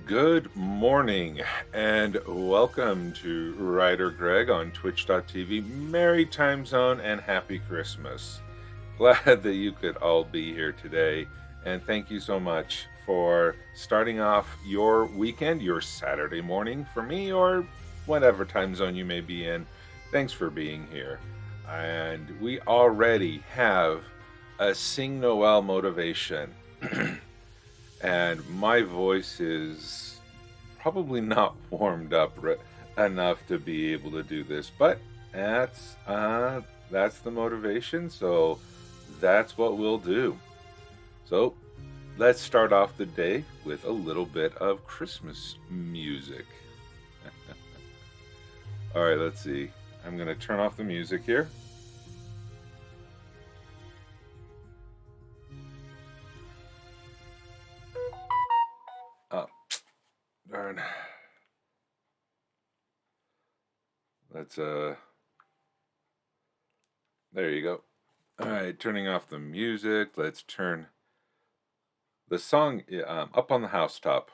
Good morning and welcome to WriterGreg on twitch.tv. Merry time zone and happy Christmas. Glad that you could all be here today, and thank you so much for starting off your weekend, your Saturday morning for me, or whatever time zone you may be in. Thanks for being here. And we already have a Sing Noel motivation. And my voice is probably not warmed up enough to be able to do this, but that's the motivation, so that's what we'll do. So let's start off the day with a little bit of Christmas music. All right, let's see. I'm going to turn off the music here. Oh, darn. Let's, there you go. All right, turning off the music. Let's turn the song up on the housetop.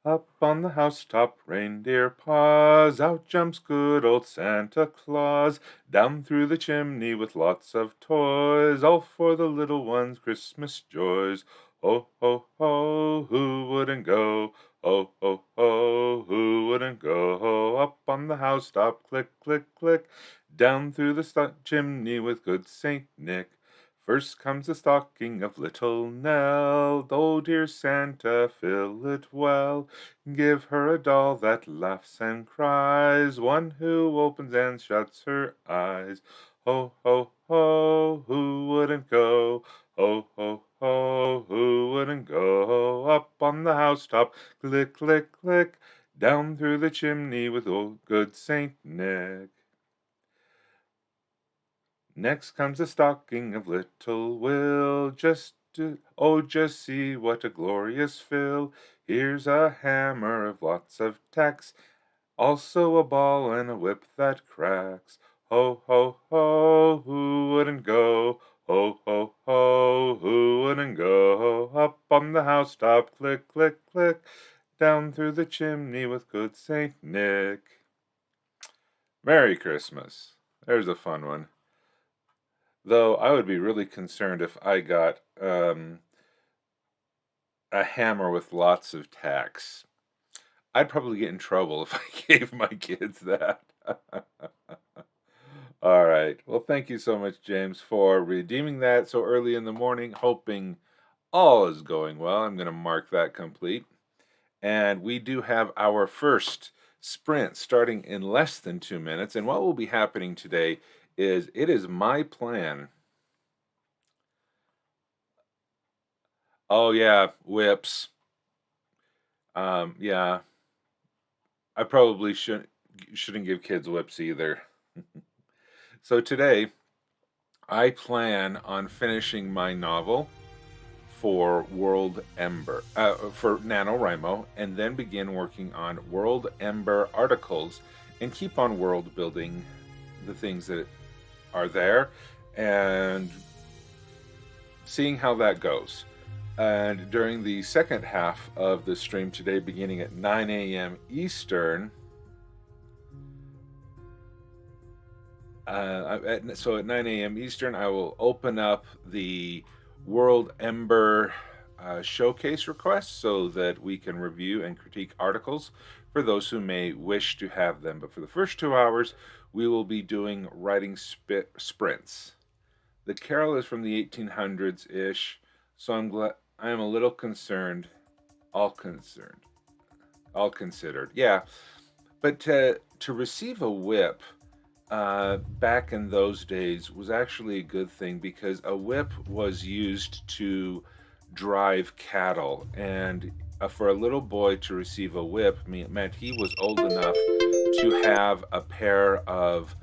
Up on the housetop, reindeer paws, out jumps good old Santa Claus, down through the chimney with lots of toys, all for the little ones' Christmas joys. Ho, ho, ho, who wouldn't go? Ho, ho, ho, who wouldn't go? Up on the housetop, click, click, click, down through the chimney with good Saint Nick. First comes the stocking of little Nell. Oh, dear Santa, fill it well. Give her a doll that laughs and cries, one who opens and shuts her eyes. Ho, ho, ho, who wouldn't go? Ho, ho, ho, who wouldn't go? Up on the housetop, click, click, click, down through the chimney with old good Saint Nick. Next comes the stocking of little Will, just see what a glorious fill. Here's a hammer of lots of tacks, also a ball and a whip that cracks. Ho, ho, ho, who wouldn't go? Ho, ho, ho, who wouldn't go? Up on the housetop, click, click, click, down through the chimney with good Saint Nick. Merry Christmas. There's a fun one. Though I would be really concerned if I got a hammer with lots of tacks. I'd probably get in trouble if I gave my kids that. All right. Well, thank you so much, James, for redeeming that so early in the morning, hoping all is going well. I'm going to mark that complete. And we do have our first sprint starting in less than 2 minutes. And what will be happening today is it is my plan. Oh yeah, whips. Yeah, I probably shouldn't give kids whips either. So today, I plan on finishing my novel for World Ember, for NaNoWriMo, and then begin working on World Ember articles and keep on world building the things that are there and seeing how that goes. And during the second half of the stream today, beginning at 9 a.m. Eastern, so at 9 a.m. Eastern, I will open up the World Ember showcase requests so that we can review and critique articles for those who may wish to have them. But for the first 2 hours, we will be doing writing sprints. The carol is from the 1800s-ish, so I'm a little concerned. All considered. Yeah, but to receive a whip back in those days was actually a good thing because a whip was used to drive cattle, and for a little boy to receive a whip meant he was old enough to have a pair of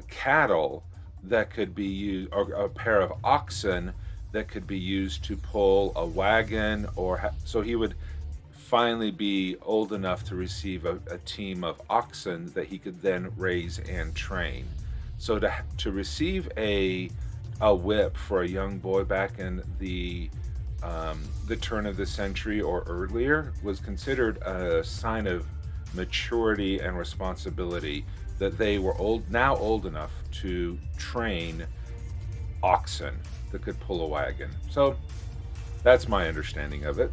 cattle that could be used, or a pair of oxen that could be used to pull a wagon, or so he would finally be old enough to receive a team of oxen that he could then raise and train. So to receive a whip for a young boy back in the the turn of the century or earlier was considered a sign of maturity and responsibility, that they were old enough to train oxen that could pull a wagon. So that's my understanding of it.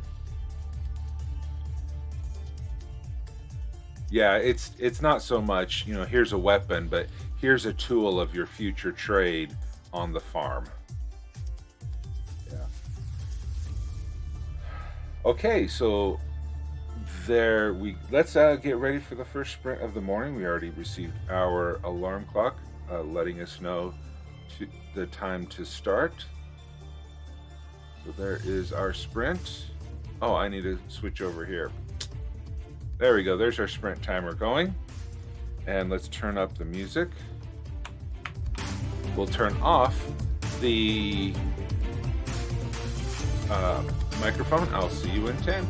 Yeah, it's not so much, here's a weapon, but here's a tool of your future trade on the farm. Yeah. Okay, so let's get ready for the first sprint of the morning. We already received our alarm clock letting us know the time to start. So there is our sprint. Oh, I need to switch over here. There we go. There's our sprint timer going. And let's turn up the music. We'll turn off the microphone. I'll see you in 10.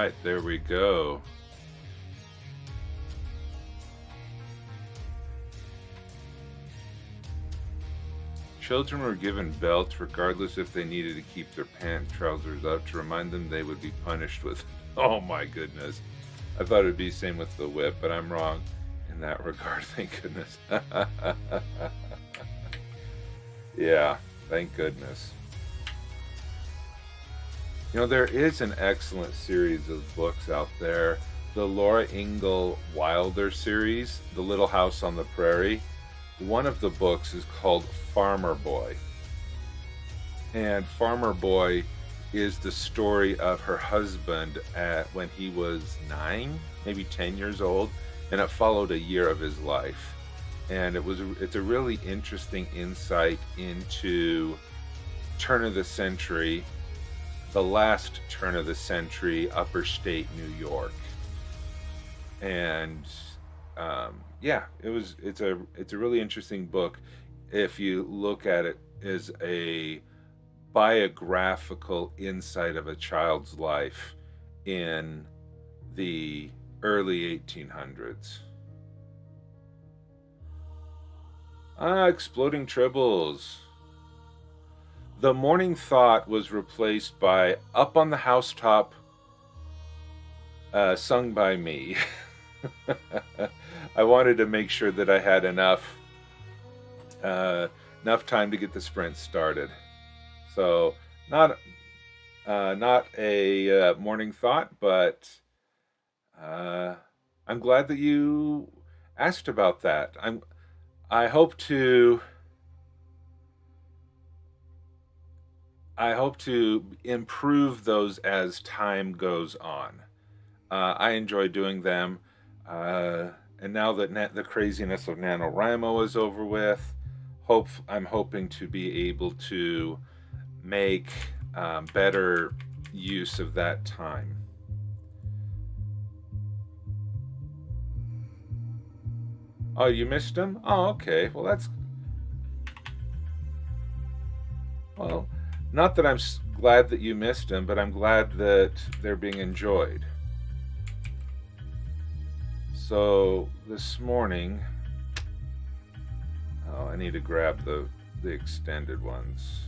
right, there we go. Children were given belts regardless if they needed to keep their pant trousers up to remind them they would be punished with. Oh my goodness. I thought it'd be same with the whip, but I'm wrong in that regard. Thank goodness. Yeah, thank goodness. You know, there is an excellent series of books out there. The Laura Ingalls Wilder series, The Little House on the Prairie. One of the books is called Farmer Boy. And Farmer Boy is the story of her husband when he was 9, maybe 10 years old, and it followed a year of his life. And it's a really interesting insight into turn of the century, the last turn of the century, upper state New York. And yeah, it's a really interesting book if you look at it as a biographical insight of a child's life in the early 1800s. Exploding Tribbles. The Morning Thought was replaced by Up on the Housetop, sung by me. I wanted to make sure that I had enough time to get the sprint started. So not a morning thought, but I'm glad that you asked about that. I hope to improve those as time goes on. I enjoy doing them. And now that the craziness of NaNoWriMo is over with, I'm hoping to be able to make better use of that time. Oh, you missed them? Oh, okay. Well, not that I'm glad that you missed them, but I'm glad that they're being enjoyed. So this morning, I need to grab the extended ones.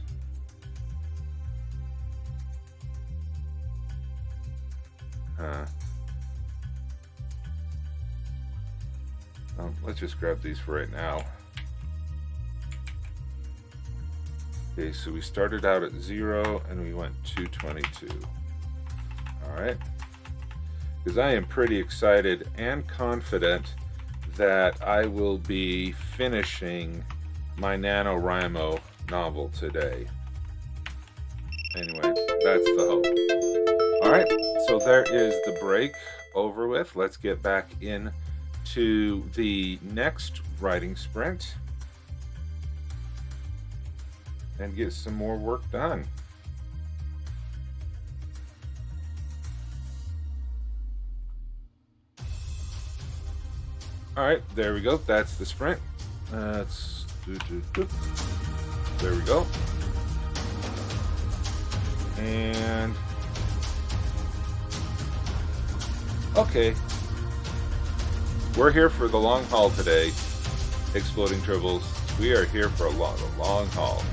Let's just grab these for right now. Okay, so we started out at 0 and we went to 22. All right. Because I am pretty excited and confident that I will be finishing my NaNoWriMo novel today. Anyway, that's the hope. All right, so there is the break over with. Let's get back into the next writing sprint and get some more work done. All right, there we go. That's the sprint. There we go. And okay, we're here for the long haul today, Exploding Tribbles. We are here for a long haul.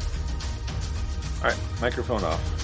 All right, microphone off.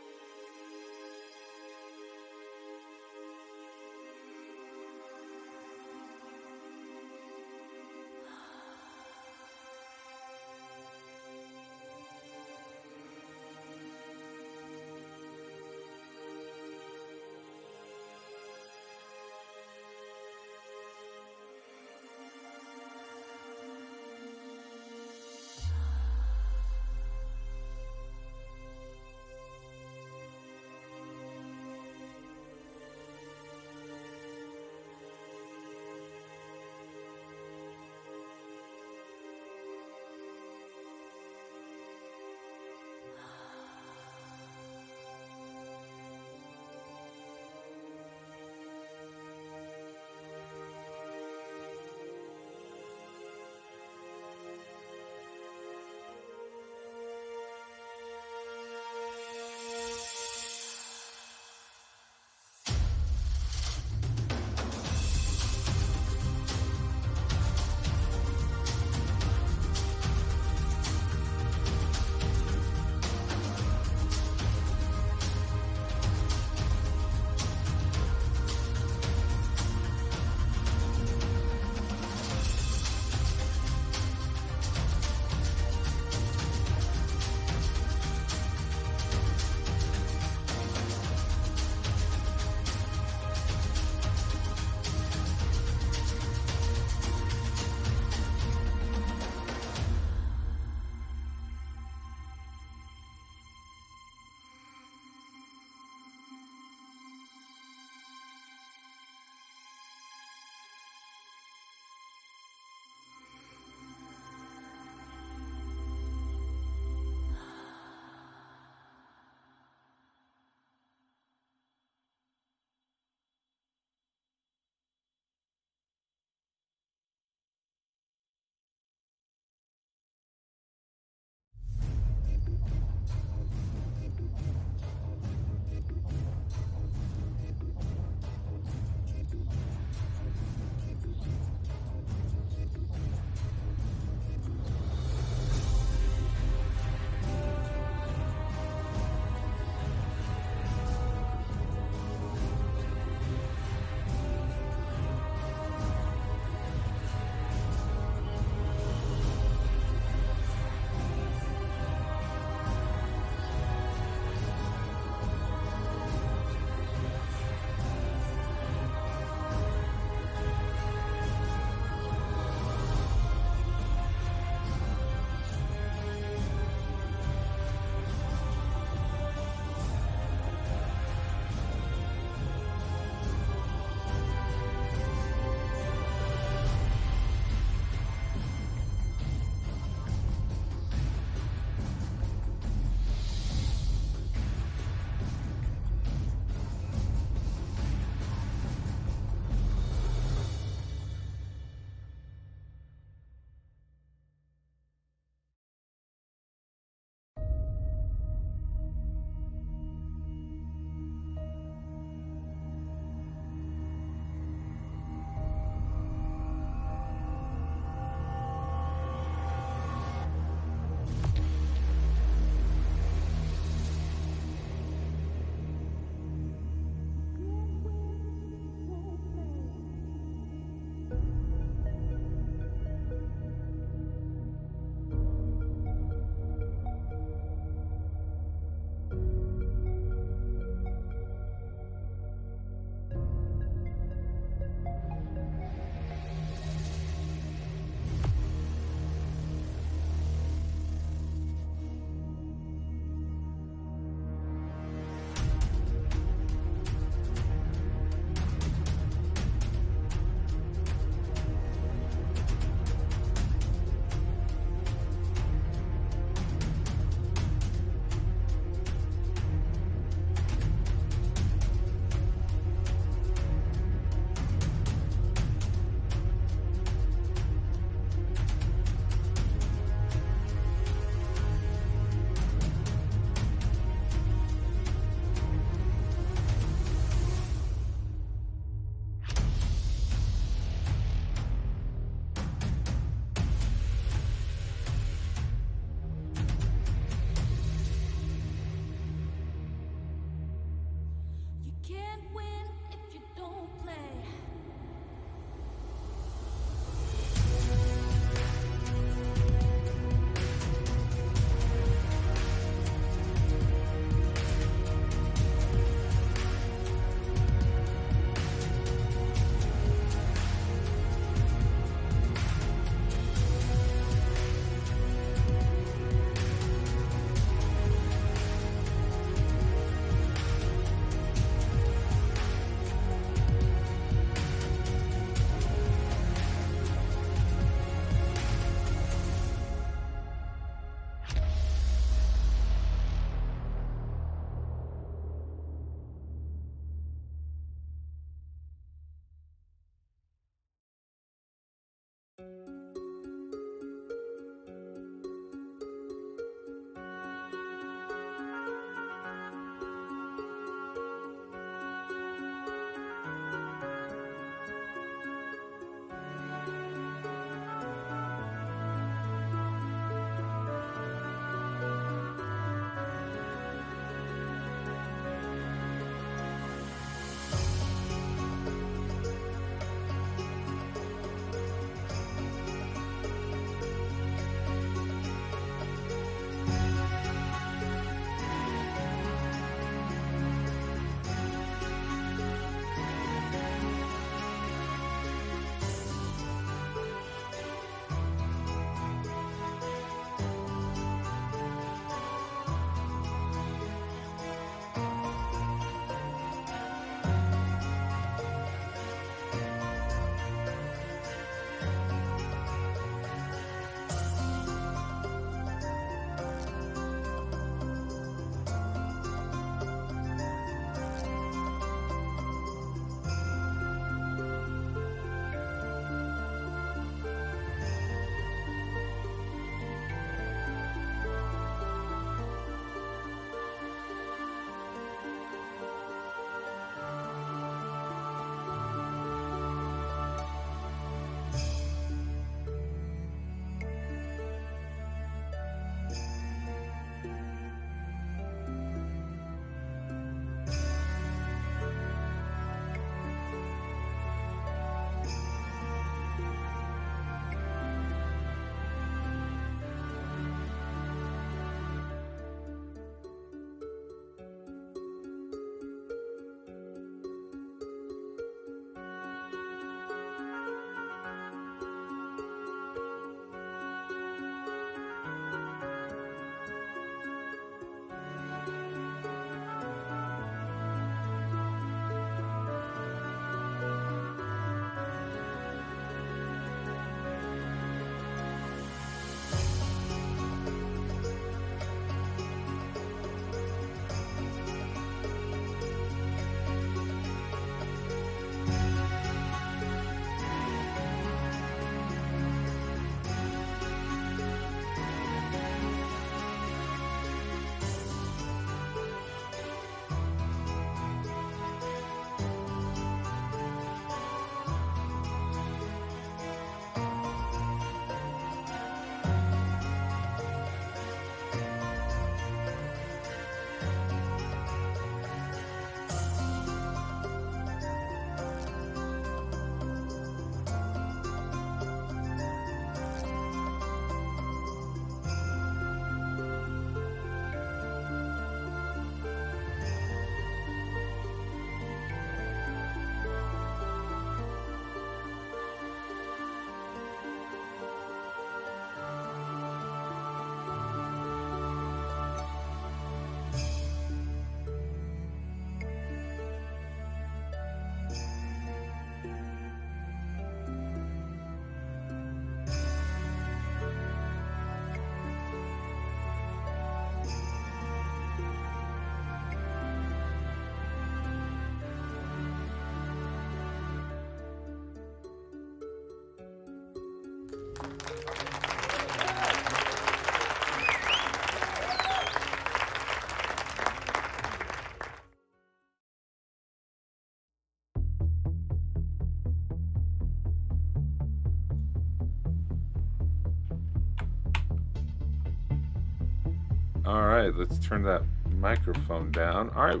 All right, let's turn that microphone down. All right,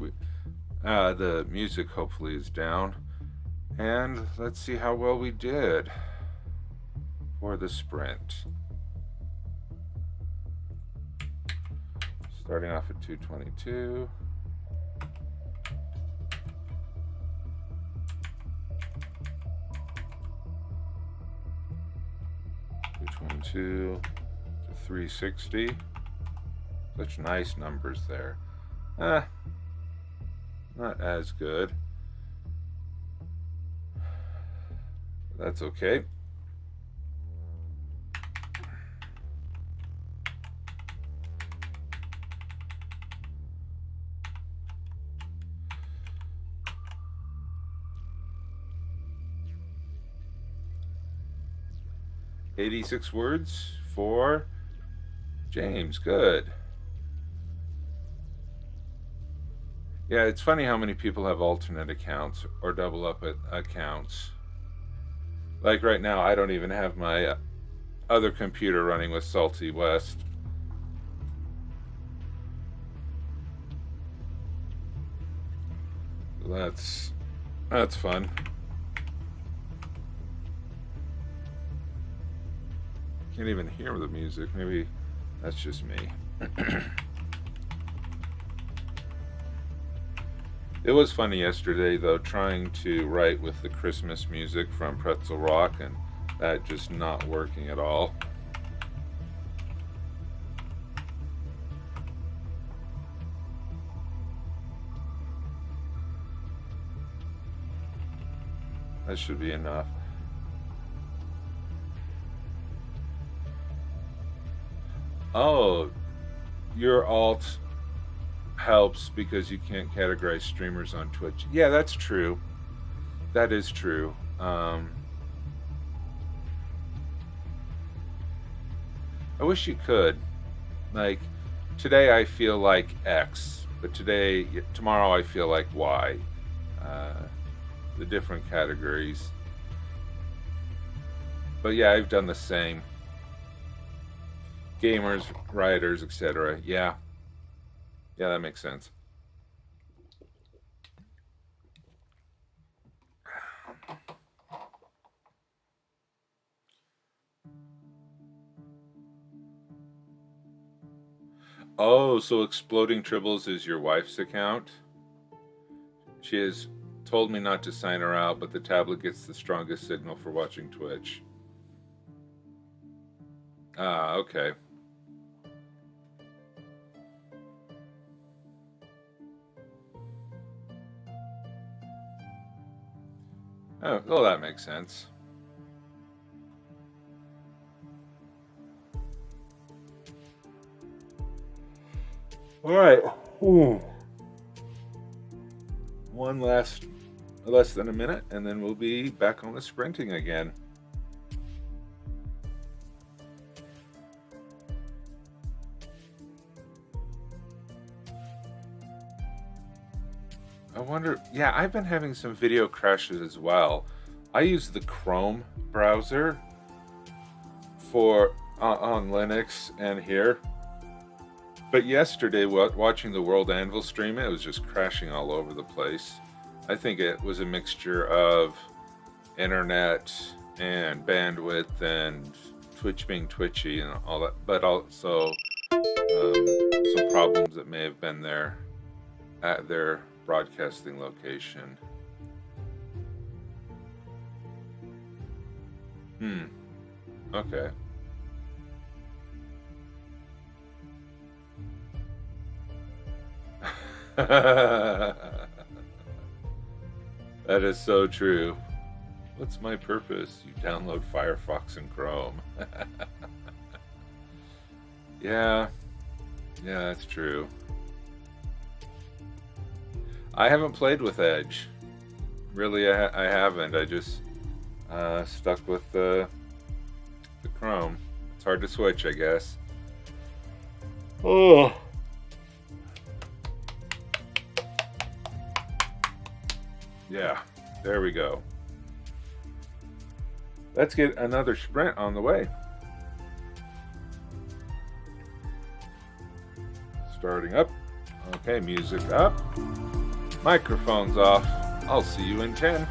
the music hopefully is down. And let's see how well we did for the sprint. Starting off at 222. 222 to 360. Such nice numbers there. Not as good. That's okay. "86 words for James. Good. Yeah, it's funny how many people have alternate accounts or double up accounts. Like right now, I don't even have my other computer running with Salty West. That's fun. Can't even hear the music. Maybe that's just me. It was funny yesterday, though, trying to write with the Christmas music from Pretzel Rock, and that just not working at all. That should be enough. Oh, your alt helps because you can't categorize streamers on Twitch. Yeah, that's true. That is true. I wish you could. Like, today I feel like X, but tomorrow I feel like Y. The different categories. But yeah, I've done the same. Gamers, writers, etc. Yeah, that makes sense. Oh, so Exploding Tribbles is your wife's account? She has told me not to sign her out, but the tablet gets the strongest signal for watching Twitch. Ah, okay. Oh, well, that makes sense. All right. Ooh. One less than a minute, and then we'll be back on the sprinting again. I wonder, yeah, I've been having some video crashes as well. I use the Chrome browser for on Linux and here. But yesterday, watching the World Anvil stream, it was just crashing all over the place. I think it was a mixture of internet and bandwidth and Twitch being twitchy and all that, but also some problems that may have been there at their broadcasting location. Okay. That is so true. What's my purpose? You download Firefox and Chrome. Yeah, that's true. I haven't played with Edge. Really, I haven't. I just stuck with the Chrome. It's hard to switch, I guess. Oh. Yeah, there we go. Let's get another sprint on the way. starting up. Okay, music up. Microphone's off. I'll see you in 10.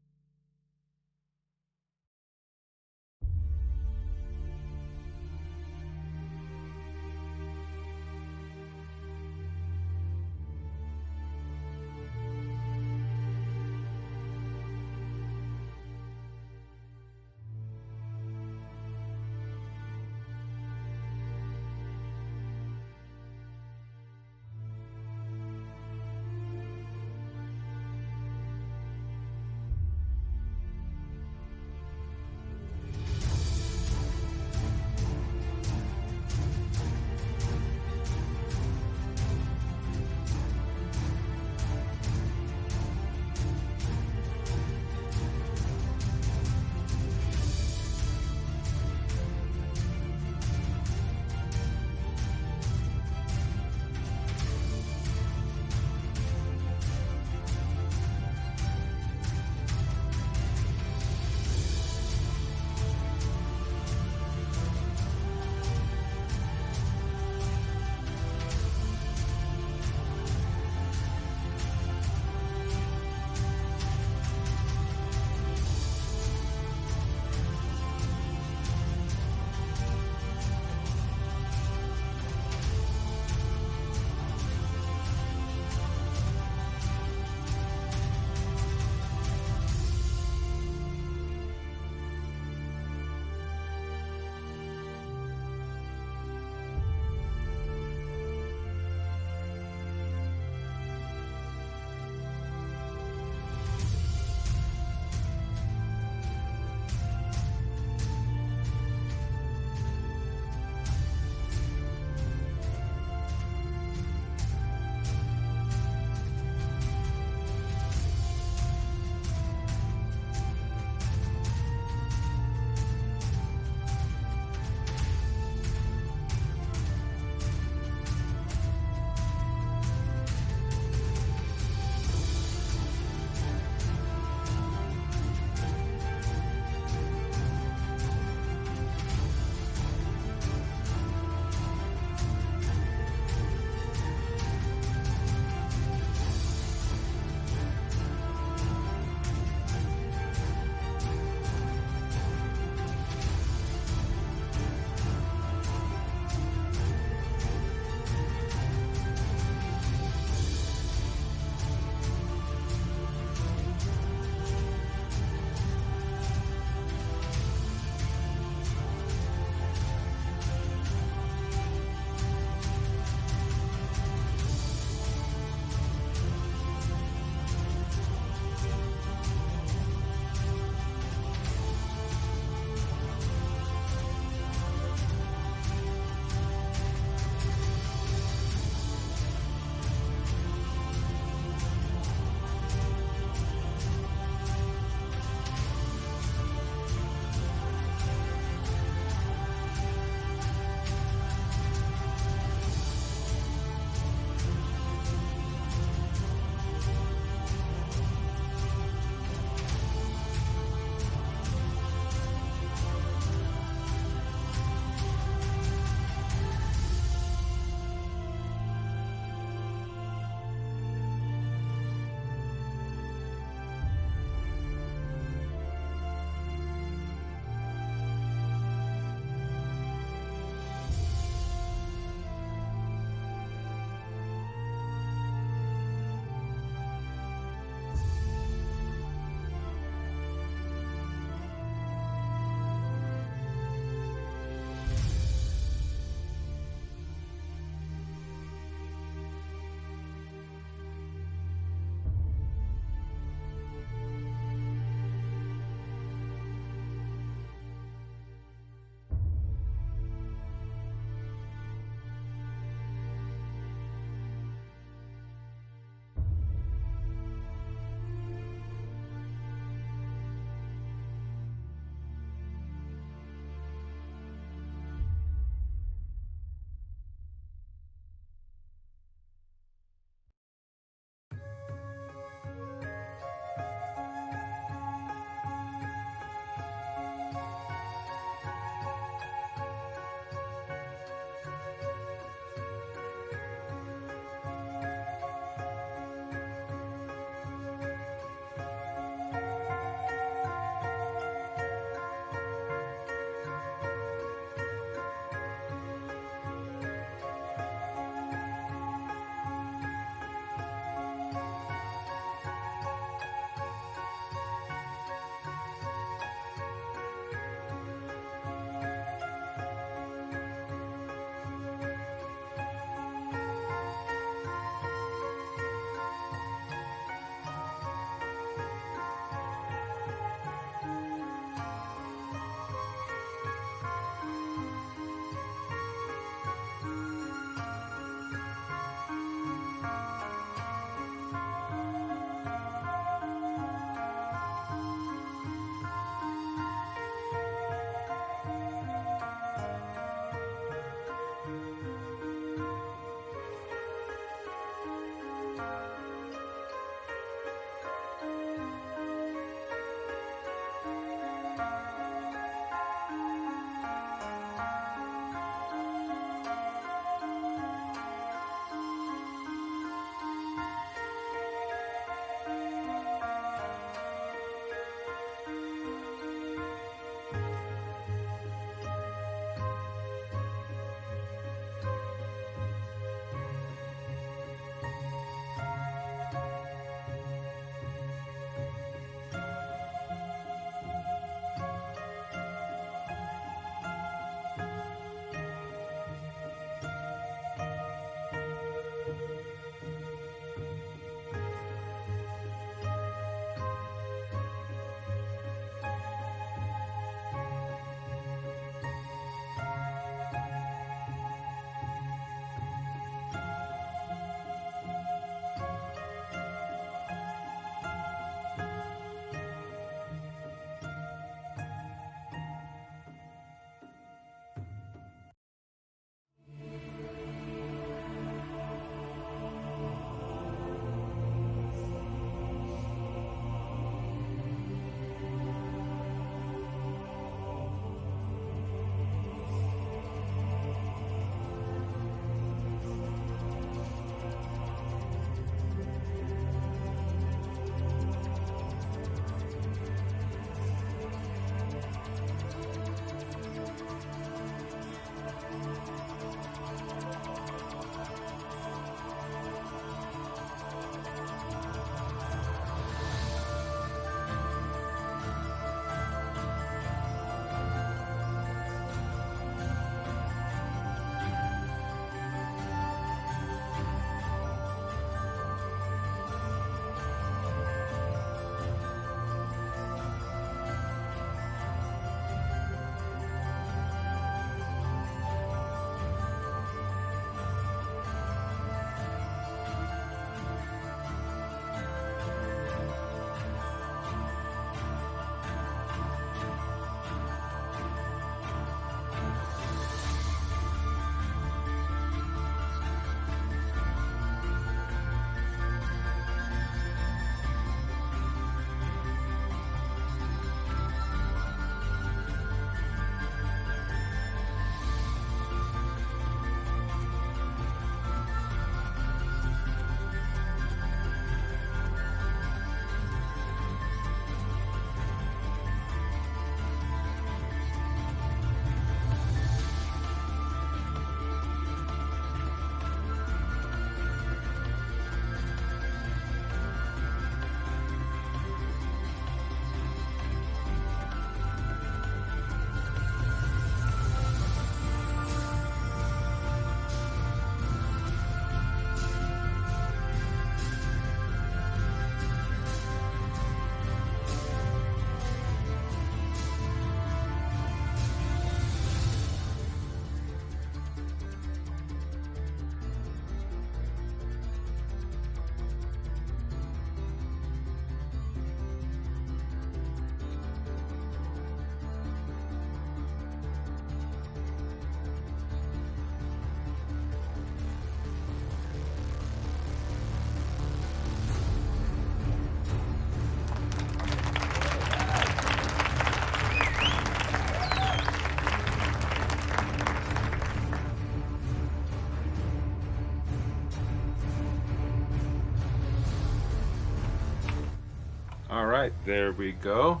All right, there we go.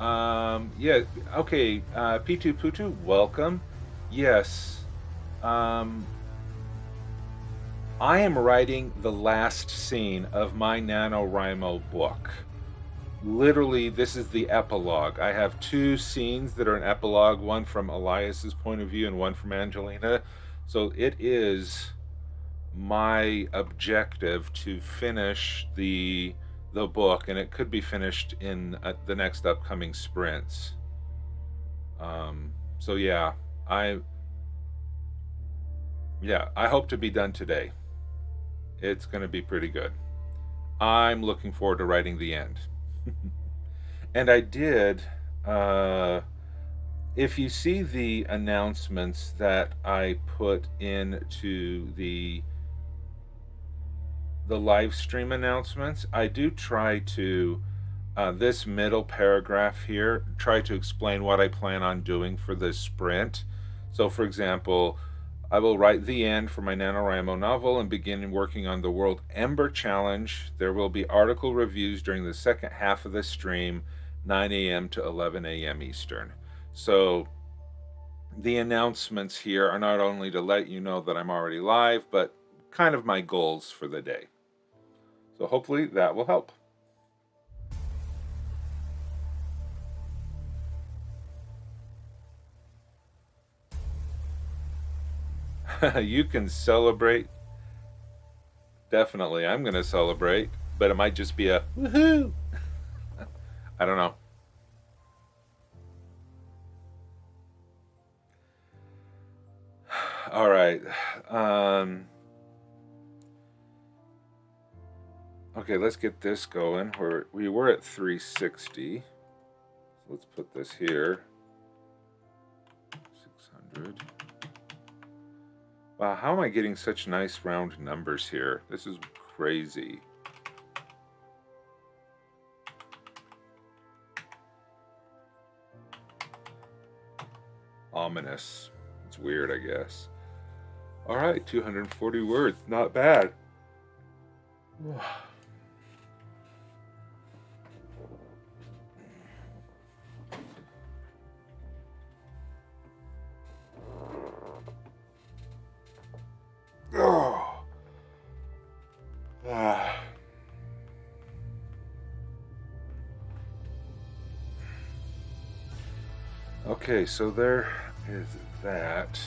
Yeah, okay, Pitu Putu, welcome. Yes, I am writing the last scene of my NaNoWriMo book. Literally, this is the epilogue. I have 2 scenes that are an epilogue, one from Elias's point of view and one from Angelina. So it is my objective to finish the book, and it could be finished in the next upcoming sprints. So yeah, I hope to be done today. It's going to be pretty good. I'm looking forward to writing the end. And I did, if you see the announcements that I put into the live stream announcements, I do try to, this middle paragraph here, try to explain what I plan on doing for this sprint. So for example, I will write the end for my NaNoWriMo novel and begin working on the World Ember Challenge. There will be article reviews during the second half of the stream, 9 a.m. to 11 a.m. Eastern. So the announcements here are not only to let you know that I'm already live, but kind of my goals for the day. So hopefully that will help. You can celebrate. Definitely, I'm going to celebrate, but it might just be a woohoo. I don't know. All right. Okay, let's get this going. We were at 360. So let's put this here. 600. Wow, how am I getting such nice round numbers here? This is crazy. Ominous. It's weird, I guess. All right, 240 words. Not bad. Okay, so there is that.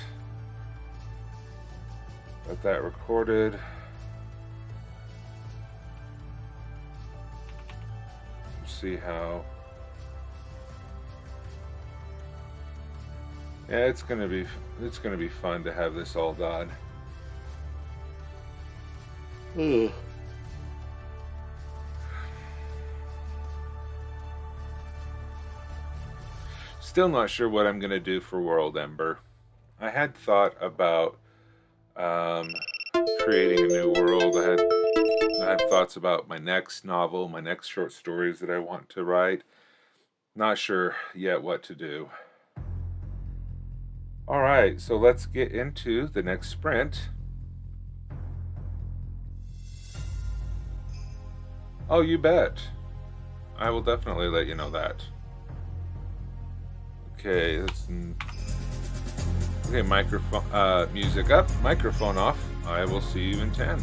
Got that recorded. See how. Yeah, it's gonna be fun to have this all done. Still not sure what I'm gonna do for World Ember. I had thought about creating a new world. I had thoughts about my next novel, my next short stories that I want to write. Not sure yet what to do. All right, so let's get into the next sprint. Oh, you bet. I will definitely let you know that. Okay, okay, microphone, music up, microphone off. I will see you in 10.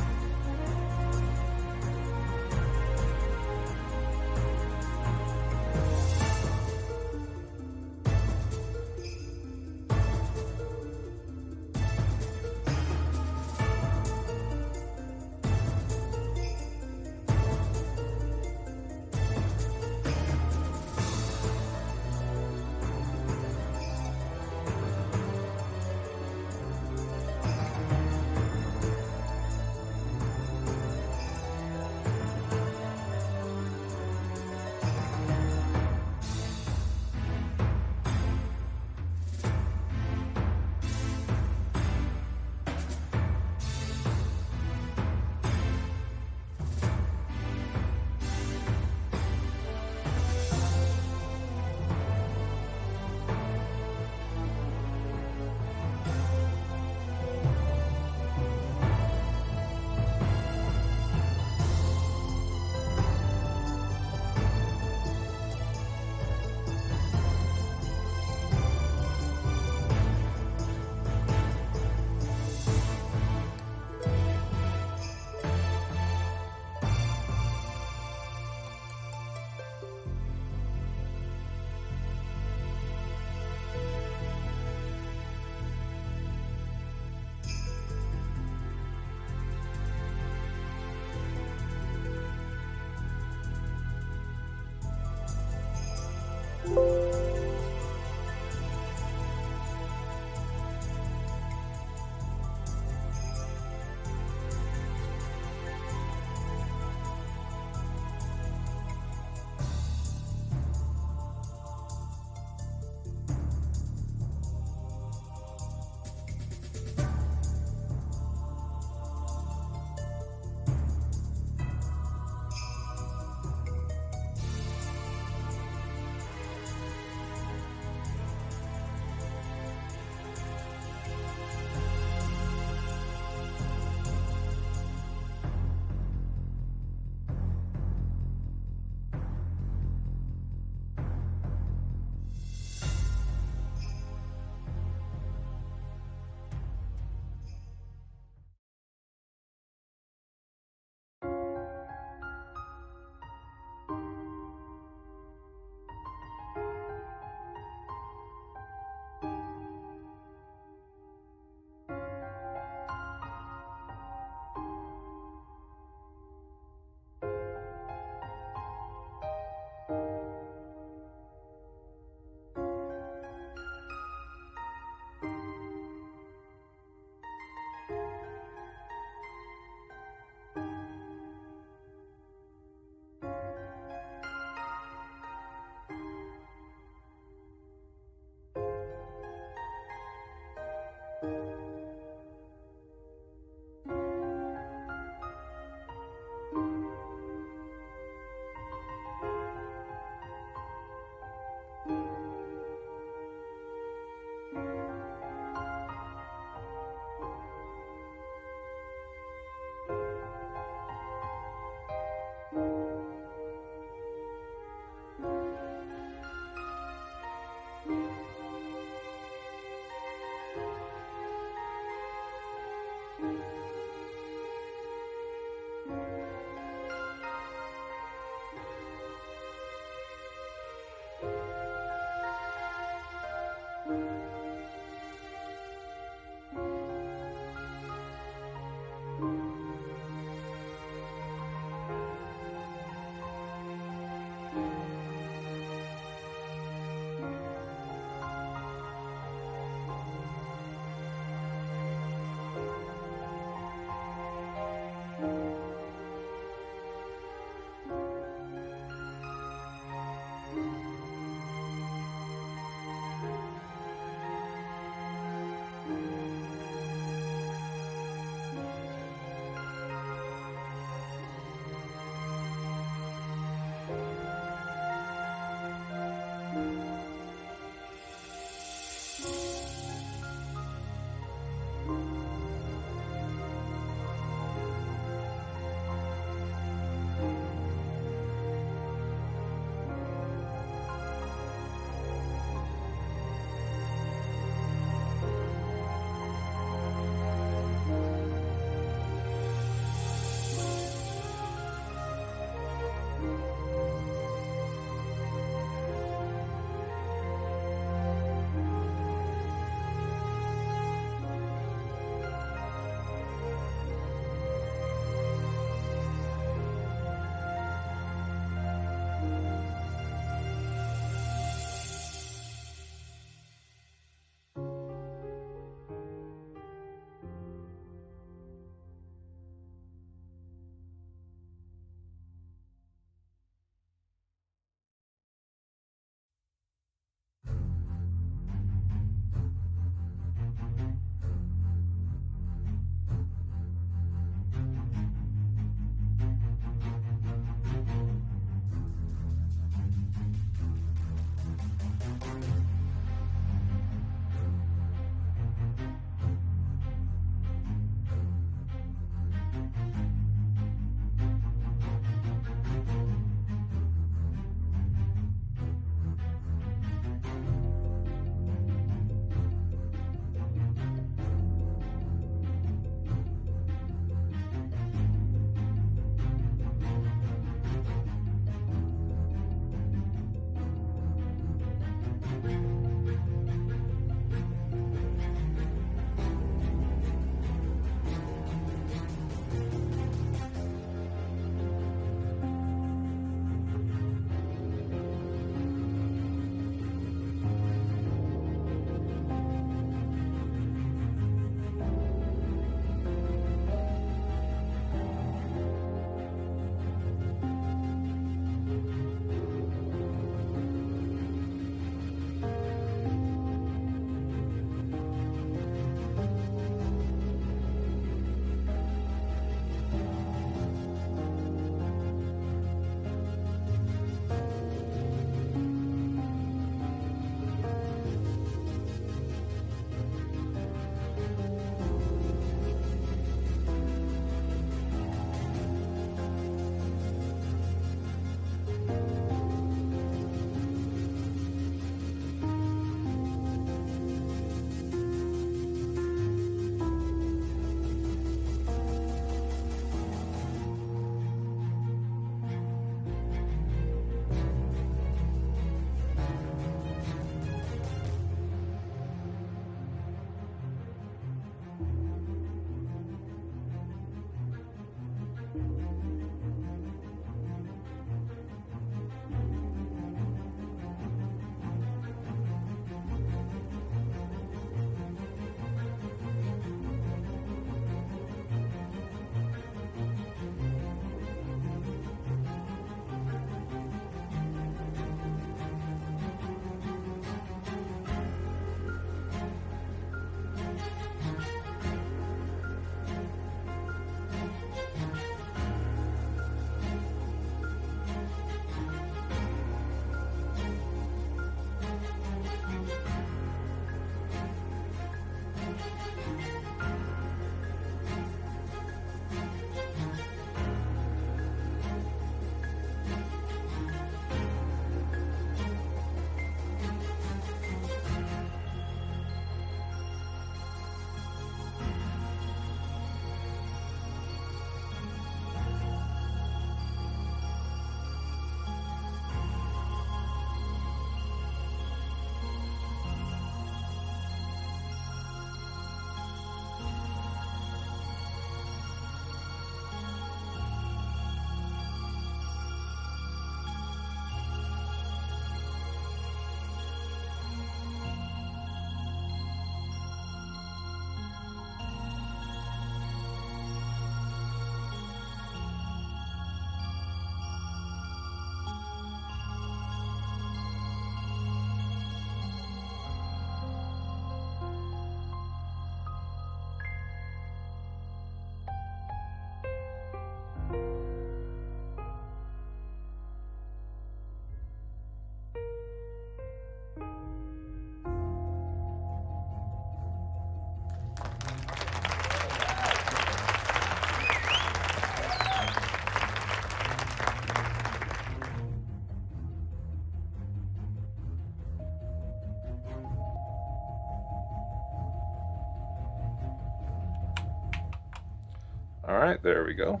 All right, there we go.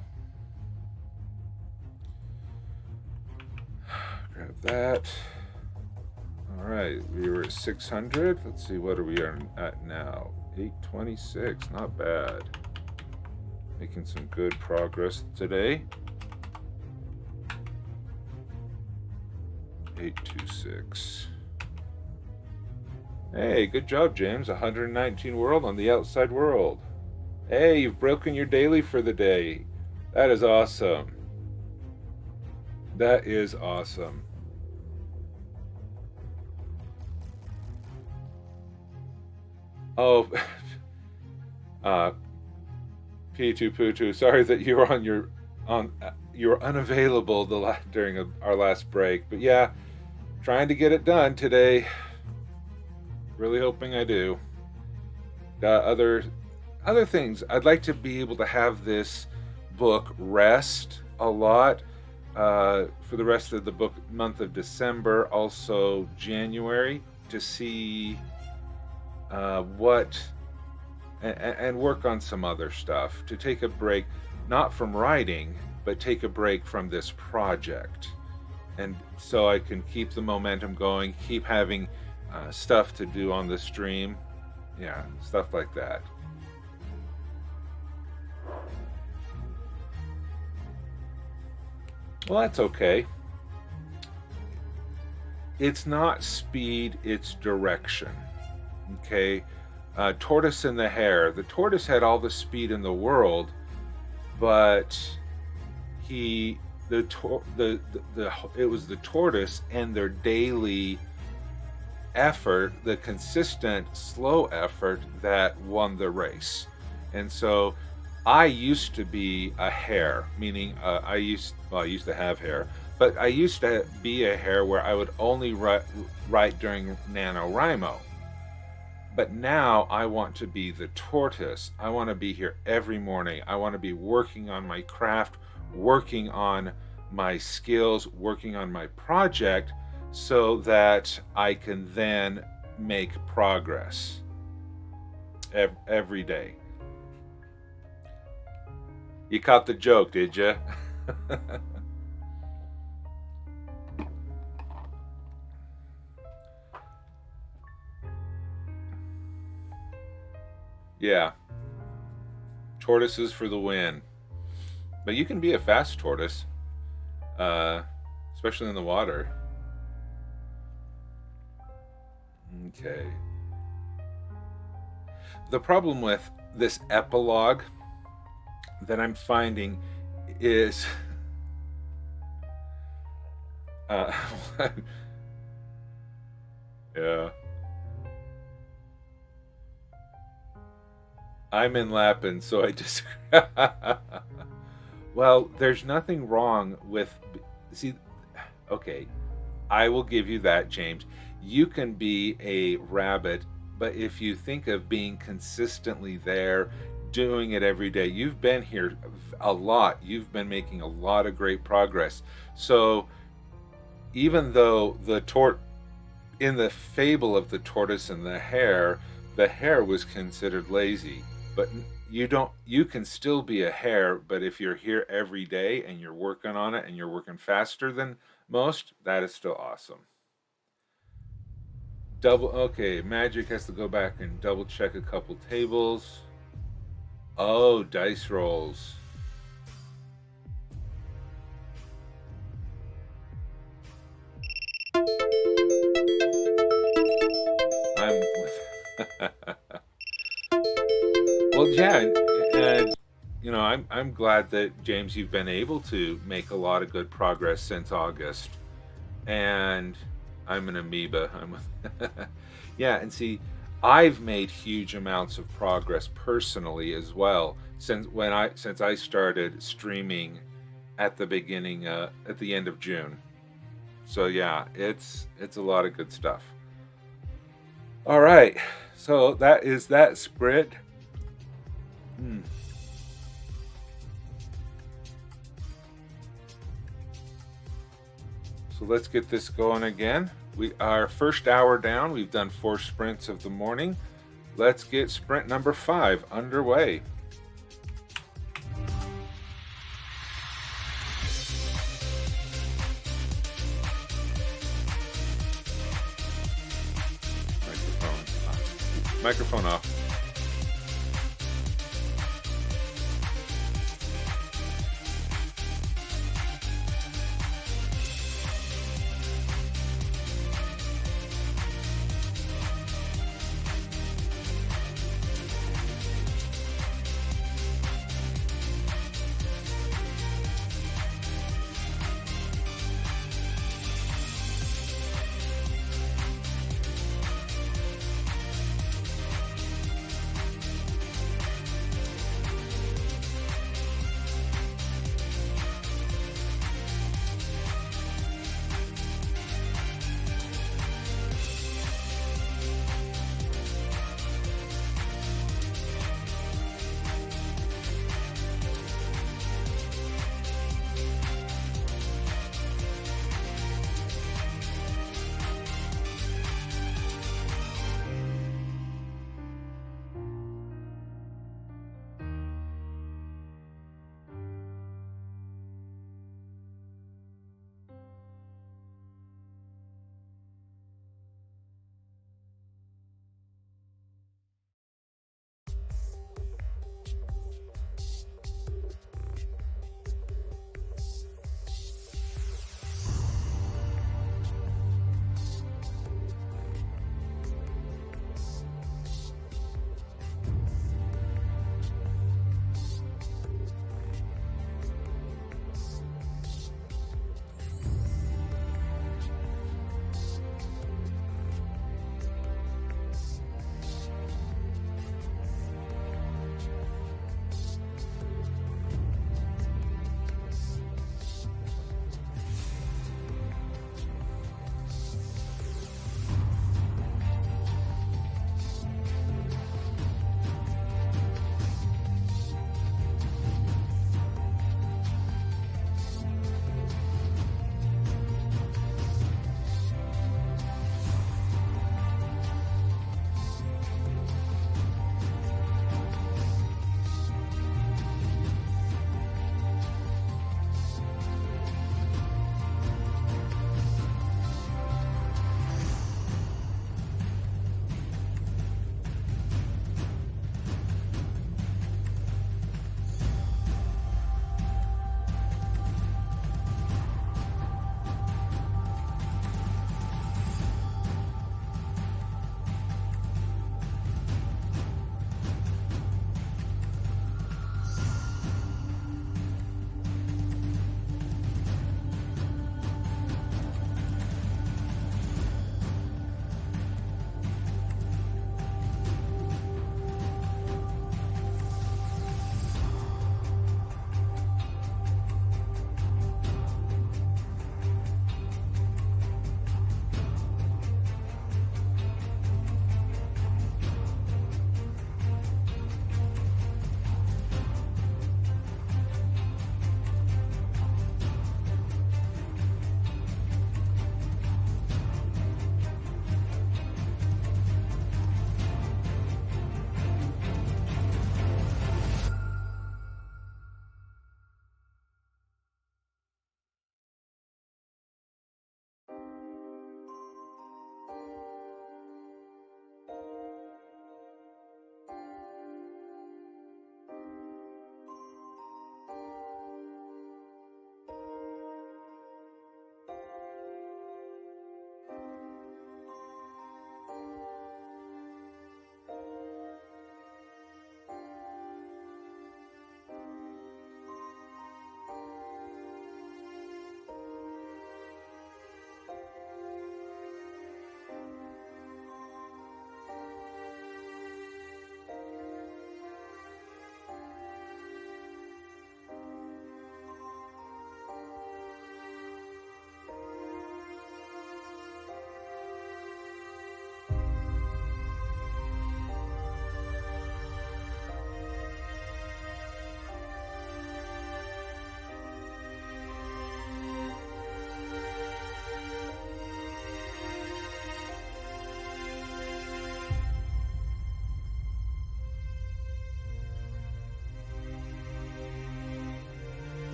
Grab that. All right, we were at 600. Let's see, what are we at now? 826, not bad. Making some good progress today. 826. Hey, good job, James. 119 world on the outside world. Hey, you've broken your daily for the day. That is awesome. That is awesome. Oh, P2 Poo2, sorry that you were you were unavailable during our last break, but yeah, trying to get it done today. Really hoping I do. Got other things. I'd like to be able to have this book rest a lot for the rest of the month of December, also January, to see what and work on some other stuff, to take a break, not from writing, but take a break from this project, and so I can keep the momentum going, keep having stuff to do on the stream, yeah, stuff like that. Well, that's okay. It's not speed, it's direction. Okay, Tortoise and the Hare. The tortoise had all the speed in the world, but it was the tortoise and their daily effort, the consistent slow effort, that won the race. And so I used to be a hare, meaning I used to have hair, but I used to be a hare where I would only write during NaNoWriMo. But now I want to be the tortoise. I want to be here every morning. I want to be working on my craft, working on my skills, working on my project, so that I can then make progress every day. You caught the joke, did you? Yeah. Tortoises for the win. But you can be a fast tortoise, especially in the water. Okay. The problem with this epilogue that I'm finding is yeah. I'm in Lapin, so I just well, there's nothing wrong with okay, I will give you that, James. You can be a rabbit, but if you think of being consistently there, doing it every day, you've been here a lot. You've been making a lot of great progress. So even though in the fable of the tortoise and the hare was considered lazy, but you can still be a hare, but if you're here every day and you're working on it and you're working faster than most, that is still awesome. Okay, Magic has to go back and double check a couple tables. Oh, dice rolls. Well, yeah, and I'm glad that, James, you've been able to make a lot of good progress since August. And I'm an amoeba. Yeah, and see, I've made huge amounts of progress personally as well since I started streaming at the end of June. So yeah, it's a lot of good stuff. All right, so that is that sprint. So let's get this going again. Our first hour down. We've done 4 sprints of the morning. Let's get sprint number 5 underway. Microphone off.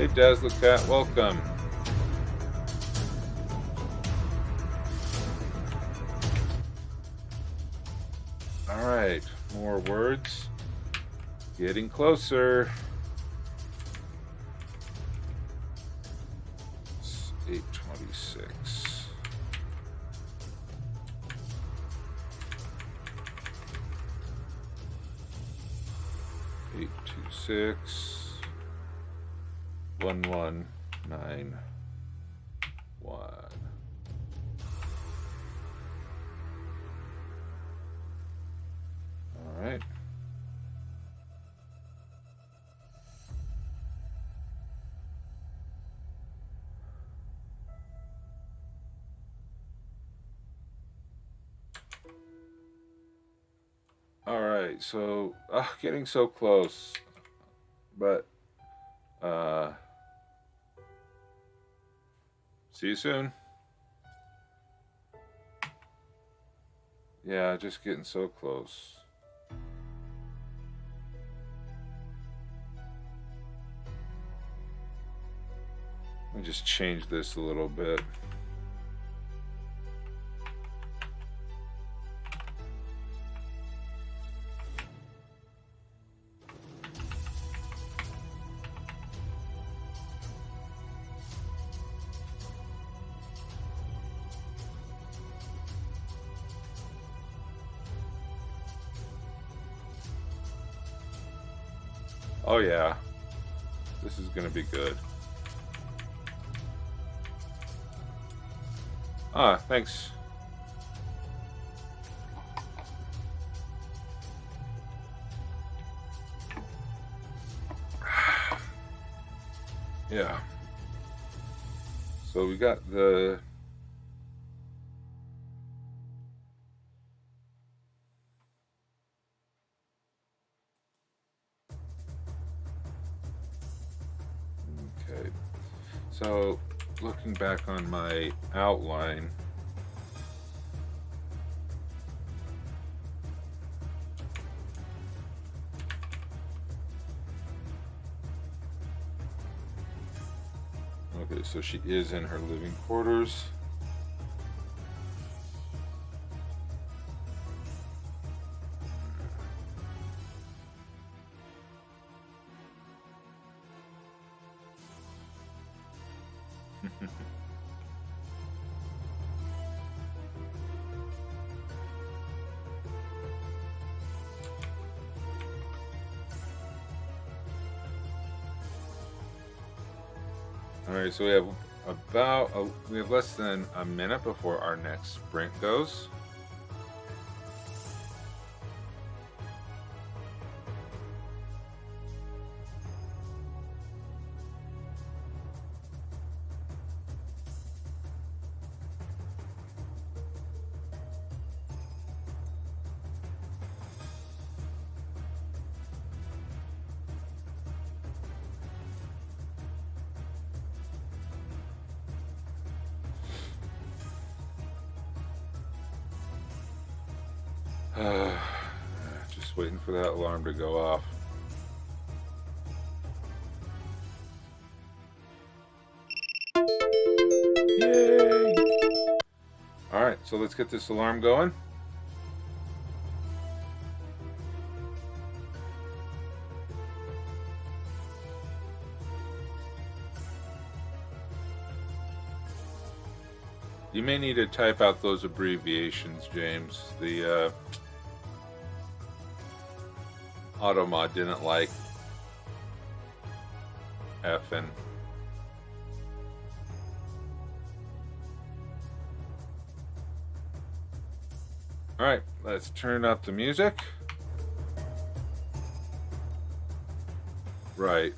Hey, Dazzler Cat, welcome. All right, more words. Getting closer. It's 8:26. Eight two six 1191. All right. All right, so getting so close, but see you soon. Yeah, just getting so close. Let me just change this a little bit. Oh yeah, this is gonna be good. Thanks. Yeah. So we got the okay. So looking back on my outline, okay, so she is in her living quarters. All right, so we have less than a minute before our next sprint goes. Just waiting for that alarm to go off. Yay! All right, so let's get this alarm going. You may need to type out those abbreviations, James. The Automod didn't like effing. All right, let's turn up the music. Right.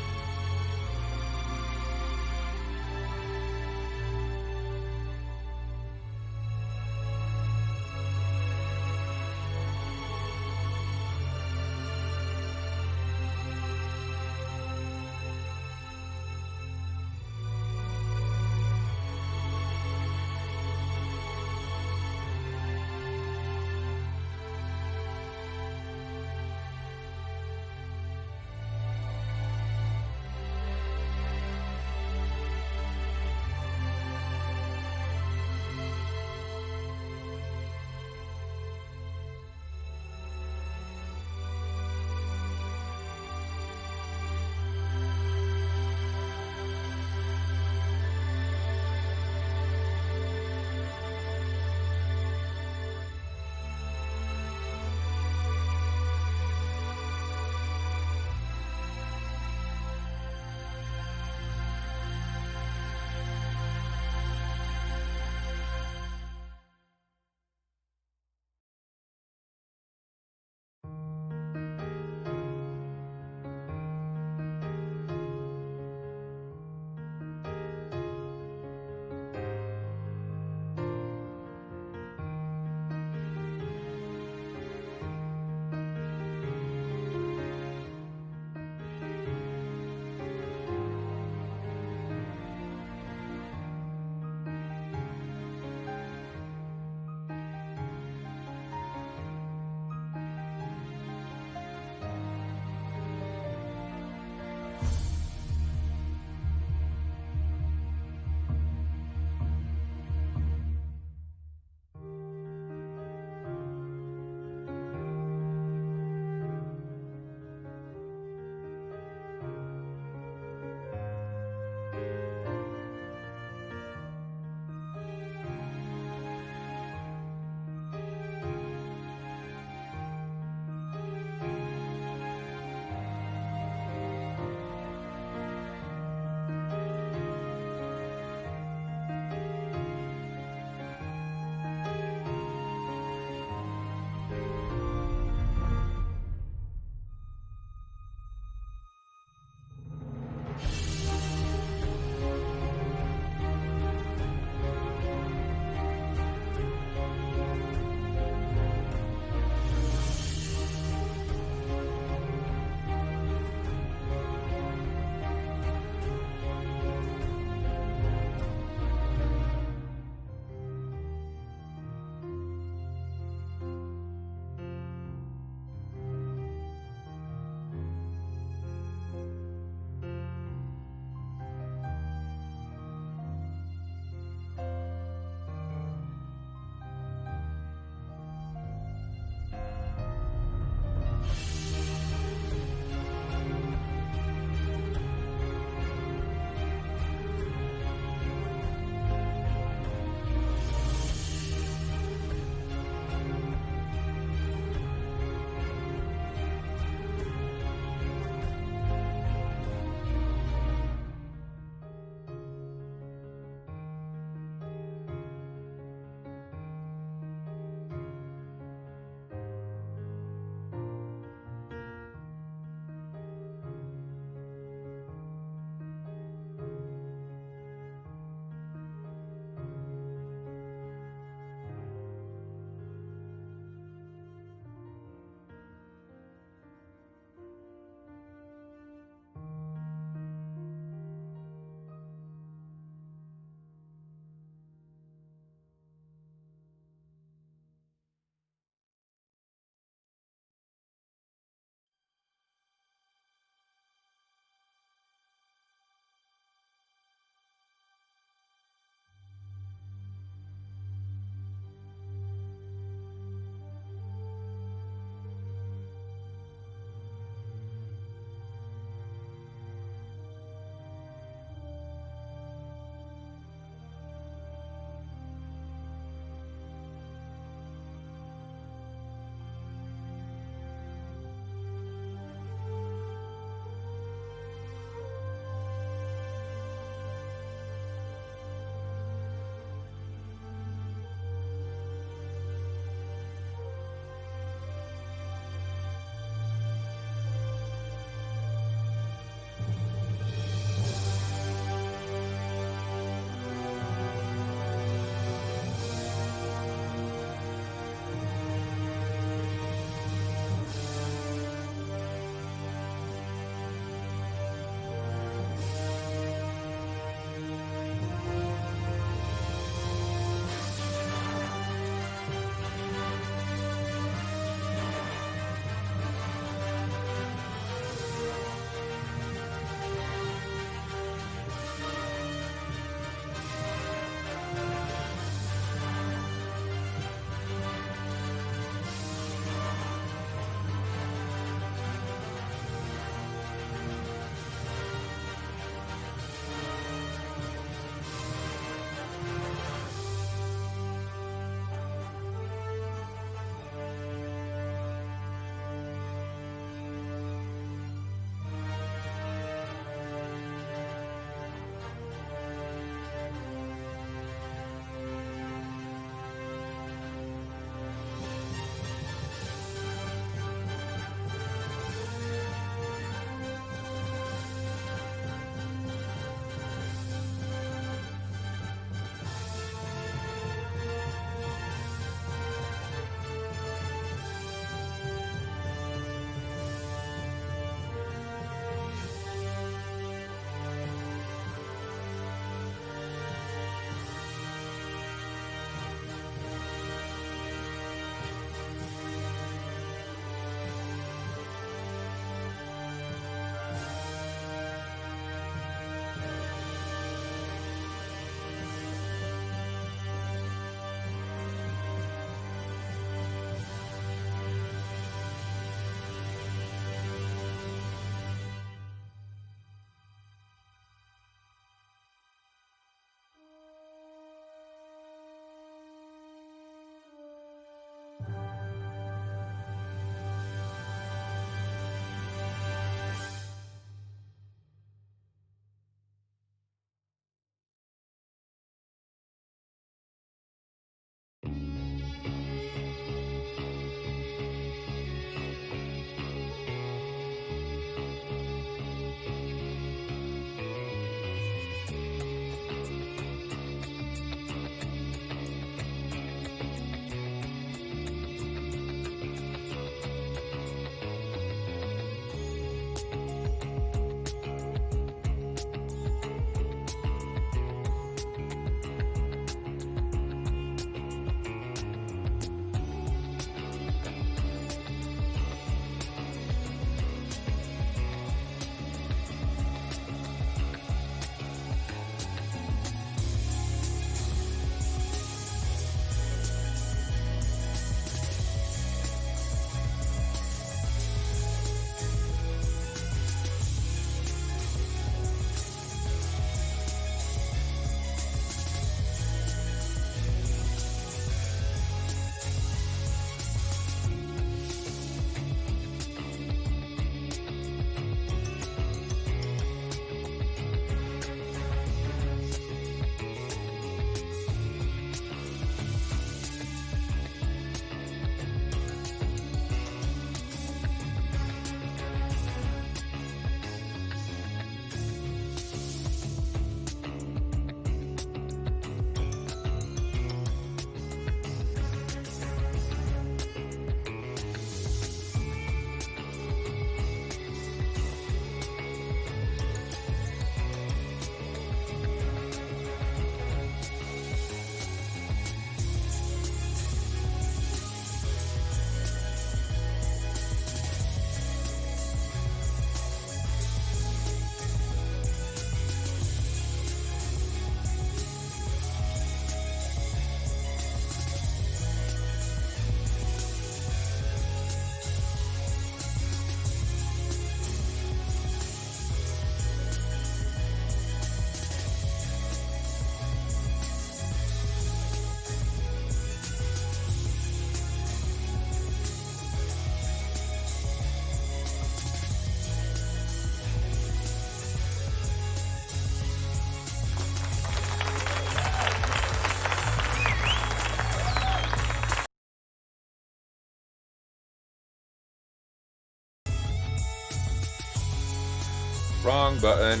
Wrong button.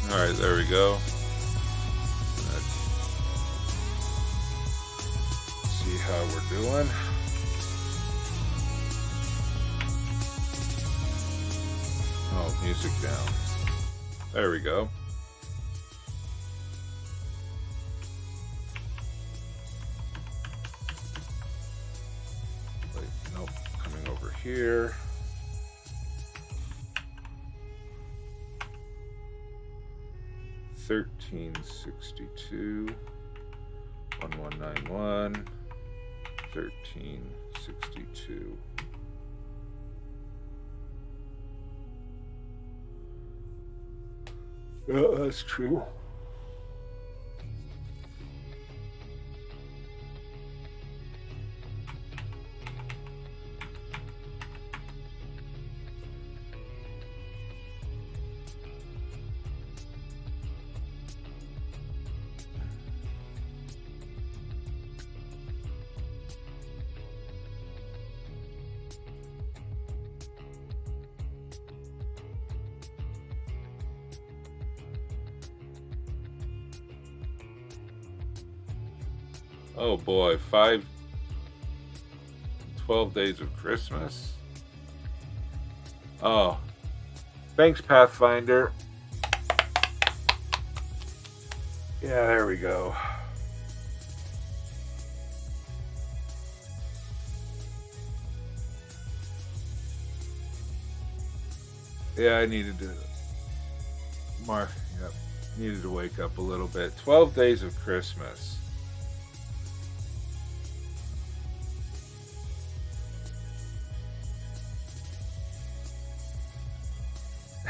Alright, there we go. Let's see how we're doing. Oh, music down. There we go. Wait, nope. Coming over here. $13.62 1191 $13.62. Yeah, that's true. Oh boy, 12 days of Christmas. Oh, thanks, Pathfinder. Yeah, there we go. Yeah, I needed to needed to wake up a little bit. 12 days of Christmas.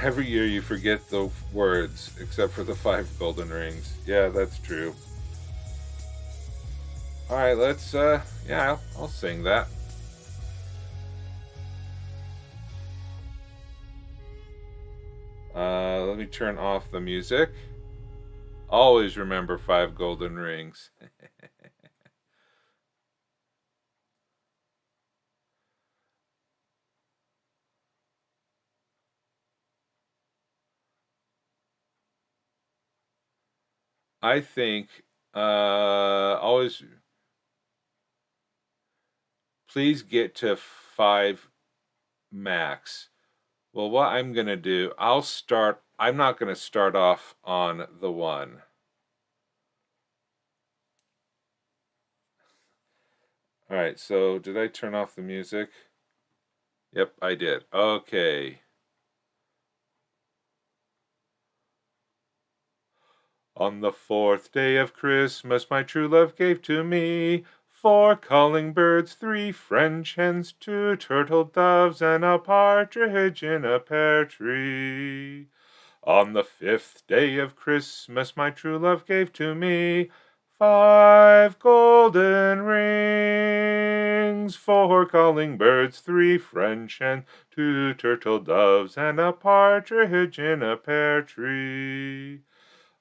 Every year you forget the words, except for the 5 golden rings. Yeah, that's true. Alright, let's, yeah, I'll sing that. Let me turn off the music. Always remember 5 golden rings. I think, always, please get to 5 max. Well, what I'm going to do, I'm not going to start off on the 1. All right, so did I turn off the music? Yep, I did. Okay. On the 4th day of Christmas, my true love gave to me 4 calling birds, 3 French hens, 2 turtle doves, and a partridge in a pear tree. On the 5th day of Christmas, my true love gave to me 5 golden rings, 4 calling birds, 3 French hens, 2 turtle doves, and a partridge in a pear tree.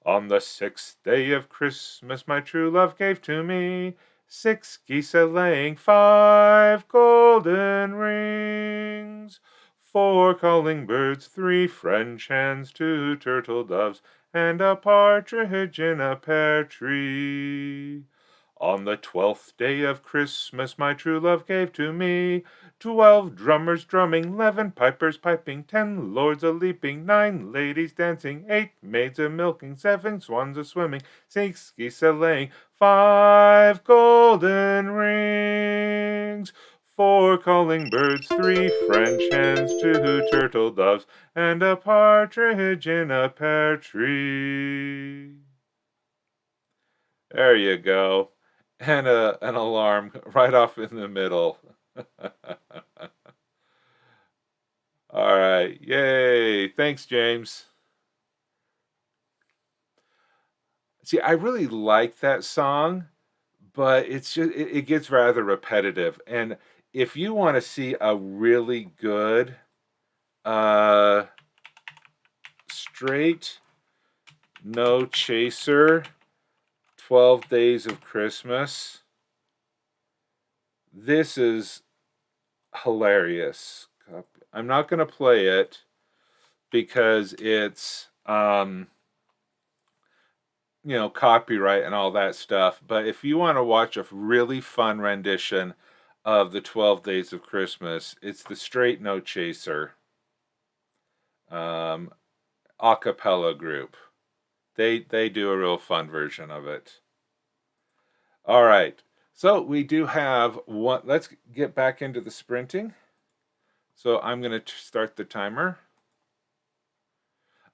On the 6th day of Christmas, my true love gave to me 6 geese a-laying, 5 golden rings, 4 calling birds, 3 French hens, 2 turtle doves, and a partridge in a pear tree. On the 12th day of Christmas, my true love gave to me 12 drummers drumming, 11 pipers piping, 10 lords a-leaping, 9 ladies dancing, 8 maids a-milking, 7 swans a-swimming, 6 geese a-laying, 5 golden rings, 4 calling birds, 3 French hens, 2 turtle doves, and a partridge in a pear tree. There you go. And an alarm right off in the middle. All right. Yay. Thanks, James. See, I really like that song, but it's just it gets rather repetitive. And if you want to see a really good straight no chaser 12 days of Christmas, this is hilarious I'm not going to play it because it's copyright and all that stuff. But if you want to watch a really fun rendition of the 12 Days of Christmas, it's the Straight No Chaser a cappella group. They do a real fun version of it. All right. So we do have one. Let's get back into the sprinting. So I'm going to start the timer.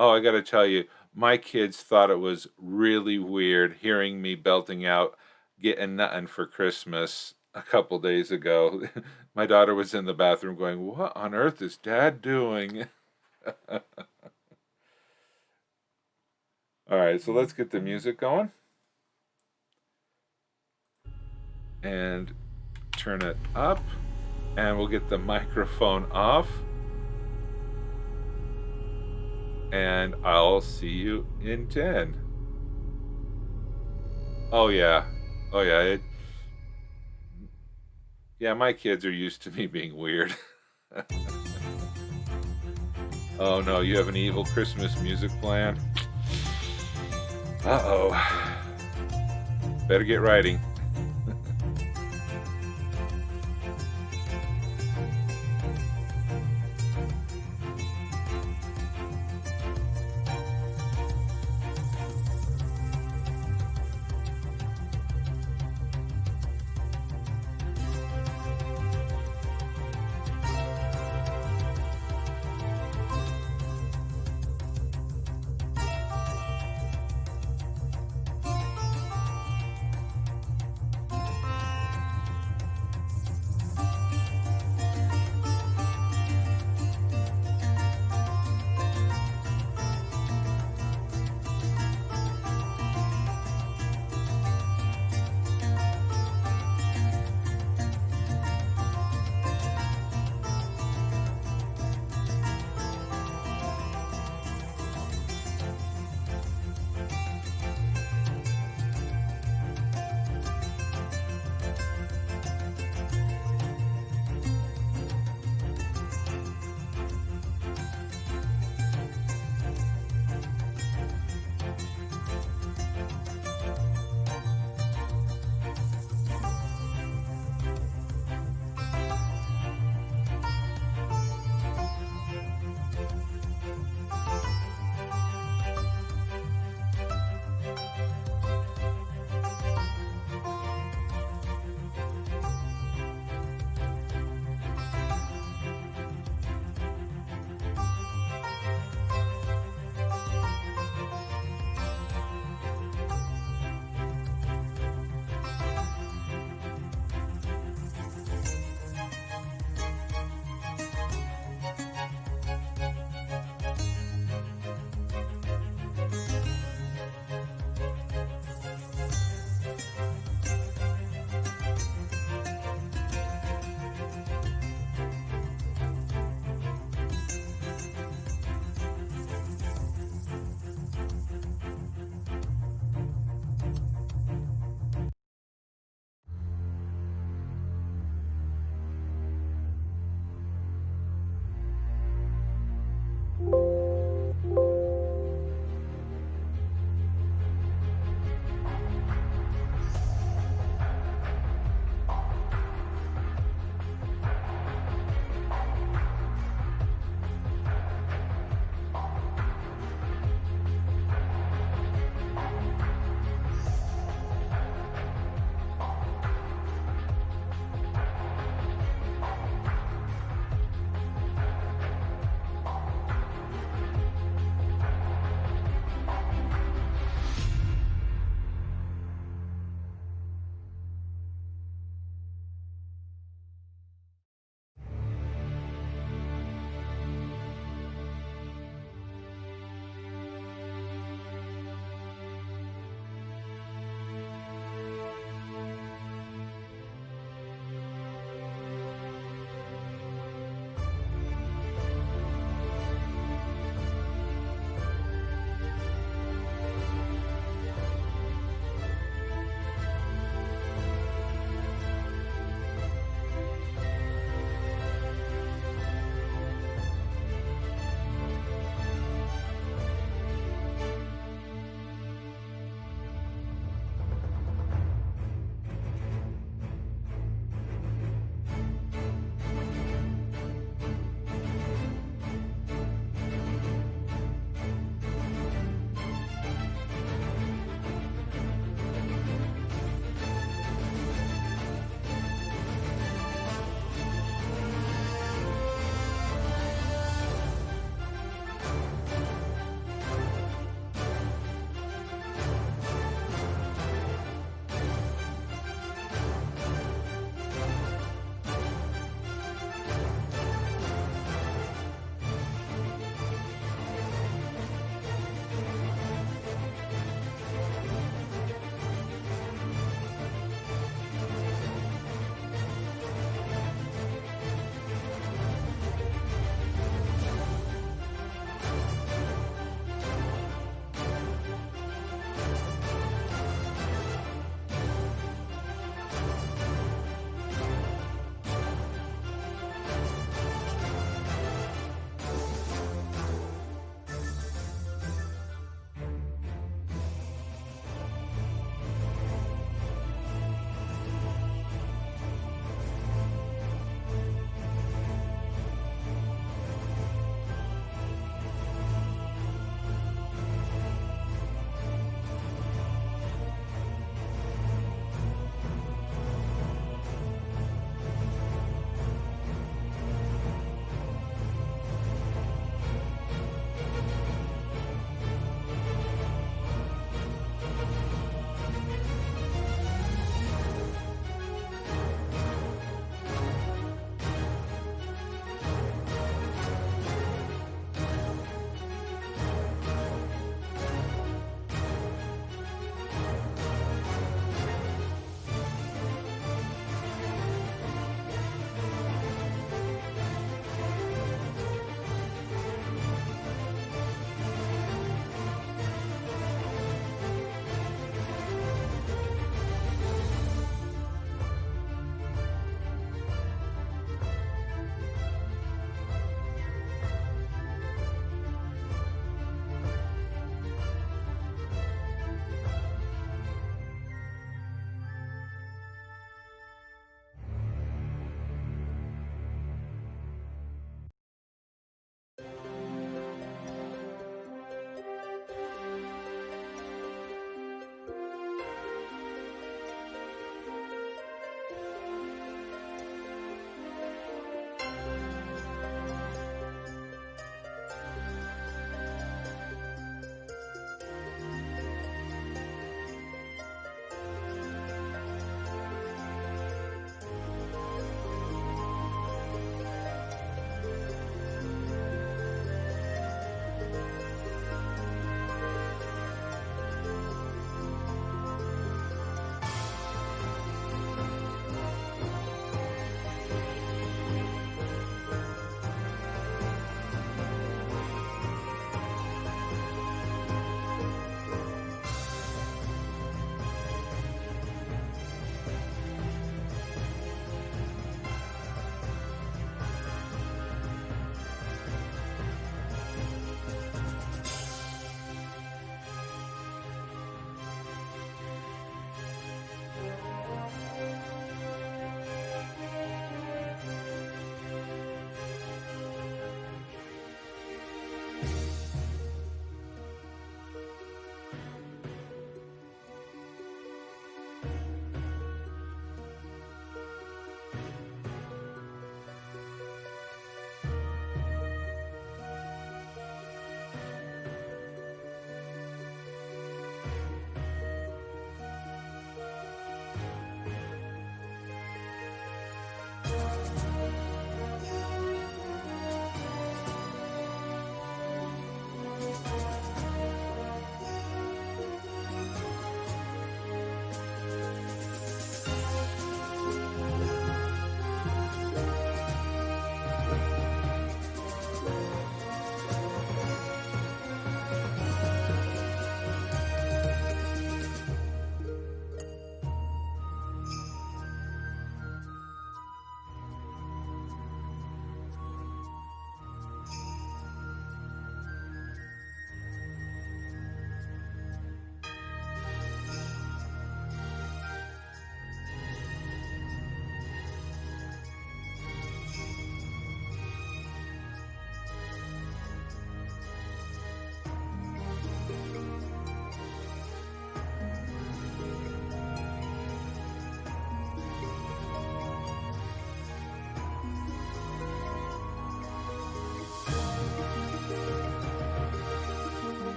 Oh, I got to tell you, my kids thought it was really weird hearing me belting out "Getting Nuttin' for Christmas" a couple days ago. My daughter was in the bathroom going, "What on earth is Dad doing?" All right, so let's get the music going. And turn it up. And we'll get the microphone off. And I'll see you in 10. Oh, yeah. Oh, yeah. Yeah, my kids are used to me being weird. Oh, no, you have an evil Christmas music plan? Uh-oh. Better get writing.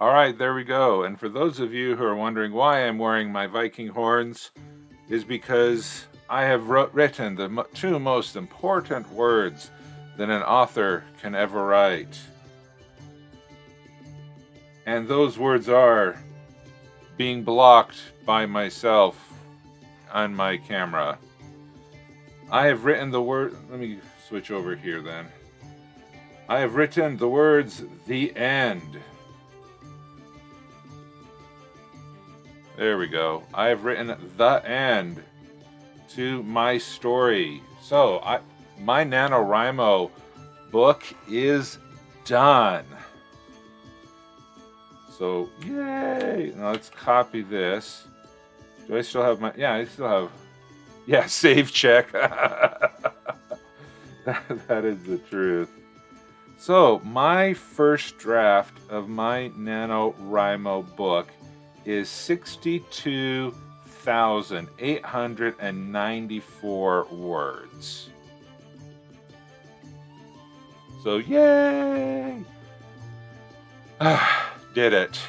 All right, there we go. And for those of you who are wondering why I'm wearing my Viking horns, is because I have written the two most important words that an author can ever write. And those words are being blocked by myself on my camera. I have written the word, let me switch over here then. I have written the words, the end. There we go. I have written the end to my story. So my NaNoWriMo book is done. So yay! Now let's copy this. Do I still have my? Yeah, I still have. Yeah, save check. That is the truth. So my first draft of my NaNoWriMo book is 62,894 words. So yay! Did it.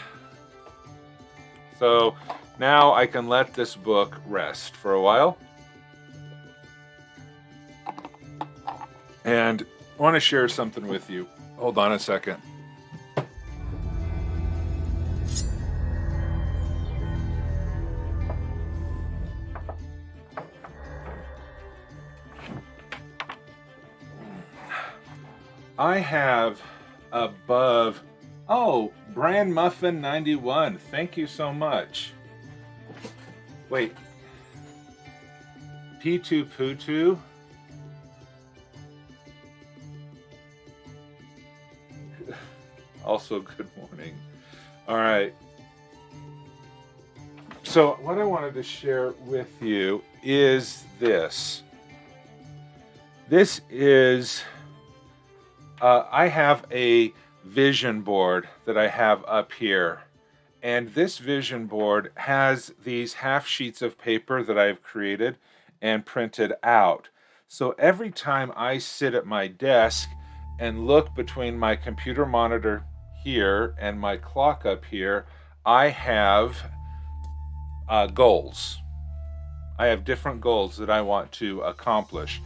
So now I can let this book rest for a while. And I want to share something with you. Hold on a second. I have above, Brand Muffin 91. Thank you so much. Wait. P2 Poo2. Also, good morning. All right. So what I wanted to share with you is this. This is, I have a vision board that I have up here. And this vision board has these half sheets of paper that I've created and printed out. So every time I sit at my desk and look between my computer monitor here and my clock up here, I have goals. I have different goals that I want to accomplish.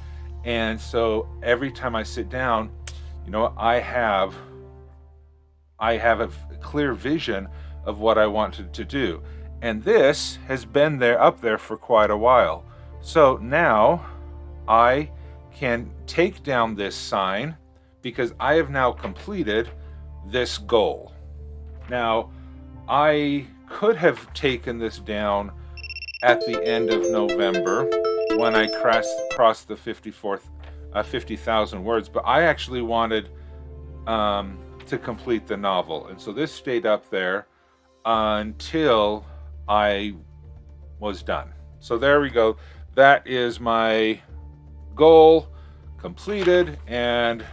And so every time I sit down, you know, I have a clear vision of what I wanted to do. And this has been up there for quite a while. So now I can take down this sign because I have now completed this goal. Now, I could have taken this down at the end of November when I crossed the 50,000 words, but I actually wanted to complete the novel. And so this stayed up there until I was done. So there we go. That is my goal completed, and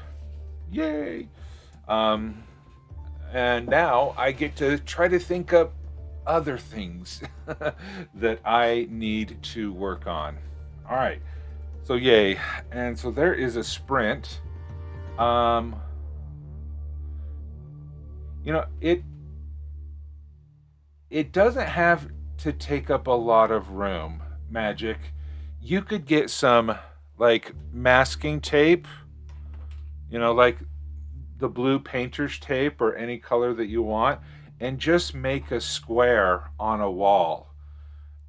yay. And now I get to try to think of other things that I need to work on. All right. So yay. And so there is a sprint. You know, it doesn't have to take up a lot of room, Magic. You could get some like masking tape, you know, like the blue painter's tape or any color that you want, and just make a square on a wall,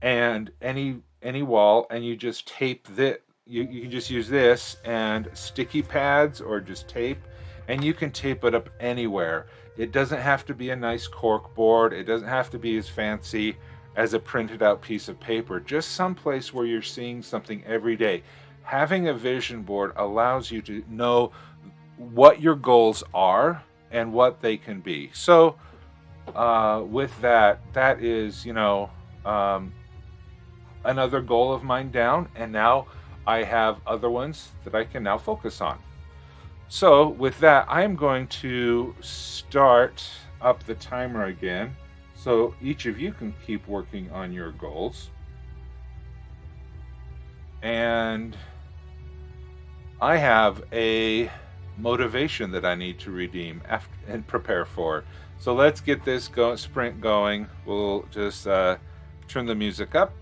and any wall, and you just tape that. You can just use this and sticky pads or just tape, and you can tape it up anywhere. It doesn't have to be a nice cork board. It doesn't have to be as fancy as a printed out piece of paper. Just someplace where you're seeing something every day. Having a vision board allows you to know what your goals are and what they can be. So with that is, you know, another goal of mine down, and now I have other ones that I can now focus on. So with that, I'm going to start up the timer again, so each of you can keep working on your goals. And I have a motivation that I need to redeem and prepare for. So let's get this sprint going. We'll just turn the music up,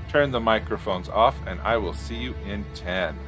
turn the microphones off, and I will see you in 10.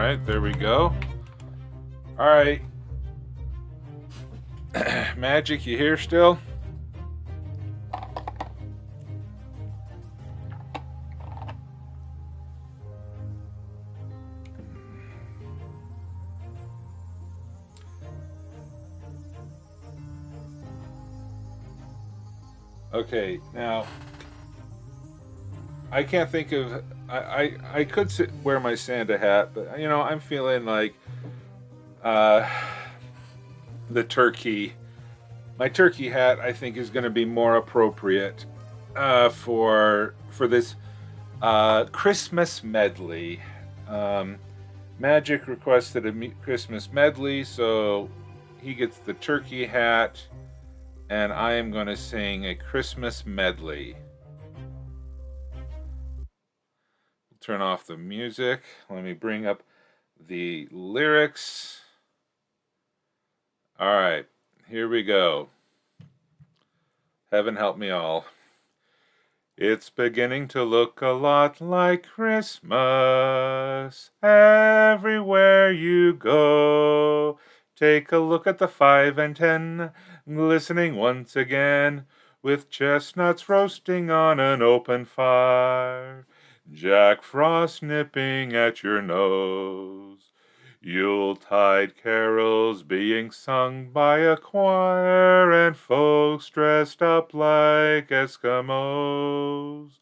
right, there we go. All right. Magic, you here still? Okay, now I can't think of. I could wear my Santa hat, but I'm feeling like uh, the turkey. My turkey hat, I think, is going to be more appropriate for this Christmas medley. Um, Magic requested a Christmas medley, so he gets the turkey hat, and I am going to sing a Christmas medley. Turn off the music. Let me bring up the lyrics. All right, here we go. Heaven help me all. It's beginning to look a lot like Christmas everywhere you go. Take a look at the 5 and 10, glistening once again, with chestnuts roasting on an open fire, Jack Frost nipping at your nose, Yuletide carols being sung by a choir, and folks dressed up like Eskimos.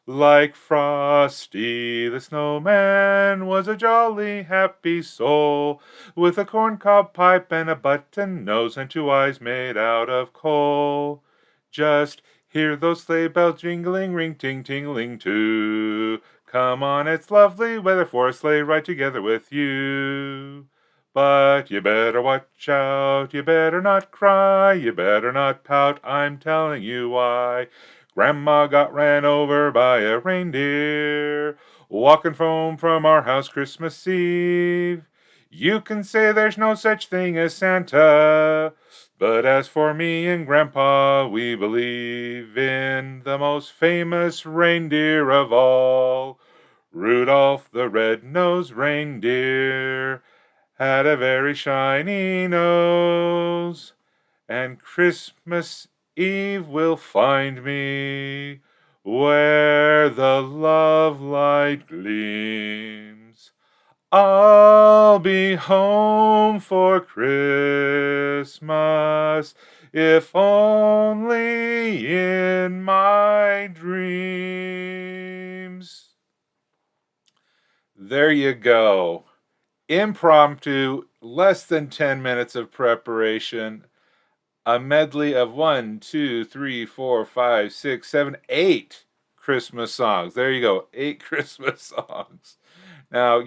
Like Frosty the Snowman was a jolly, happy soul, with a corncob pipe and a button nose and 2 eyes made out of coal. Just hear those sleigh bells jingling, ring-ting-tingling too. Come on, it's lovely weather for a sleigh ride together with you. But you better watch out, you better not cry, you better not pout, I'm telling you why. Grandma got ran over by a reindeer, walking home from our house Christmas Eve. You can say there's no such thing as Santa, but as for me and Grandpa, we believe in the most famous reindeer of all. Rudolph the red-nosed reindeer had a very shiny nose, and Christmas Eve will find me where the love light gleams. I'll be home for Christmas, if only in my dreams. There you go. Impromptu, less than 10 minutes of preparation. A medley of 1, 2, 3, 4, 5, 6, 7, 8 Christmas songs. There you go, 8 Christmas songs. Now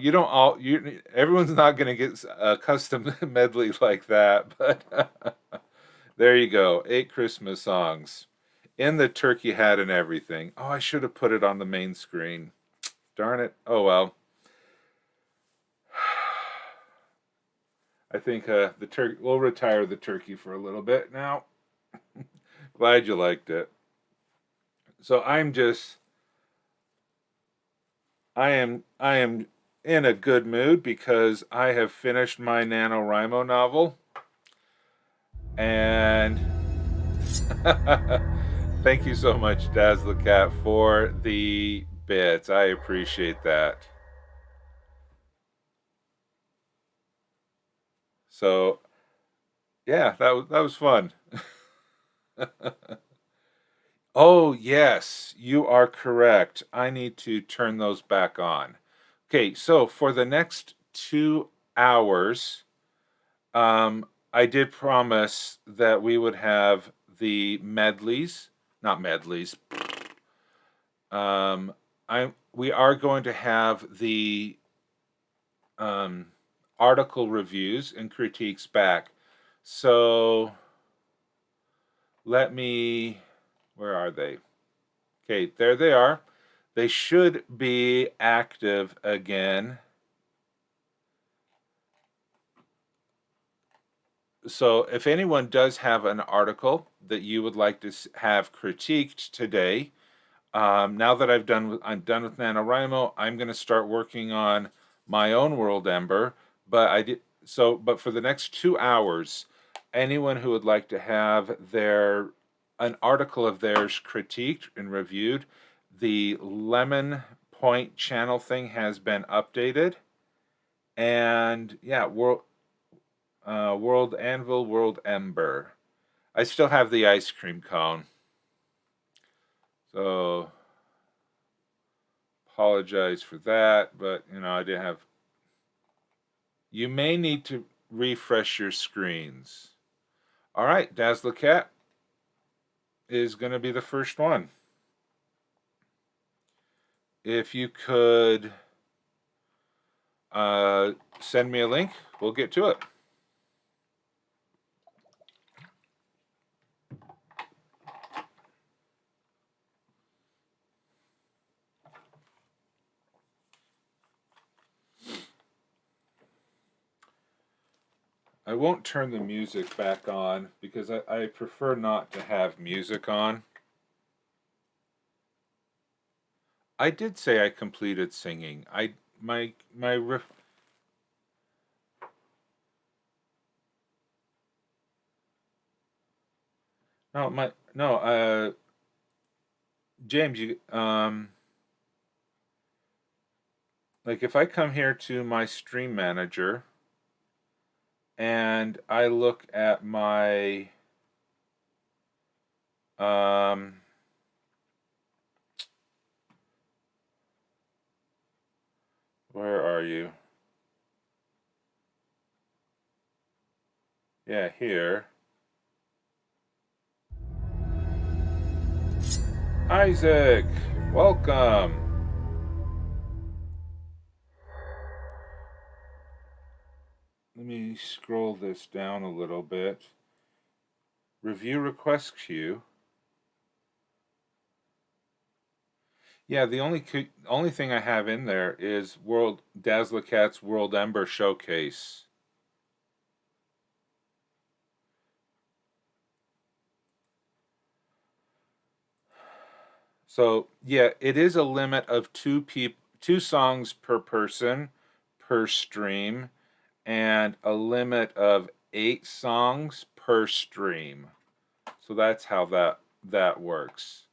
everyone's not going to get a custom medley like that, but there you go, 8 Christmas songs in the turkey hat and everything. Oh, I should have put it on the main screen. Darn it. Oh well. I think we'll retire the turkey for a little bit now. Glad you liked it. So I am in a good mood because I have finished my NaNoWriMo novel. And thank you so much, Dazzlecat, for the bits. I appreciate that. So yeah, that was fun. Oh, yes, you are correct. I need to turn those back on. Okay, so for the next 2 hours, I did promise that we would have the medleys, not medleys. We are going to have the article reviews and critiques back. So where are they? Okay, there they are. They should be active again. So if anyone does have an article that you would like to have critiqued today, now that I'm done with NaNoWriMo, I'm going to start working on my own world ember, but I did so. But for the next 2 hours, anyone who would like to have an article of theirs critiqued and reviewed, the Lemon Point channel thing has been updated, and yeah, World Anvil, World Ember. I still have the ice cream cone, so apologize for that. But I didn't have. You may need to refresh your screens. All right, Dazzler Cat is going to be the first one. If you could send me a link, we'll get to it. I won't turn the music back on because I prefer not to have music on. I did say I completed singing. I my riff. No, my no. James, you like if I come here to my stream manager and I look at my where are you? Yeah, here. Isaac, welcome. Let me scroll this down a little bit. Review request queue. Yeah, the only thing I have in there is World Dazzler Cat's World Ember Showcase. So yeah, it is a limit of two songs per person per stream, and a limit of 8 songs per stream. So that's how that works.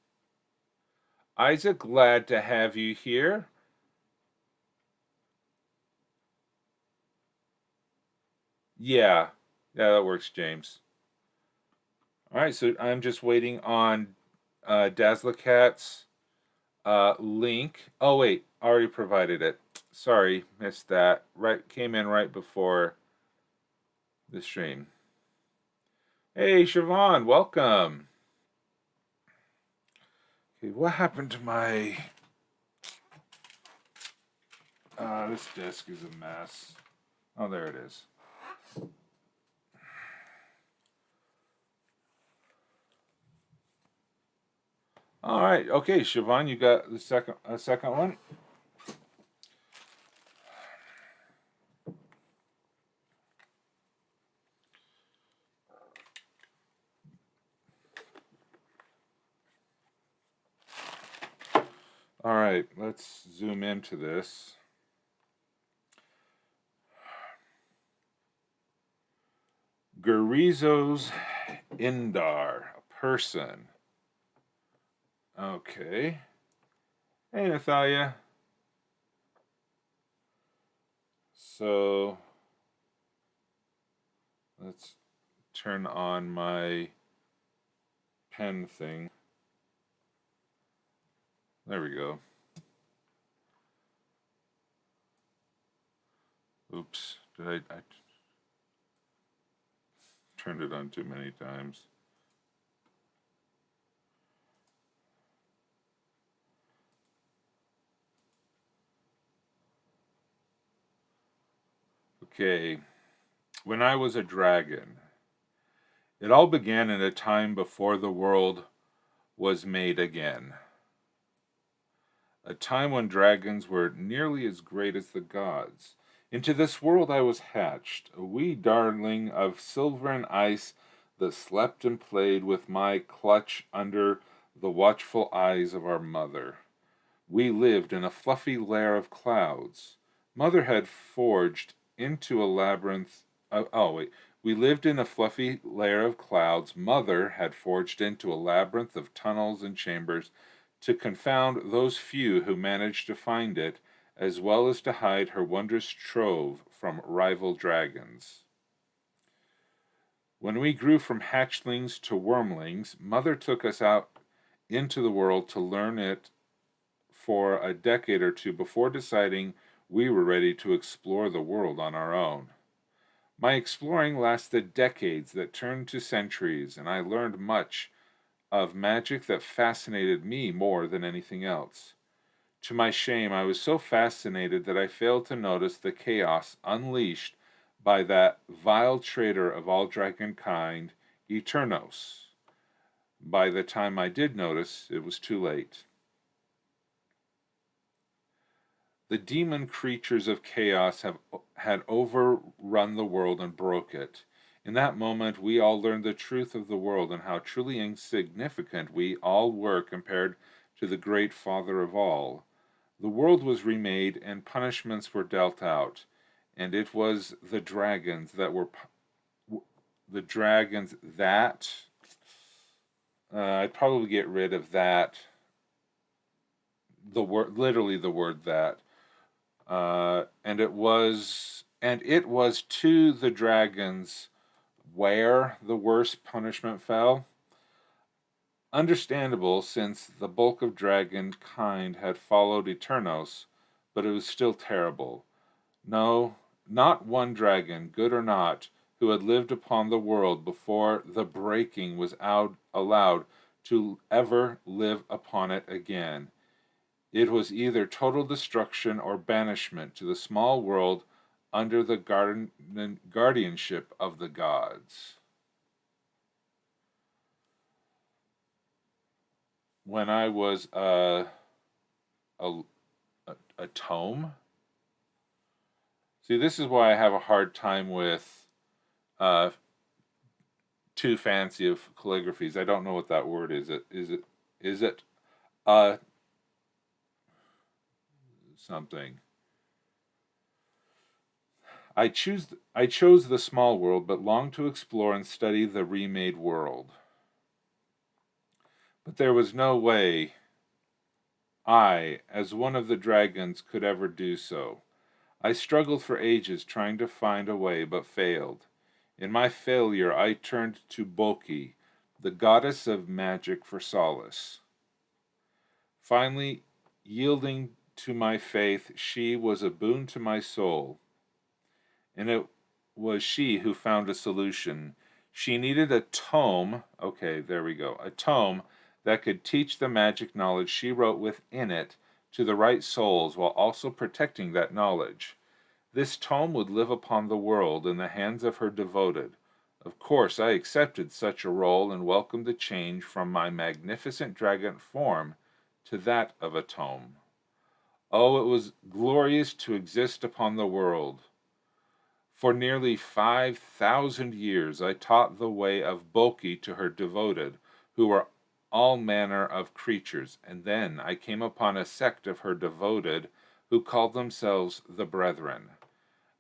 Isaac, glad to have you here. Yeah, that works, James. All right, so I'm just waiting on Dazzler Cat's link. Oh wait, already provided it. Sorry, missed that. Right, came in right before the stream. Hey, Siobhan, welcome. Okay, what happened to my? This disc is a mess. Oh, there it is. All right, okay, Siobhan, you got the second one. All right, let's zoom into this. Gurizos Indar, a person. Okay. Hey, Natalia. So let's turn on my pen thing. There we go. Oops, I turned it on too many times. Okay, when I was a dragon, it all began in a time before the world was made again. A time when dragons were nearly as great as the gods. Into this world I was hatched, a wee darling of silver and ice that slept and played with my clutch under the watchful eyes of our mother. We lived in a fluffy lair of clouds. Mother had forged into a labyrinth. We lived in a fluffy layer of clouds. Mother had forged into a labyrinth of tunnels and chambers to confound those few who managed to find it, as well as to hide her wondrous trove from rival dragons. When we grew from hatchlings to wormlings, Mother took us out into the world to learn it for a decade or two before deciding we were ready to explore the world on our own. My exploring lasted decades that turned to centuries, and I learned much of magic that fascinated me more than anything else. To my shame, I was so fascinated that I failed to notice the chaos unleashed by that vile traitor of all dragonkind, Eternos. By the time I did notice, it was too late. The demon creatures of chaos had overrun the world and broke it. In that moment, we all learned the truth of the world and how truly insignificant we all were compared to the great Father of all. The world was remade and punishments were dealt out, and it was the dragons that were I'd probably get rid of that. The word, literally the word that. And it was to the dragons where the worst punishment fell. Understandable, since the bulk of dragon kind had followed Eternos, but it was still terrible. No, not one dragon, good or not, who had lived upon the world before the breaking was allowed to ever live upon it again. It was either total destruction or banishment to the small world under the guardianship of the gods. When I was a tome. See, this is why I have a hard time with too fancy of calligraphies. I don't know what that word is. Is it something? I chose the small world, but longed to explore and study the remade world. But there was no way I, as one of the dragons, could ever do so. I struggled for ages trying to find a way, but failed. In my failure, I turned to Boki, the goddess of magic, for solace. Finally, yielding to my faith, she was a boon to my soul. And it was she who found a solution. She needed a tome, a tome that could teach the magic knowledge she wrote within it to the right souls while also protecting that knowledge. This tome would live upon the world in the hands of her devoted. Of course, I accepted such a role and welcomed the change from my magnificent dragon form to that of a tome. Oh, it was glorious to exist upon the world. For nearly 5,000 years I taught the way of Boki to her devoted, who were all manner of creatures, and then I came upon a sect of her devoted who called themselves the Brethren.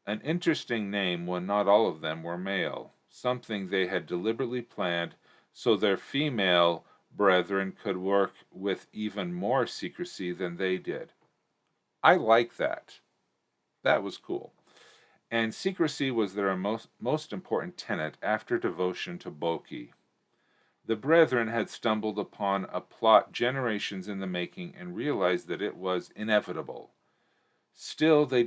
An interesting name when not all of them were male, something they had deliberately planned so their female brethren could work with even more secrecy than they did. I like that. That was cool. And secrecy was their most important tenet after devotion to Boki. The brethren had stumbled upon a plot generations in the making and realized that it was inevitable. Still, they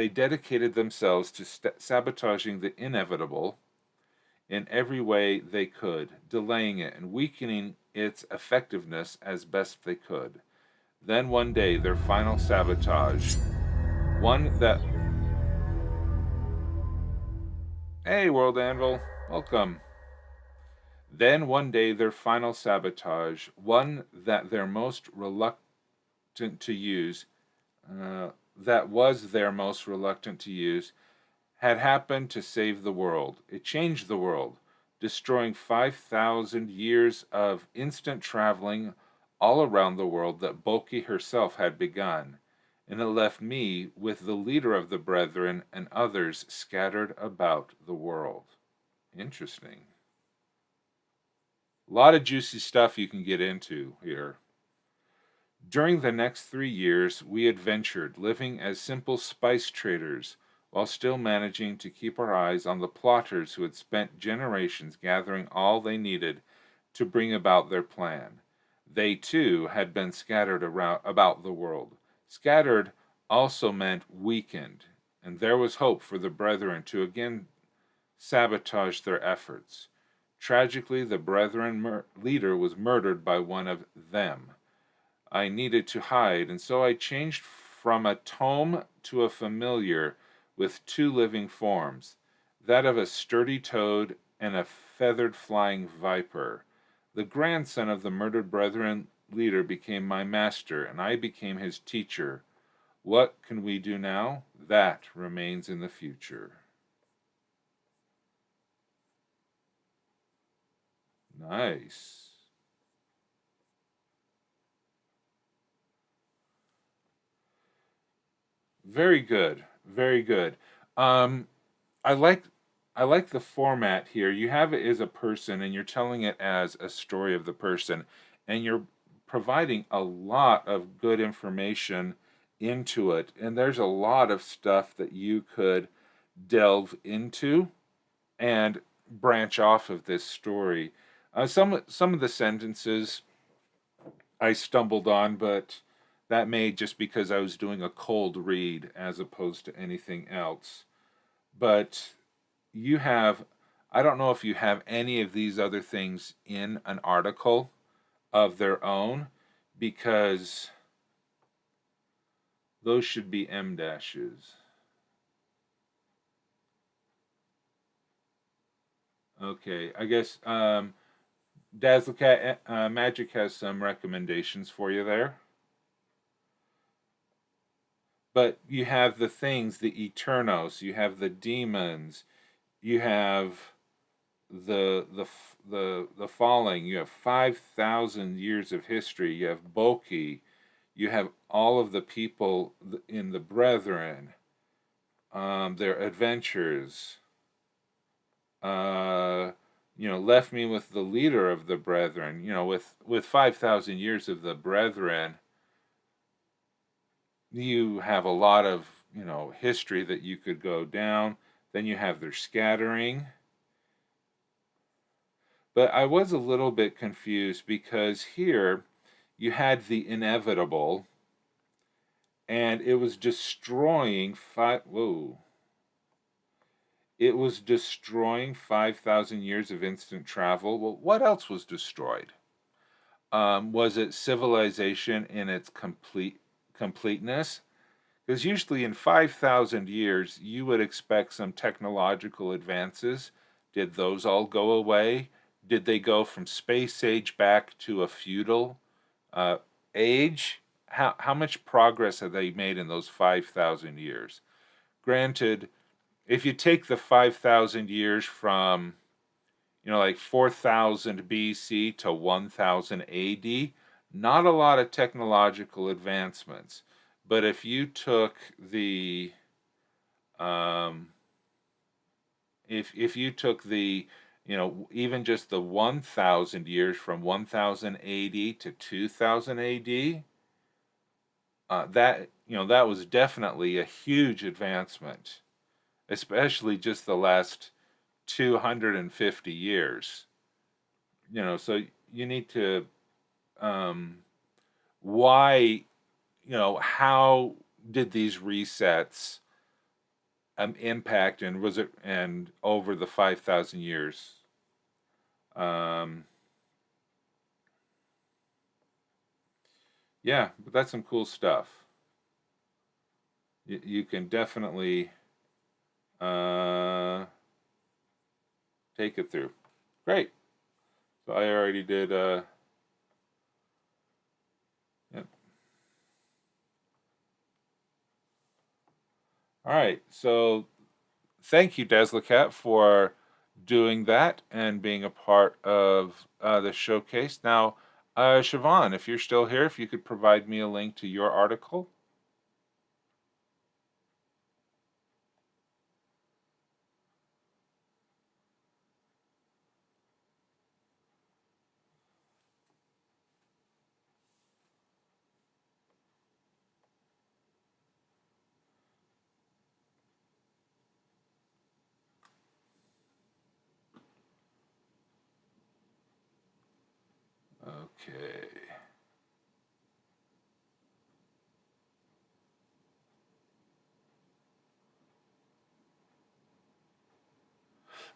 dedicated themselves to sabotaging the inevitable in every way they could, delaying it and weakening its effectiveness as best they could. Then one day, their final sabotage, one that... Hey, World Anvil, welcome. Then one day their final sabotage, one that they're most reluctant to use, had happened to save the world. It changed the world, destroying 5,000 years of instant traveling all around the world that Boki herself had begun. and it left me with the leader of the brethren and others scattered about the world. Interesting. A lot of juicy stuff you can get into here. During the next 3 years, we adventured, living as simple spice traders, while still managing to keep our eyes on the plotters who had spent generations gathering all they needed to bring about their plan. They, too, had been scattered about the world. Scattered also meant weakened, and there was hope for the brethren to again sabotage their efforts. Tragically, the brethren leader was murdered by one of them. I needed to hide, and so I changed from a tome to a familiar with two living forms, that of a sturdy toad and a feathered flying viper. The grandson of the murdered brethren leader became my master, and I became his teacher. What can we do now? That remains in the future. Nice. Very good. Very good. Um, I like I like the format here. You have it as a person and you're telling it as a story of the person, and you're providing a lot of good information into it. And there's a lot of stuff that you could delve into and branch off of this story. Some of the sentences I stumbled on, but that may just because I was doing a cold read as opposed to anything else. But you have, I don't know if you have any of these other things in an article of their own, because those should be M dashes. Okay, I guess Dazzlecat Magic has some recommendations for you there. But you have the things, the Eternos, you have the demons, you have the falling. You have 5,000 years of history. You have Boki. You have all of the people in the Brethren, their adventures. Left me with the leader of the Brethren. With 5,000 years of the Brethren, you have a lot of history that you could go down. Then you have their scattering. But I was a little bit confused because here you had the inevitable, and it was destroying it was destroying 5,000 years of instant travel. Well, what else was destroyed? Was it civilization in its completeness? Because usually in 5,000 years, you would expect some technological advances. Did those all go away? Did they go from space age back to a feudal age? How much progress have they made in those 5,000 years? Granted, if you take the 5,000 years from, like 4,000 BC to 1,000 AD, not a lot of technological advancements. But if you took the if you took the even just the 1,000 years from 1,000 AD to 2,000 AD, that was definitely a huge advancement, especially just the last 250 years. So you need to why how did these resets impact, and was it and over the 5,000 years? Yeah, but that's some cool stuff. You can definitely take it through. Great. So I already did. Yep. All right. So thank you, Deslicat, for doing that and being a part of the showcase. Now, Siobhan, if you're still here, if you could provide me a link to your article. Okay.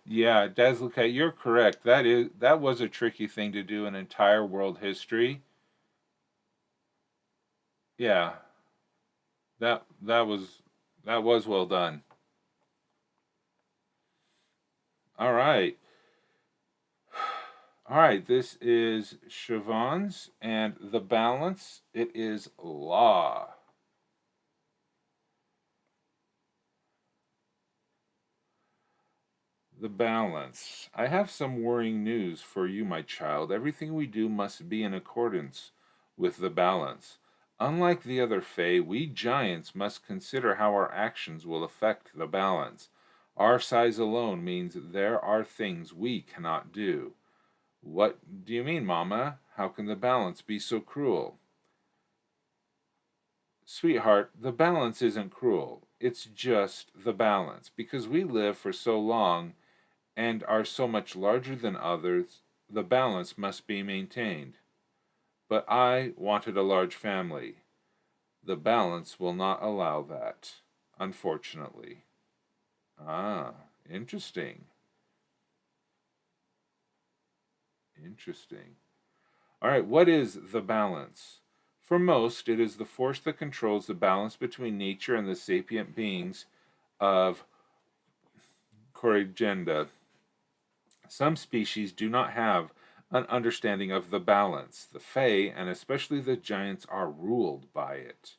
Yeah, Dazzlecat, you're correct. That was a tricky thing to do in entire world history. Yeah, that that was that was well done. All right. All right, this is Siobhan's and the balance. It is law. The balance. I have some worrying news for you, my child. Everything we do must be in accordance with the balance. Unlike the other Fae, we giants must consider how our actions will affect the balance. Our size alone means there are things we cannot do. What do you mean, Mama? How can the balance be so cruel? Sweetheart, the balance isn't cruel. It's just the balance. Because we live for so long and are so much larger than others, the balance must be maintained. But I wanted a large family. The balance will not allow that, unfortunately. Ah, interesting. Interesting. All right, what is the balance? For most, it is the force that controls the balance between nature and the sapient beings of Corrigenda. Some species do not have an understanding of the balance. The Fae, and especially the giants, are ruled by it,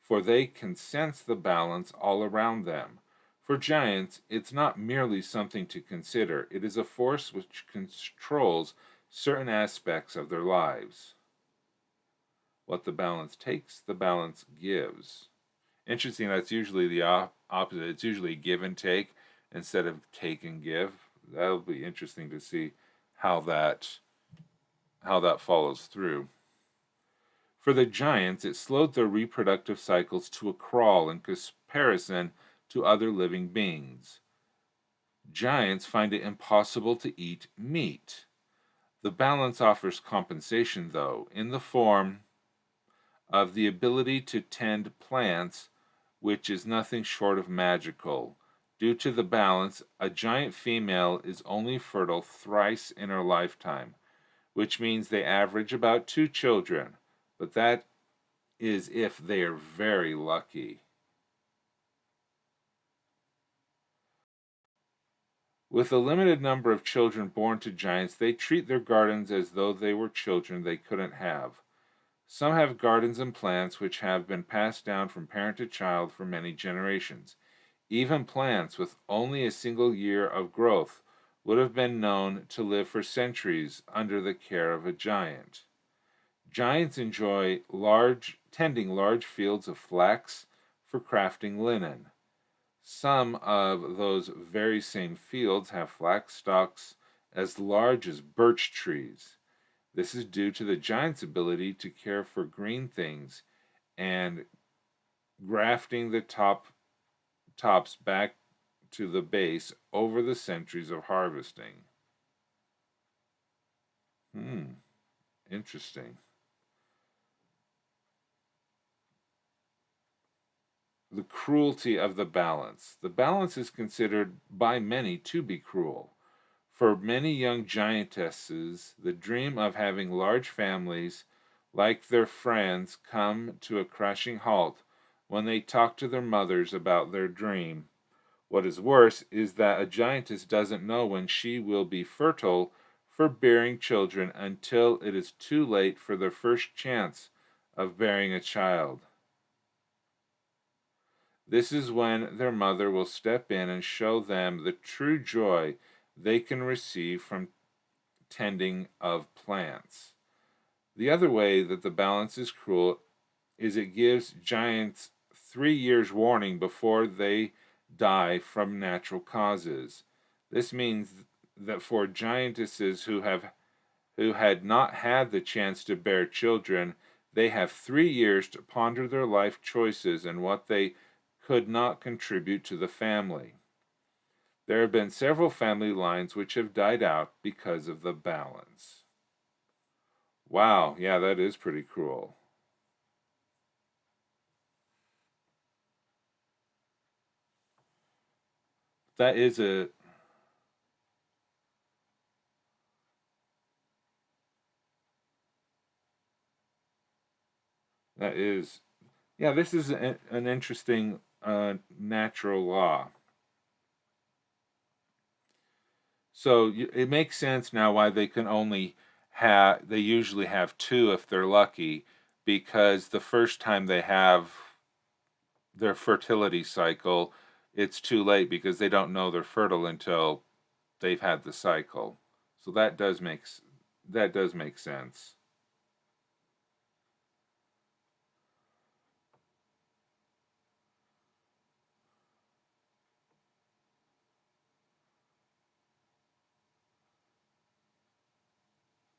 for they can sense the balance all around them. For giants, it's not merely something to consider, it is a force which controls certain aspects of their lives. What the balance takes, the balance gives. Interesting, that's usually the opposite. It's usually give and take instead of take and give. That'll be interesting to see how that how that follows through. For the giants, it slowed their reproductive cycles to a crawl in comparison to other living beings. Giants find it impossible to eat meat. The balance offers compensation, though, in the form of the ability to tend plants, which is nothing short of magical. Due to the balance, a giant female is only fertile thrice in her lifetime, which means they average about 2 children, but that is if they are very lucky. With a limited number of children born to giants, they treat their gardens as though they were children they couldn't have. Some have gardens and plants which have been passed down from parent to child for many generations. Even plants with only a single year of growth would have been known to live for centuries under the care of a giant. Giants enjoy tending large fields of flax for crafting linen. Some of those very same fields have flax stalks as large as birch trees. This is due to the giant's ability to care for green things and grafting the tops back to the base over the centuries of harvesting. Hmm, interesting. The cruelty of the balance. The balance is considered by many to be cruel. For many young giantesses, the dream of having large families like their friends come to a crashing halt when they talk to their mothers about their dream. What is worse is that a giantess doesn't know when she will be fertile for bearing children until it is too late for their first chance of bearing a child. This is when their mother will step in and show them the true joy they can receive from tending of plants. The other way that the balance is cruel is it gives giants 3 years warning before they die from natural causes. This means that for giantesses who had not had the chance to bear children, they have 3 years to ponder their life choices and what they could not contribute to the family. There have been several family lines which have died out because of the balance. Wow, yeah, that is pretty cruel. That is a that is yeah, this is an interesting natural law. So it makes sense now why they can only they usually have two if they're lucky, because the first time they have their fertility cycle, it's too late because they don't know they're fertile until they've had the cycle. So that does make sense.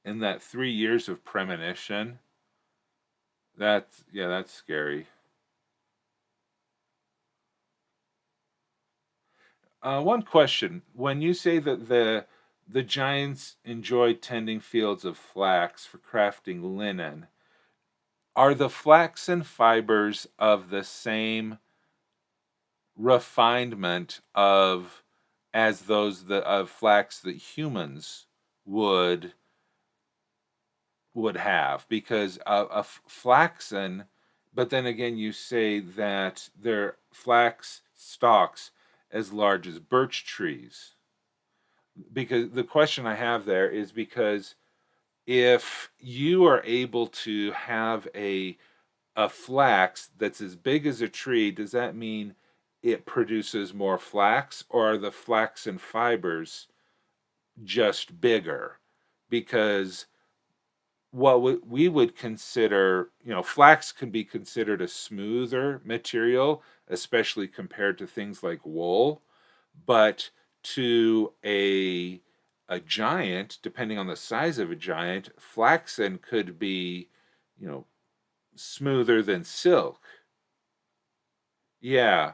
And that 3 years of premonition, that's yeah, that's scary. One question: when you say that the giants enjoy tending fields of flax for crafting linen, are the flaxen fibers of the same refinement of as those of flax that humans would would have? Because flaxen, but then again, you say that they're flax stalks as large as birch trees. Because the question I have there is because if you are able to have a flax that's as big as a tree, does that mean it produces more flax, or are the flaxen fibers just bigger? Because what we would consider, flax can be considered a smoother material, especially compared to things like wool. But to a giant, depending on the size of a giant, flaxen could be, you know, smoother than silk. Yeah,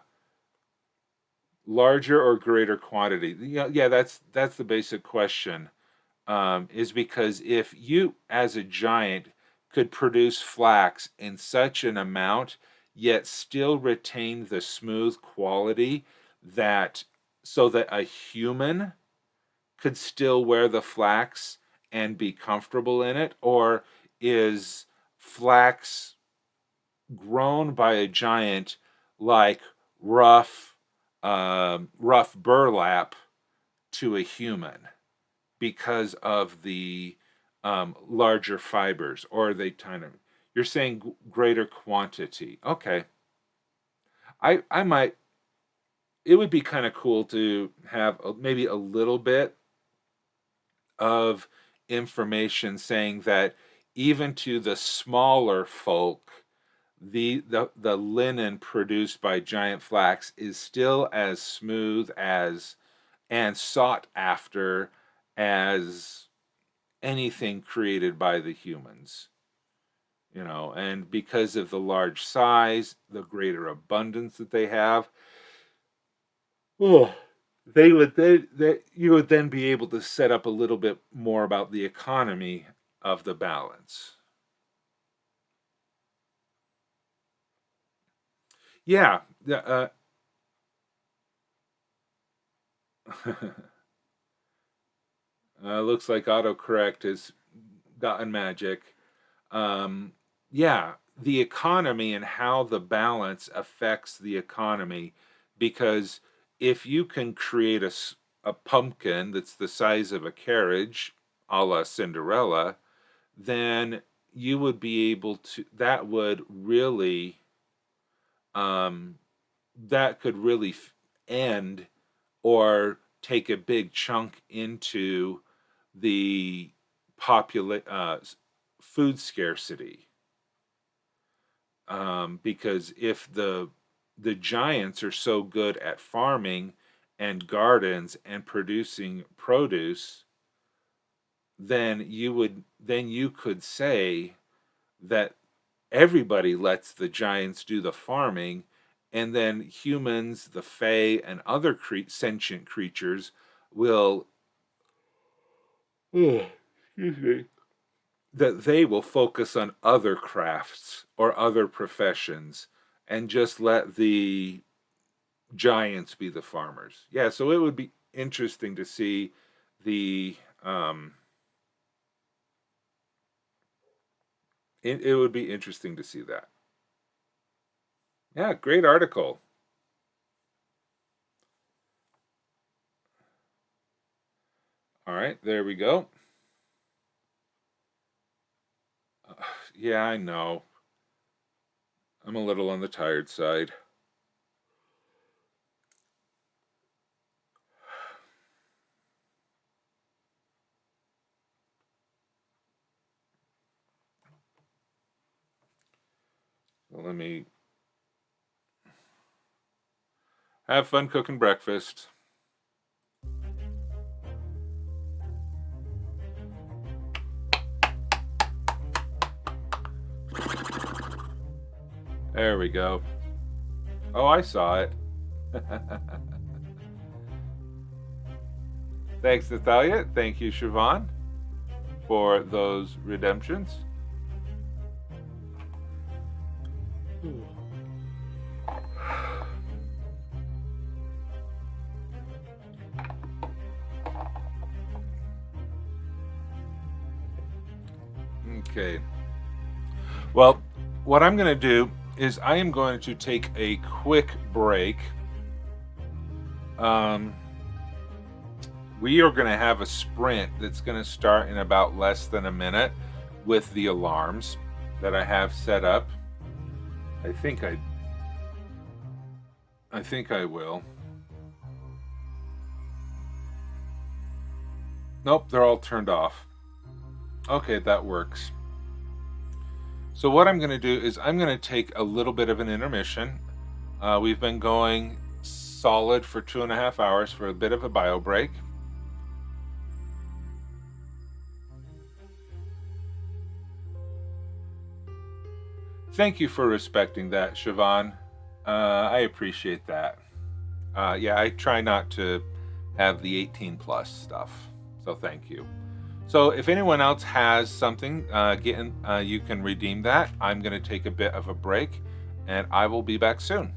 larger or greater quantity. Yeah, yeah, that's the basic question. Is because if you, as a giant, could produce flax in such an amount, yet still retain the smooth quality that so that a human could still wear the flax and be comfortable in it, or is flax grown by a giant like rough, rough burlap to a human because of the larger fibers, or are they kind of? You're saying greater quantity. Okay, I might. It would be kind of cool to have maybe a little bit of information saying that even to the smaller folk, the linen produced by giant flax is still as smooth as and sought after as anything created by the humans. And because of the large size, the greater abundance that they have, oh, you would then be able to set up a little bit more about the economy of the balance. Yeah, looks like autocorrect has gotten magic. Um, yeah, the economy and how the balance affects the economy, because if you can create a pumpkin that's the size of a carriage, a la Cinderella, then you would be able to, um, that could really end or take a big chunk into the popula- uh, food scarcity. Because if the giants are so good at farming and gardens and producing produce, then you could say that everybody lets the giants do the farming, and then humans, the fae, and other sentient creatures will excuse me, that they will focus on other crafts or other professions and just let the giants be the farmers. Yeah, so it would be interesting to see the it would be interesting to see that. Yeah, great article. All right, there we go. Yeah, I know. I'm a little on the tired side. So let me have fun cooking breakfast. There we go. Oh, I saw it. Thanks, Natalia. Thank you, Siobhan, for those redemptions. Okay. Well, what I'm going to do is I am going to take a quick break. We are going to have a sprint that's going to start in about less than a minute with the alarms that I have set up. I think I will. Nope, they're all turned off. Okay, that works. So what I'm going to do is I'm going to take a little bit of an intermission. We've been going solid for 2.5 hours for a bit of a bio break. Thank you for respecting that, Siobhan. I appreciate that. Yeah, I try not to have the 18 plus stuff, so thank you. So if anyone else has something, you can redeem that. I'm going to take a bit of a break, and I will be back soon.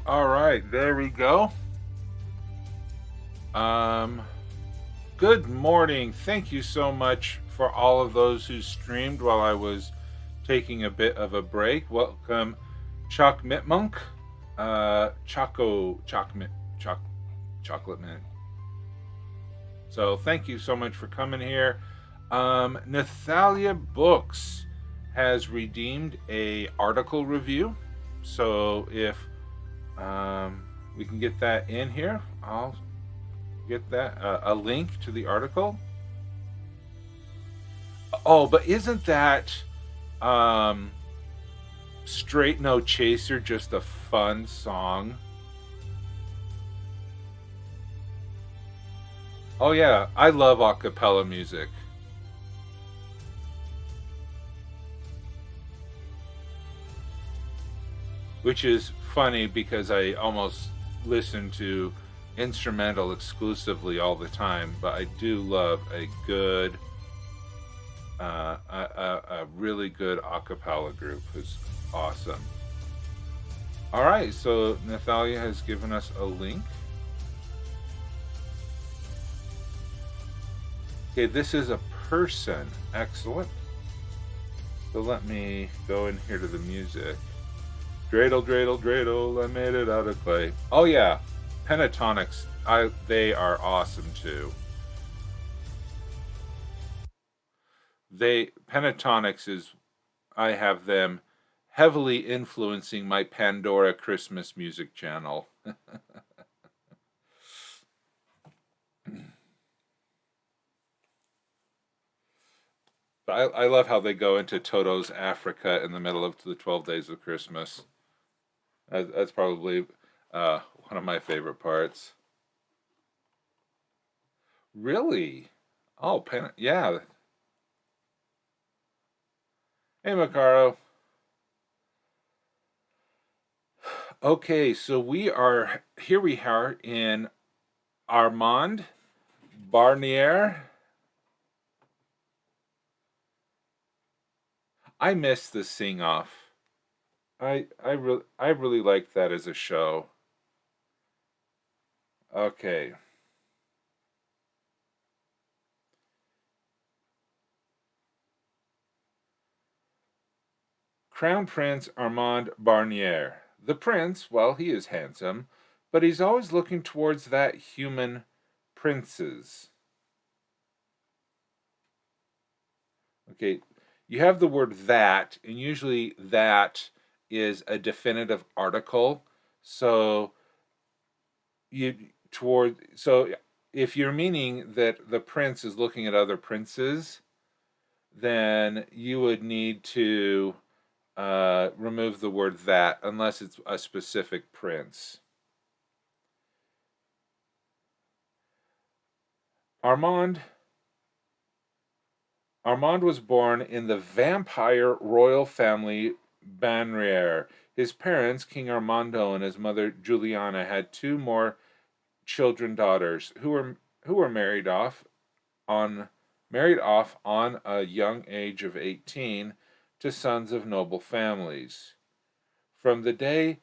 All right, there we go. Good morning. Thank you so much for all of those who streamed while I was taking a bit of a break. Welcome, Chuck Mitmonk, Chocolate Man. So thank you so much for coming here. Nathalia Books has redeemed a article review. So if we can get that in here, I'll get that a link to the article. Oh, but isn't that Straight No Chaser just a fun song? Oh yeah, I love a cappella music. Which is funny because I almost listen to instrumental exclusively all the time, but I do love a good, a really good a cappella group who's awesome. All right, so Nathalia has given us a link. Okay, this is a person. Excellent. So let me go in here to the music. Dreidel, dreidel, dreidel, I made it out of clay. Oh yeah, Pentatonics, they are awesome too. Pentatonics is, I have them heavily influencing my Pandora Christmas music channel. I love how they go into Toto's Africa in the middle of the 12 Days of Christmas. That's probably one of my favorite parts. Really? Oh, yeah. Hey, Macaro. Okay, so we are in Armand Barnier. I missed the sing off. I really liked that as a show. Okay. Crown Prince Armand Barnier. The prince, well, he is handsome, but he's always looking towards that human princes. Okay, you have the word that, and usually that is a definitive article. So you so if you're meaning that the prince is looking at other princes, then you would need to remove the word that unless it's a specific prince. Armand Armand was born in the vampire royal family Banriere. His parents, King Armando and his mother Juliana, had two more children daughters who were married off on a young age of 18 to sons of noble families. From the day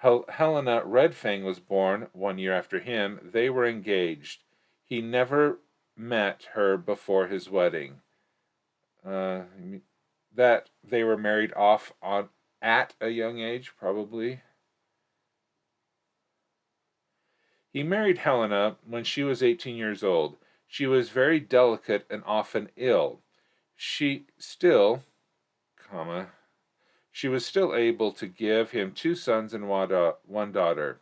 Helena Redfang was born 1 year after him, they were engaged. He never met her before his wedding. Uh, that they were married off on at a young age, probably. He married Helena when she was 18 years old. She was very delicate and often ill. She still, comma, she was still able to give him two sons and one daughter.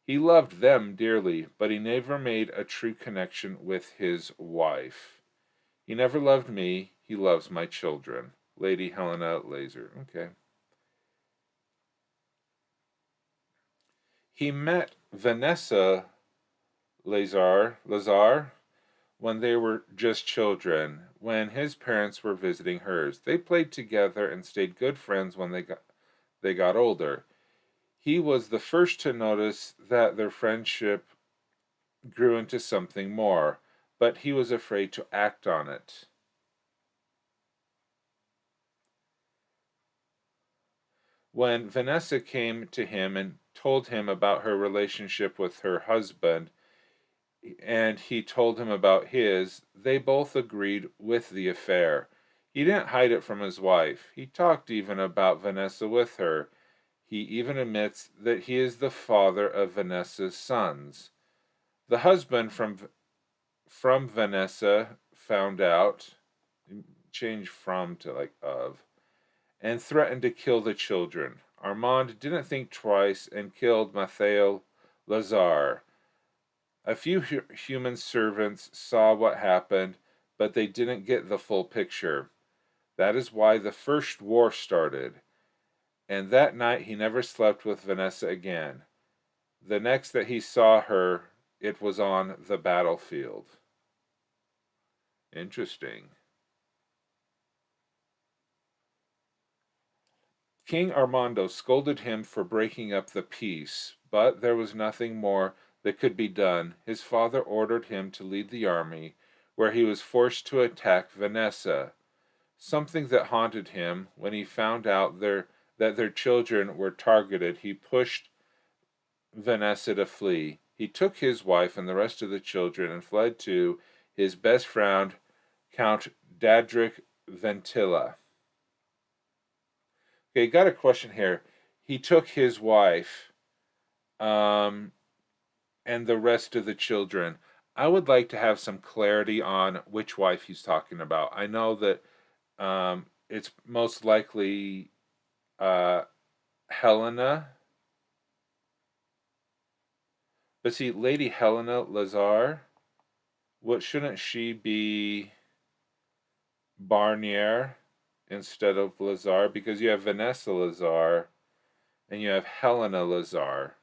He loved them dearly, but he never made a true connection with his wife. He never loved me. He loves my children. Lady Helena Laser. Okay. He met Vanessa Lazar when they were just children, when his parents were visiting hers. They played together and stayed good friends when they got older. He was the first to notice that their friendship grew into something more, but he was afraid to act on it. When Vanessa came to him and told him about her relationship with her husband, and he told him about his, they both agreed with the affair. He didn't hide it from his wife. He talked even about Vanessa with her. He even admits that he is the father of Vanessa's sons. The husband from Vanessa found out, changed from to like of, and threatened to kill the children. Armand didn't think twice and killed Mathieu Lazare. A few human servants saw what happened, but they didn't get the full picture. That is why the first war started. And that night he never slept with Vanessa again. The next that he saw her, it was on the battlefield. Interesting. King Armando scolded him for breaking up the peace, but there was nothing more that could be done. His father ordered him to lead the army, where he was forced to attack Vanessa. Something that haunted him when he found out that their children were targeted. He pushed Vanessa to flee. He took his wife and the rest of the children and fled to his best friend, Count Dadric Ventilla. Okay, got a question here. He took his wife, um, and the rest of the children. I would like to have some clarity on which wife he's talking about. I know that it's most likely uh, Helena, but see, Lady Helena Lazar, what shouldn't she be Barnier instead of Lazar? Because you have Vanessa Lazar and you have Helena Lazar.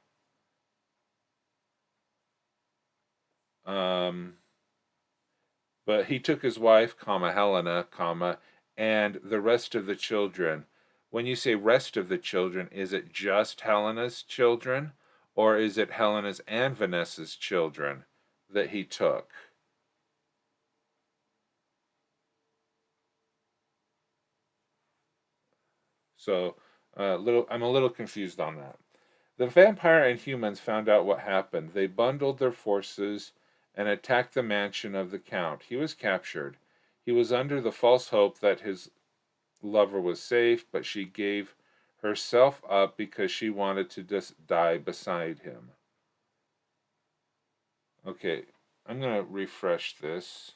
Um, but he took his wife, comma, Helena, comma, and the rest of the children. When you say rest of the children, is it just Helena's children? Or is it Helena's and Vanessa's children that he took? So I'm a little confused on that. The vampire and humans found out what happened. They bundled their forces and attacked the mansion of the count. He was captured. He was under the false hope that his lover was safe, but she gave herself up because she wanted to just die beside him. Okay, I'm going to refresh this.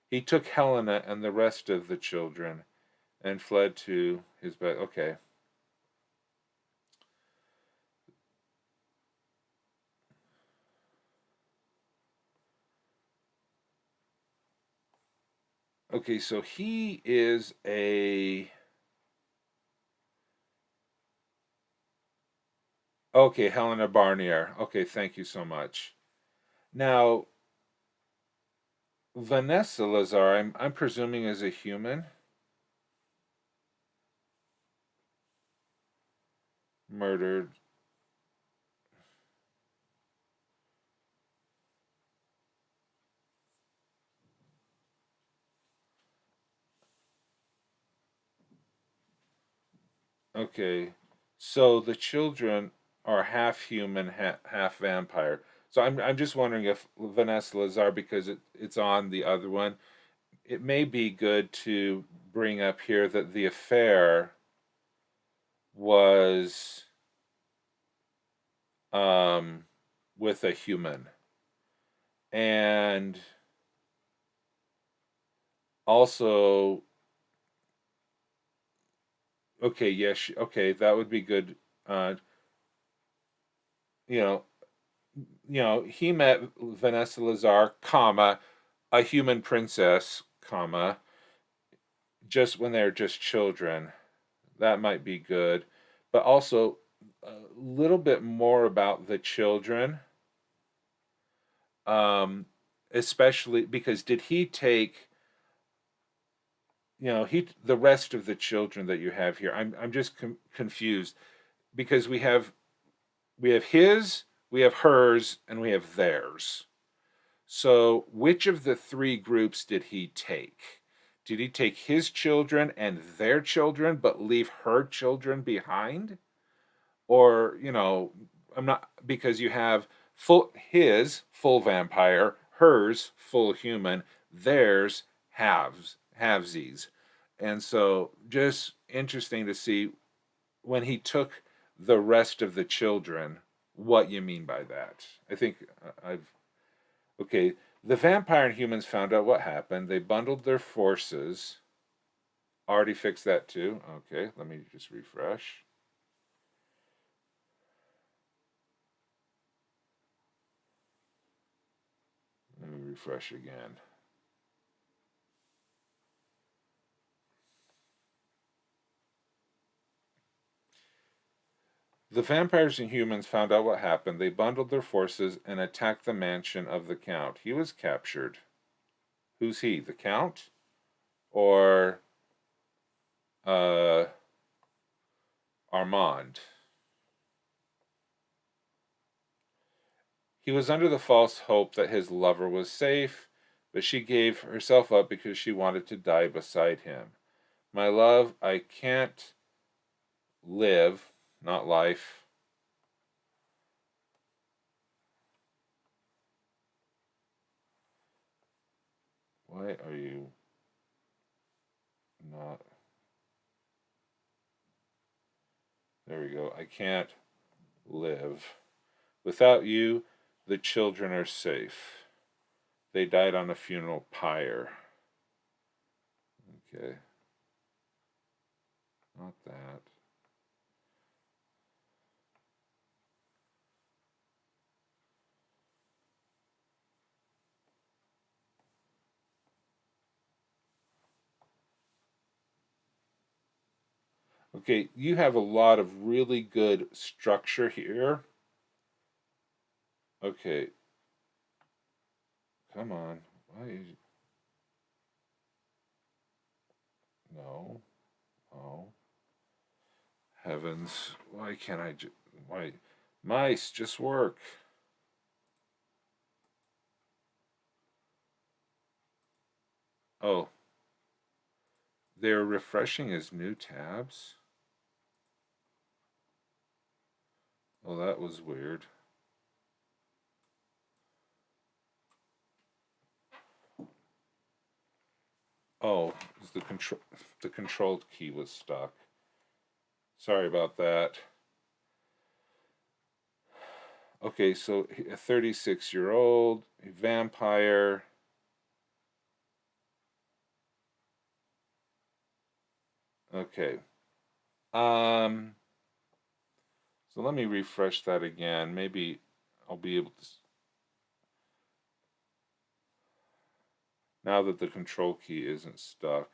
He took Helena and the rest of the children and fled to his bed. Okay. Okay, so he is a. Okay, Helena Barnier. Okay, thank you so much. Now, Vanessa Lazar, I'm presuming is a human. Murdered. Okay, so the children are half human, half vampire. So I'm just wondering if Vanessa Lazar, because it's on the other one, it may be good to bring up here that the affair was um, with a human, and also, okay, yes, okay, that would be good. Uh, you know, he met Vanessa Lazar, comma, a human princess, comma, just when they're just children. That might be good. But also a little bit more about the children. Um, Especially because did he take, the rest of the children that you have here? I'm just confused because we have his, we have hers, and we have theirs. So, which of the three groups did he take? Did he take his children and their children, but leave her children behind? Or, I'm not, because you have his full vampire, hers full human, theirs halvesies. And so, just interesting to see when he took the rest of the children, what you mean by that. I think I've Okay, the vampire and humans found out what happened. They bundled their forces. Already fixed that too. Okay, let me just refresh. Let me refresh again. The vampires and humans found out what happened. They bundled their forces and attacked the mansion of the Count. He was captured. Who's he? The Count? Or uh, Armand? He was under the false hope that his lover was safe, but she gave herself up because she wanted to die beside him. My love, I can't live, not life. Why are you not? There we go. I can't live. Without you, the children are safe. They died on a funeral pyre. Okay. Not that. Okay, you have a lot of really good structure here. Okay. Come on. Why is no. Oh. Heavens. Why can't I why mice just work? Oh, they're refreshing as new tabs? Oh, that was weird. Oh, the control key was stuck. Sorry about that. Okay, so a 36-year-old vampire. Okay. Um so let me refresh that again. Maybe I'll be able to, now that the control key isn't stuck.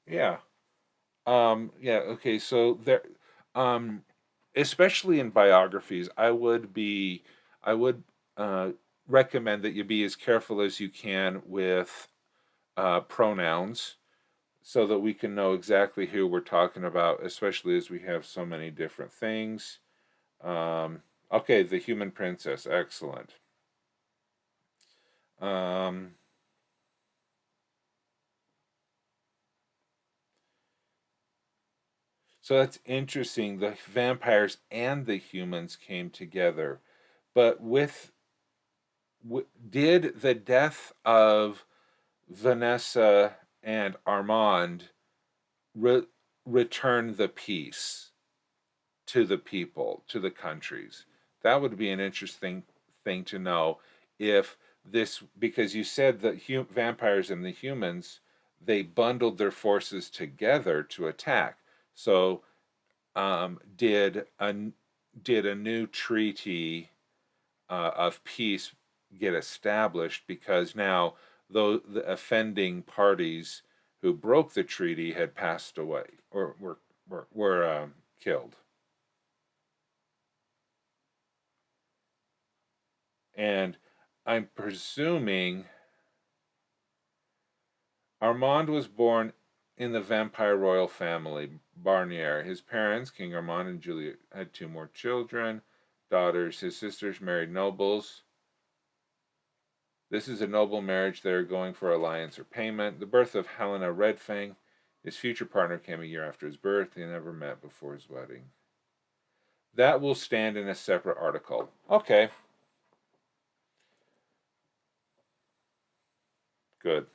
Yeah. Yeah, okay, so there, um especially in biographies, I would uh recommend that you be as careful as you can with pronouns so that we can know exactly who we're talking about, especially as we have so many different things. Okay, the human princess, excellent. Um, so that's interesting. The vampires and the humans came together, but did the death of Vanessa and Armand re- return the peace to the people, to the countries? That would be an interesting thing to know if this, because you said that vampires and the humans, they bundled their forces together to attack. So, did a new treaty of peace get established because now the offending parties who broke the treaty had passed away or were killed? And I'm presuming Armand was born in the vampire royal family, Barnier. His parents, King Armand and Juliet, had two more children, daughters. His sisters married nobles. This is a noble marriage. They are going for alliance or payment. The birth of Helena Redfang. His future partner came a year after his birth. They never met before his wedding. That will stand in a separate article. Okay, good.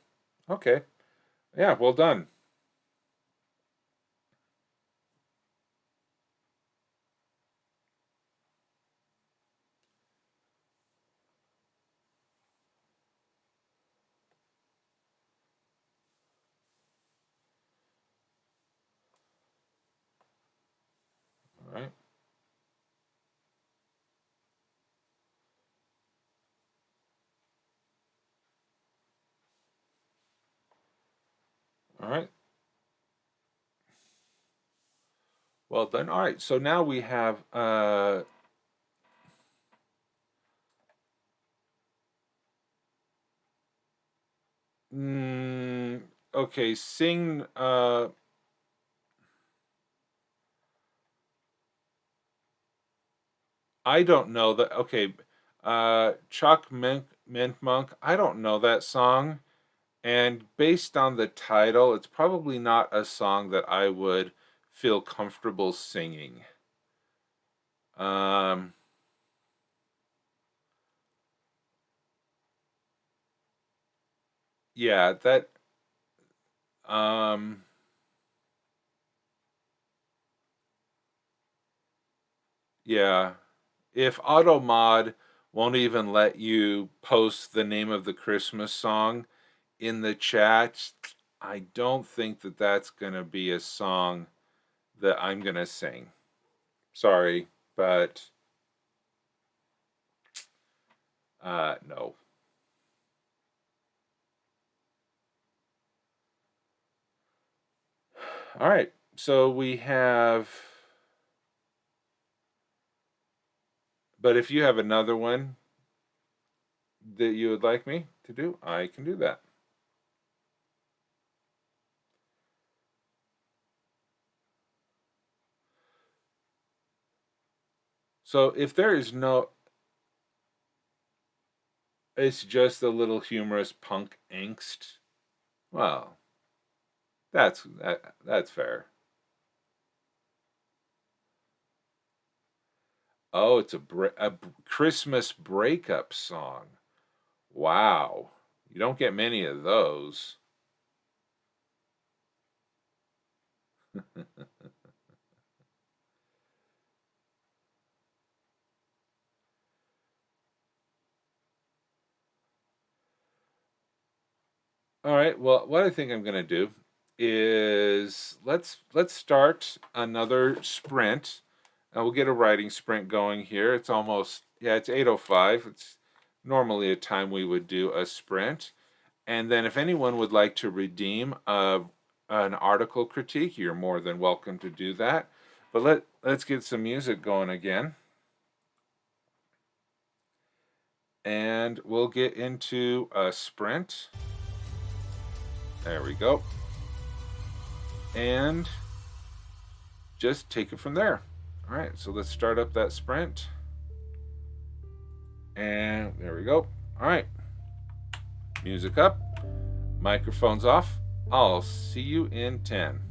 Okay. Yeah, well done. All right. All right. Well done. All right. So now we have mm, okay, sing I don't know that. Okay. Chuck Mint Monk. I don't know that song. And based on the title, it's probably not a song that I would feel comfortable singing. Um, yeah, um, yeah. If AutoMod won't even let you post the name of the Christmas song in the chat, I don't think that that's going to be a song that I'm going to sing. Sorry, but no. All right. So we have, but if you have another one, that you would like me to do, I can do that. So if there is no, it's just a little humorous punk angst. Well, that's fair. Oh, it's Christmas breakup song. Wow. You don't get many of those. All right. Well, what I think I'm going to do is let's start another sprint. And we'll get a writing sprint going here. It's almost, yeah, it's 8:05. It's normally a time we would do a sprint. And then if anyone would like to redeem an article critique, you're more than welcome to do that. But let's get some music going again. And we'll get into a sprint. There we go. And just take it from there. All right, so let's start up that sprint. And there we go. All right, music up, microphones off. I'll see you in 10.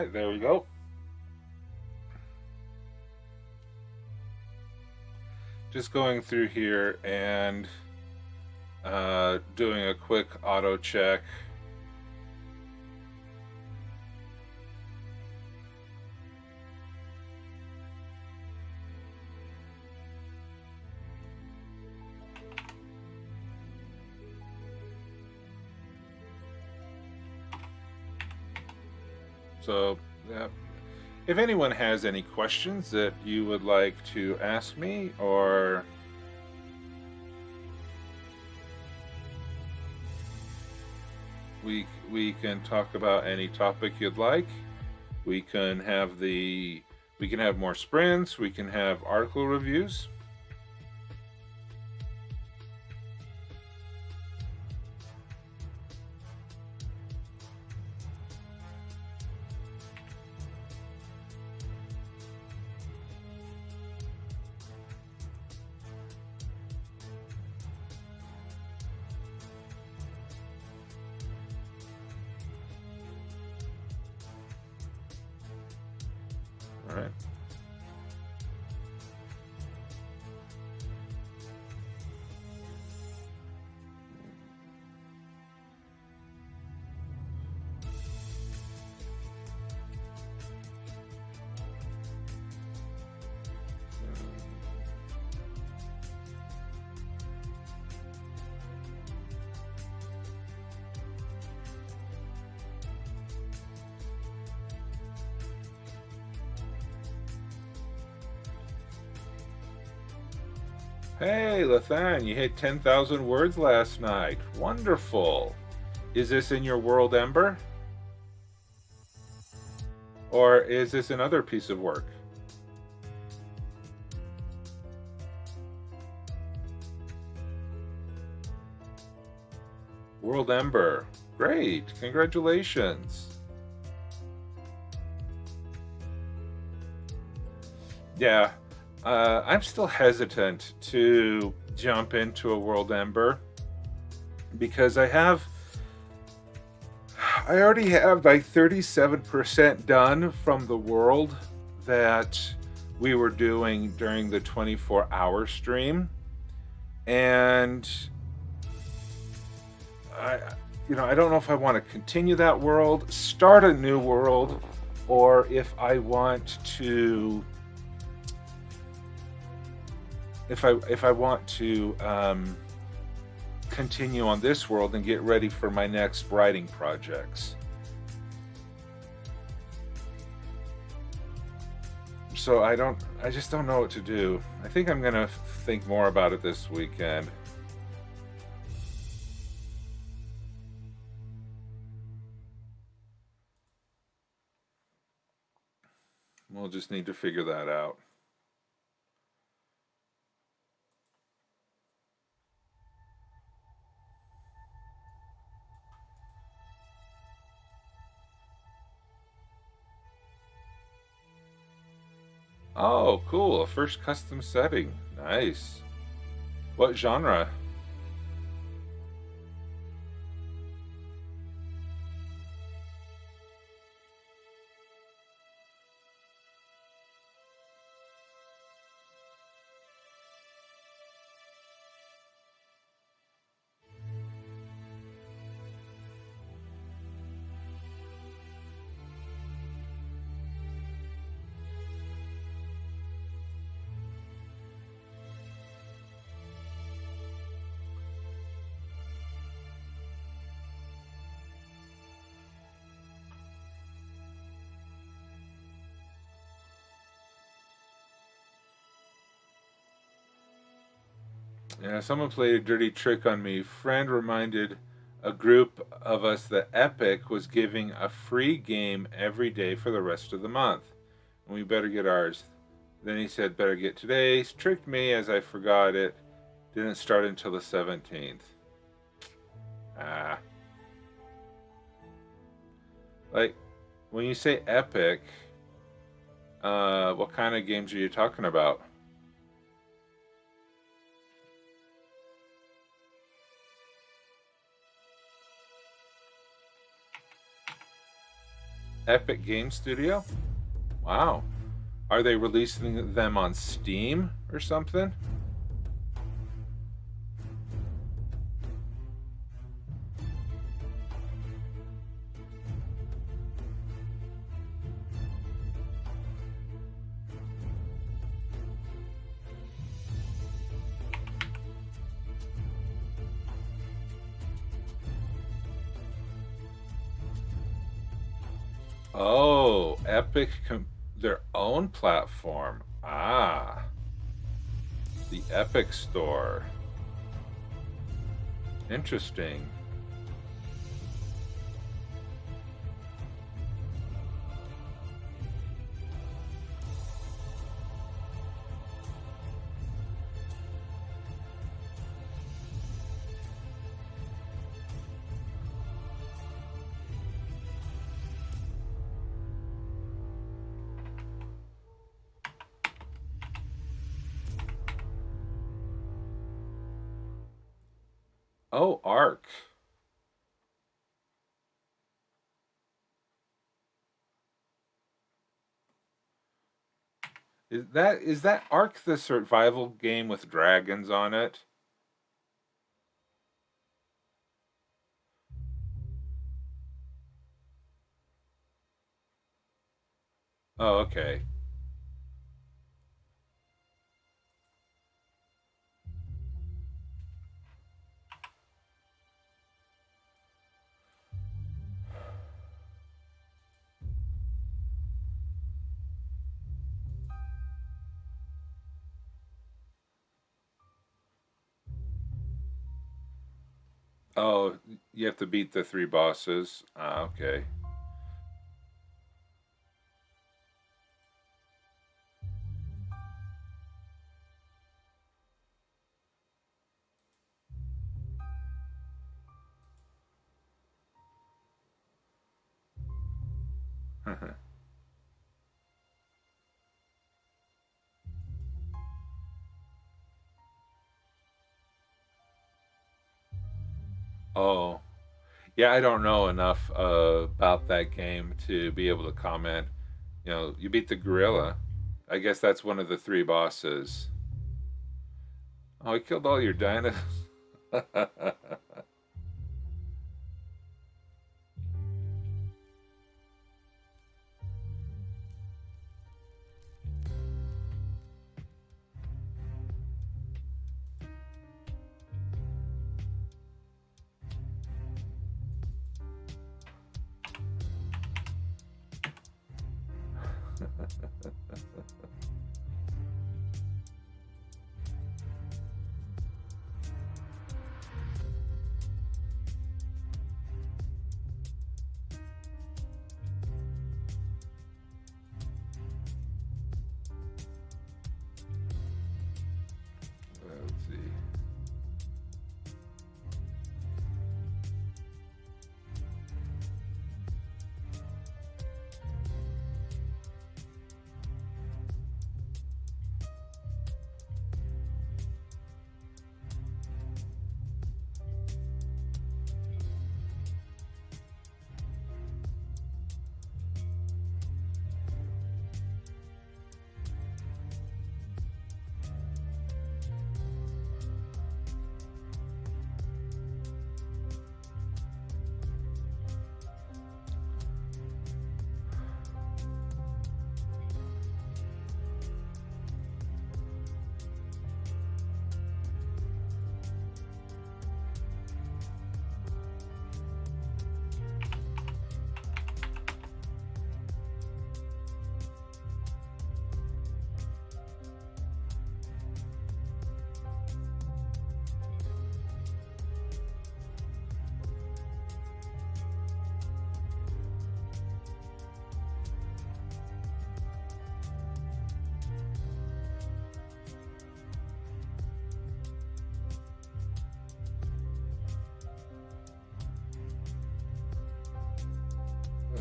right, there we go. Just going through here and doing a quick auto check. So, if anyone has any questions that you would like to ask me, or we can talk about any topic you'd like. We can have more sprints. We can have article reviews. All right. Hey, Lathan, you hit 10,000 words last night. Wonderful. Is this in your World Ember? Or is this another piece of work? World Ember. Great. Congratulations. Yeah. I'm still hesitant to jump into a World Ember because I already have like 37% done from the world that we were doing during the 24-hour stream, and I don't know if I want to continue that world, start a new world, or if I want to continue on this world and get ready for my next writing projects. So I just don't know what to do. I think I'm gonna think more about it this weekend. We'll just need to figure that out. Oh, cool. A first custom setting. Nice. What genre? Yeah, someone played a dirty trick on me. Friend reminded a group of us that Epic was giving a free game every day for the rest of the month, and we better get ours. Then he said, better get today's. Tricked me as I forgot it. Didn't start until the 17th. Ah. Like, when you say Epic, what kind of games are you talking about? Epic Game Studio? Wow. Are they releasing them on Steam or something? Oh, their own platform. Ah, the Epic Store. Interesting. Oh, Arc. Is that Ark the survival game with dragons on it? Oh, okay. Oh, you have to beat the three bosses. Ah, okay. Oh, yeah, I don't know enough about that game to be able to comment. You beat the gorilla. I guess that's one of the three bosses. Oh, he killed all your dinos. Let's see.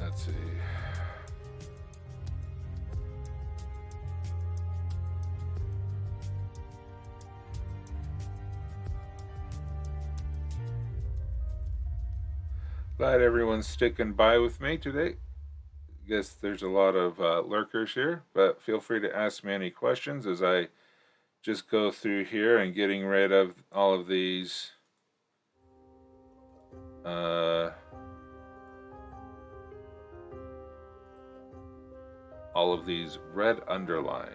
Let's see. Glad everyone's sticking by with me today. guess there's a lot of lurkers here, but feel free to ask me any questions as I just go through here and getting rid of all of these red underlines.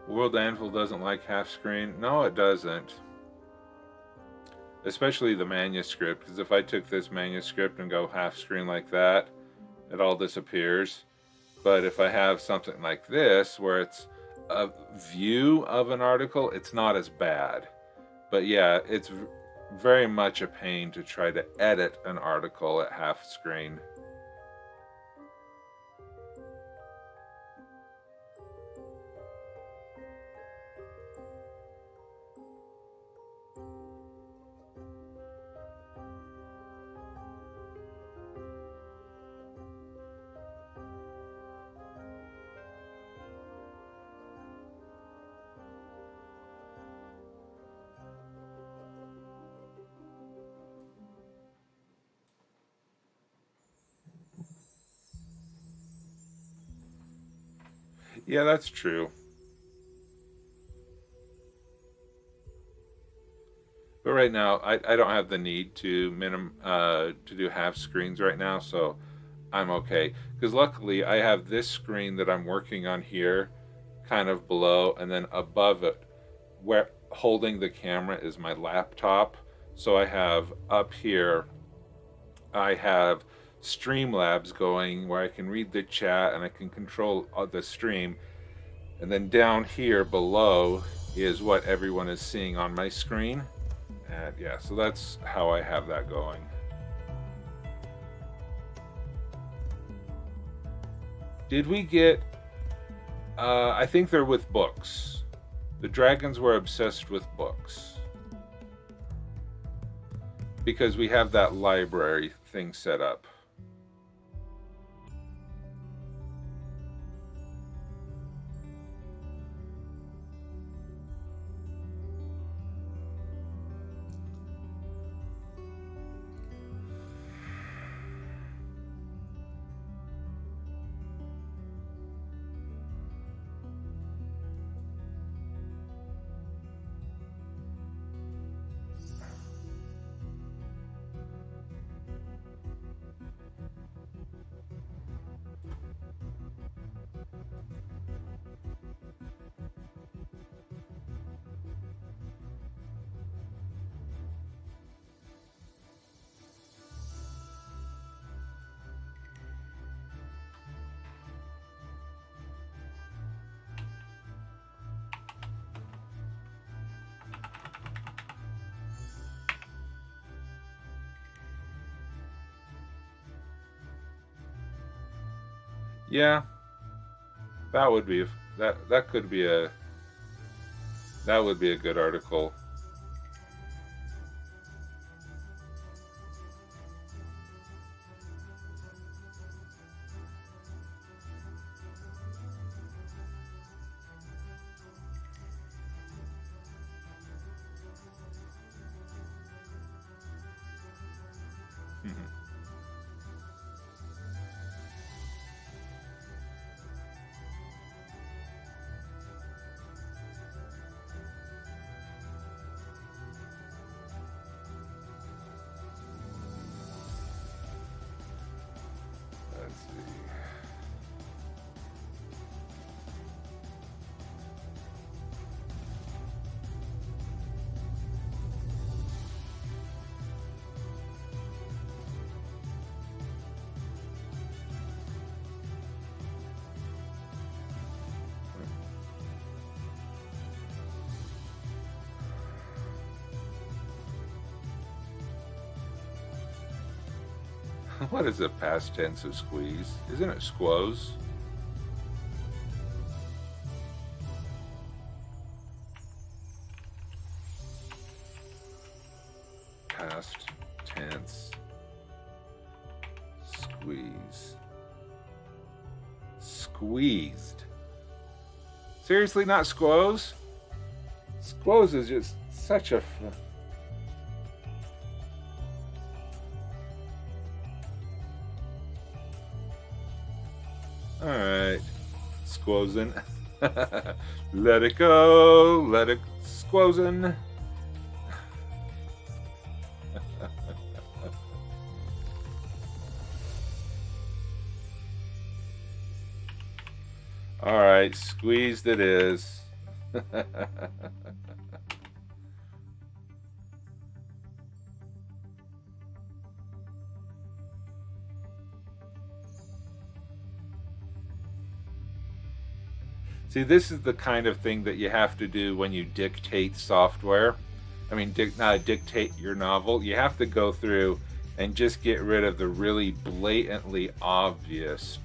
World Anvil doesn't like half screen. No, it doesn't. Especially the manuscript, because if I took this manuscript and go half screen like that, it all disappears. But if I have something like this, where it's a view of an article, it's not as bad. But yeah, it's very much a pain to try to edit an article at half screen. Yeah, that's true. But right now, I don't have the need to to do half screens right now, so I'm okay. Because luckily, I have this screen that I'm working on here, kind of below, and then above it, where holding the camera is my laptop. So I have up here, I have Streamlabs going where I can read the chat and I can control the stream. And then down here below is what everyone is seeing on my screen. And yeah, so that's how I have that going. Did we get... I think they're with books. The dragons were obsessed with books. Because we have that library thing set up. Yeah, that would be that could be a that would be a good article. What is the past tense of squeeze? Isn't it squoze? Past tense. Squeeze. Squeezed. Seriously, not squoze? Squoze is just such a... Alright. Squozin. Let it go. Let it squozin. Alright, squeezed it is. See, this is the kind of thing that you have to do when you dictate software. I mean, not dictate your novel. You have to go through and just get rid of the really blatantly obvious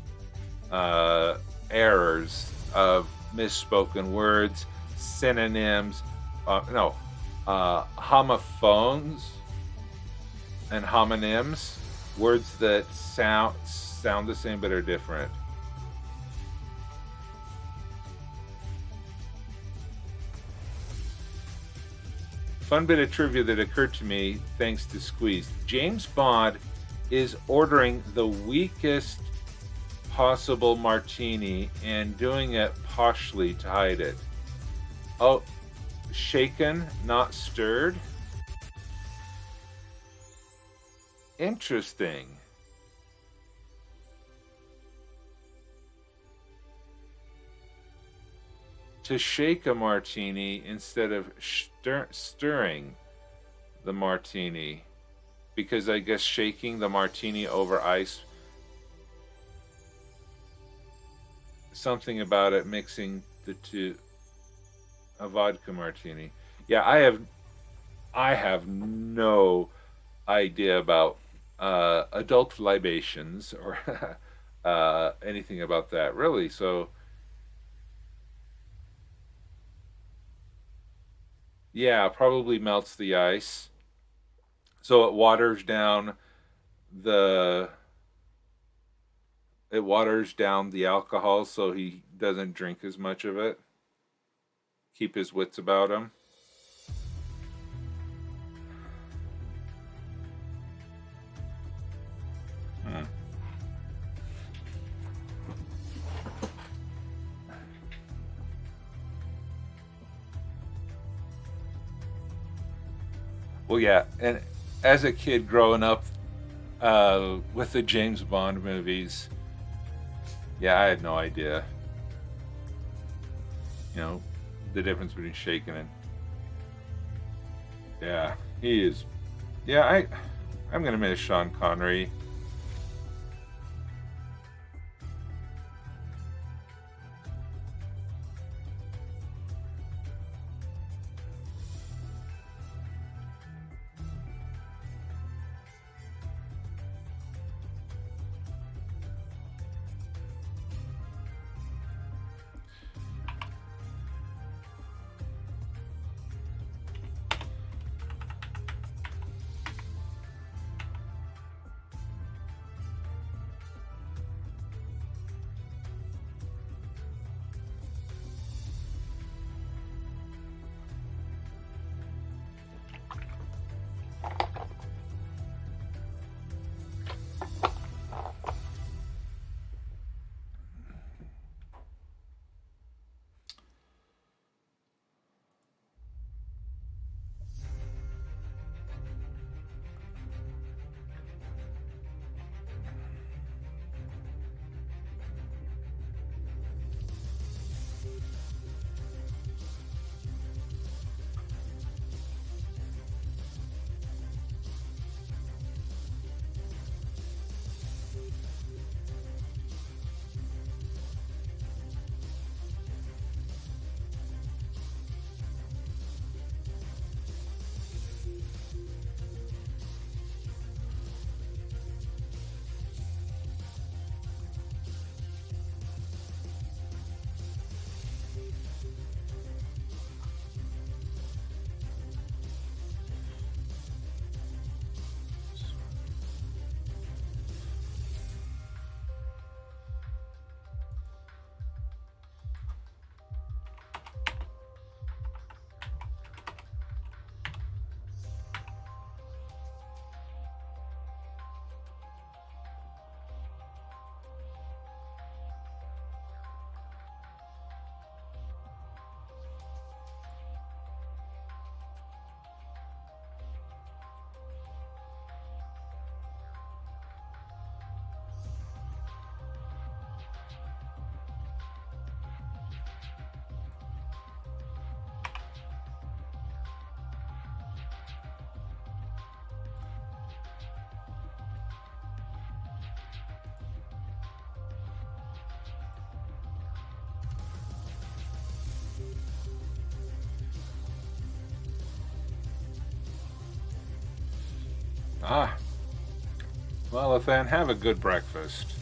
errors of misspoken words, synonyms, homophones and homonyms, words that sound the same but are different. Fun bit of trivia that occurred to me thanks to Squeeze. James Bond is ordering the weakest possible martini and doing it poshly to hide it. Oh, shaken, not stirred. Interesting. To shake a martini instead of stirring the martini, because I guess shaking the martini over ice, something about it mixing the two. A vodka martini. Yeah, I have no idea about adult libations or anything about that, really. So yeah, probably melts the ice, so it waters down the alcohol, so he doesn't drink as much of it. Keep his wits about him. Well, yeah, and as a kid growing up with the James Bond movies, yeah, I had no idea. You know, the difference between shaken and... Yeah, he is... Yeah, I'm gonna miss Sean Connery. Ah, well, then, have a good breakfast.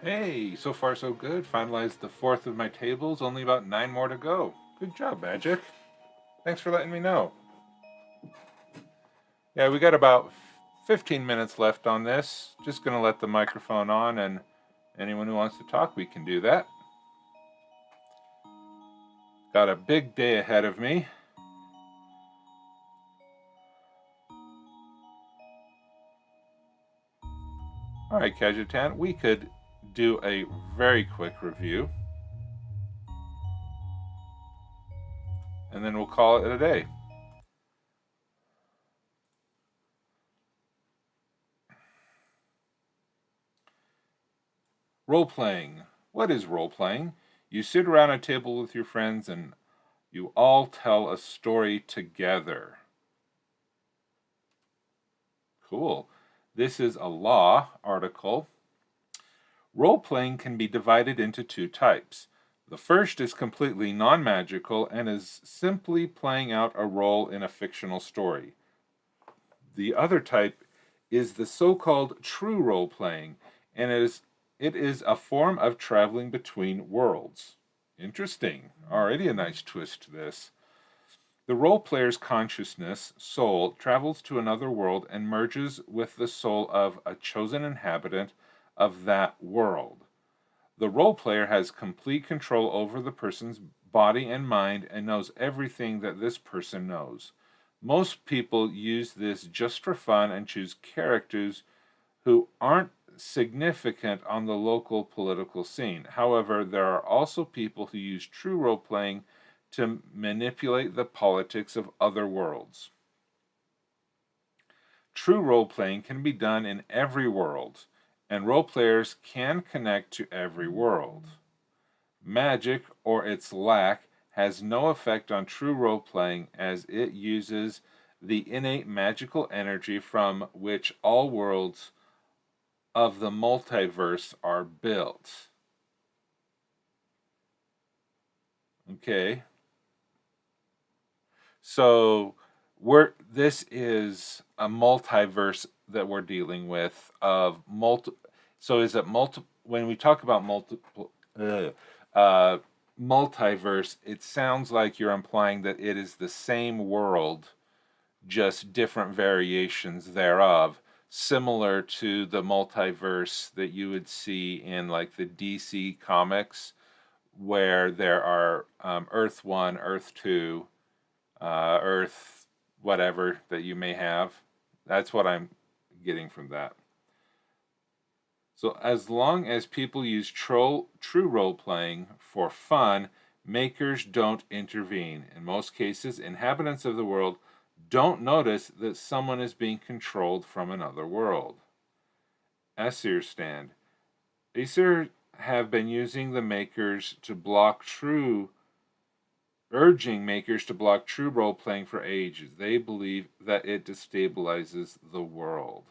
Hey, so far so good. Finalized the fourth of my tables, only about 9 more to go. Good job, Magic. Thanks for letting me know. Yeah, we got about 15 minutes left on this. Just going to let the microphone on, and anyone who wants to talk, we can do that. Got a big day ahead of me. All right, Kajutan, we could do a very quick review, and then we'll call it a day. Role-playing. What is role-playing? You sit around a table with your friends and you all tell a story together. Cool. This is a law article. Role-playing can be divided into 2 types. The first is completely non-magical and is simply playing out a role in a fictional story. The other type is the so-called true role-playing, and it is a form of traveling between worlds. Interesting. Already a nice twist to this. The role player's consciousness, soul, travels to another world and merges with the soul of a chosen inhabitant of that world. The role player has complete control over the person's body and mind and knows everything that this person knows. Most people use this just for fun and choose characters who aren't significant on the local political scene. However, there are also people who use true role playing to manipulate the politics of other worlds. True role-playing can be done in every world, and role-players can connect to every world. Magic, or its lack, has no effect on true role-playing as it uses the innate magical energy from which all worlds of the multiverse are built. Okay. So this is a multiverse that we're dealing with of so is it when we talk about multiverse, it sounds like you're implying that it is the same world, just different variations thereof, similar to the multiverse that you would see in like the DC comics, where there are Earth 1, Earth 2, Earth, whatever that you may have. That's what I'm getting from that. So as long as people use true role-playing for fun, makers don't intervene. In most cases, inhabitants of the world don't notice that someone is being controlled from another world. Aesir stand. Aesir have been using the makers to block true urging makers to block true role-playing for ages. They believe that it destabilizes the world.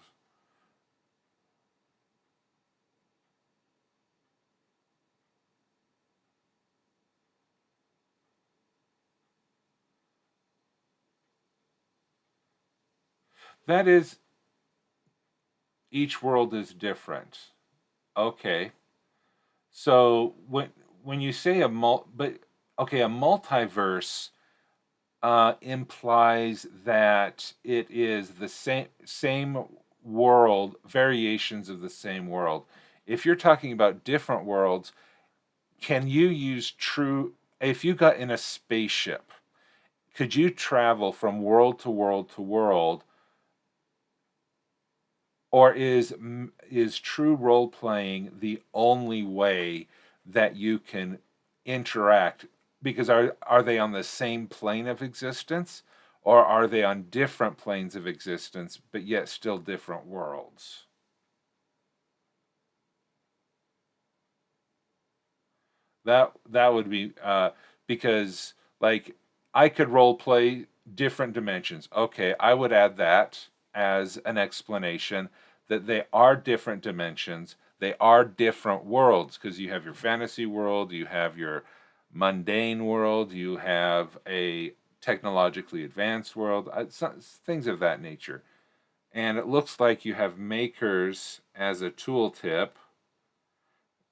That is, each world is different. Okay. So when you say a multiverse implies that it is the same world, variations of the same world. If you're talking about different worlds, can you use true? If you got in a spaceship, could you travel from world to world to world, or is true role playing the only way that you can interact? Because are they on the same plane of existence, or are they on different planes of existence but yet still different worlds? That would be because, like, I could role play different dimensions. Okay, I would add that as an explanation that they are different dimensions. They are different worlds because you have your fantasy world, you have your mundane world, you have a technologically advanced world, things of that nature. And it looks like you have makers as a tooltip,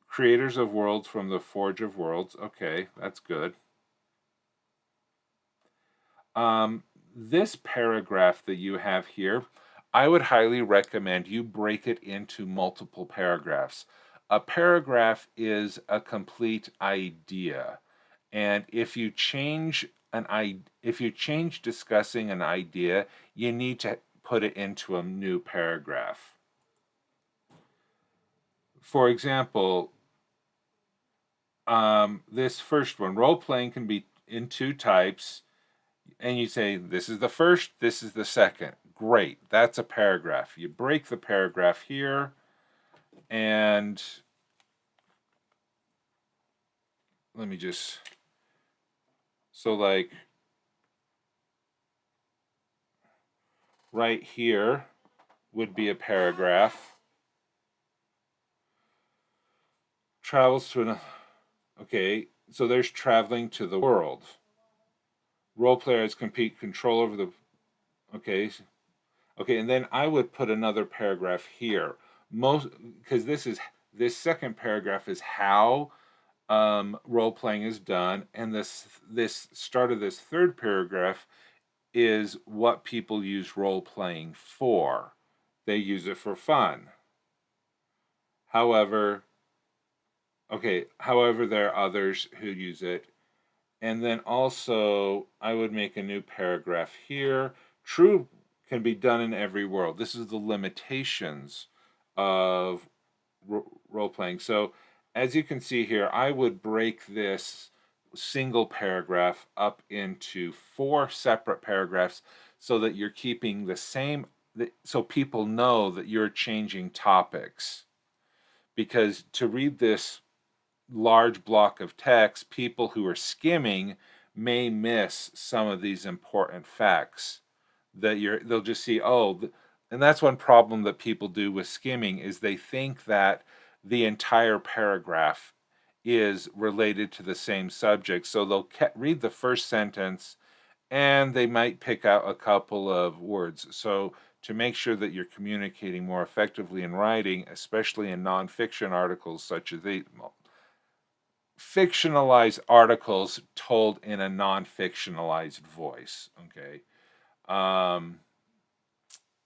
creators of worlds from the Forge of Worlds. Okay, that's good. Um, this paragraph that you have here, I would highly recommend you break it into multiple paragraphs. A paragraph is a complete idea, and if you change discussing an idea, you need to put it into a new paragraph. For example, this first one, role playing can be in two types, and you say this is the first, this is the second. Great, that's a paragraph. You break the paragraph here, and let me just, so like right here would be a paragraph. Travels to an, okay, so there's traveling to the world. Role players compete control over the, okay, okay, and then I would put another paragraph here. Most, because this second paragraph is how role playing is done, and this start of this third paragraph is what people use role playing for. They use it for fun. However, however, there are others who use it. And then also, I would make a new paragraph here. True can be done in every world. This is the limitations of role playing. So, as you can see here, I would break this single paragraph up into 4 separate paragraphs so that you're keeping the same, so people know that you're changing topics. Because to read this large block of text, people who are skimming may miss some of these important facts that they'll just see, and that's one problem that people do with skimming is they think that the entire paragraph is related to the same subject. So they'll read the first sentence and they might pick out a couple of words. So to make sure that you're communicating more effectively in writing, especially in nonfiction articles such as these, fictionalized articles told in a non-fictionalized voice, okay,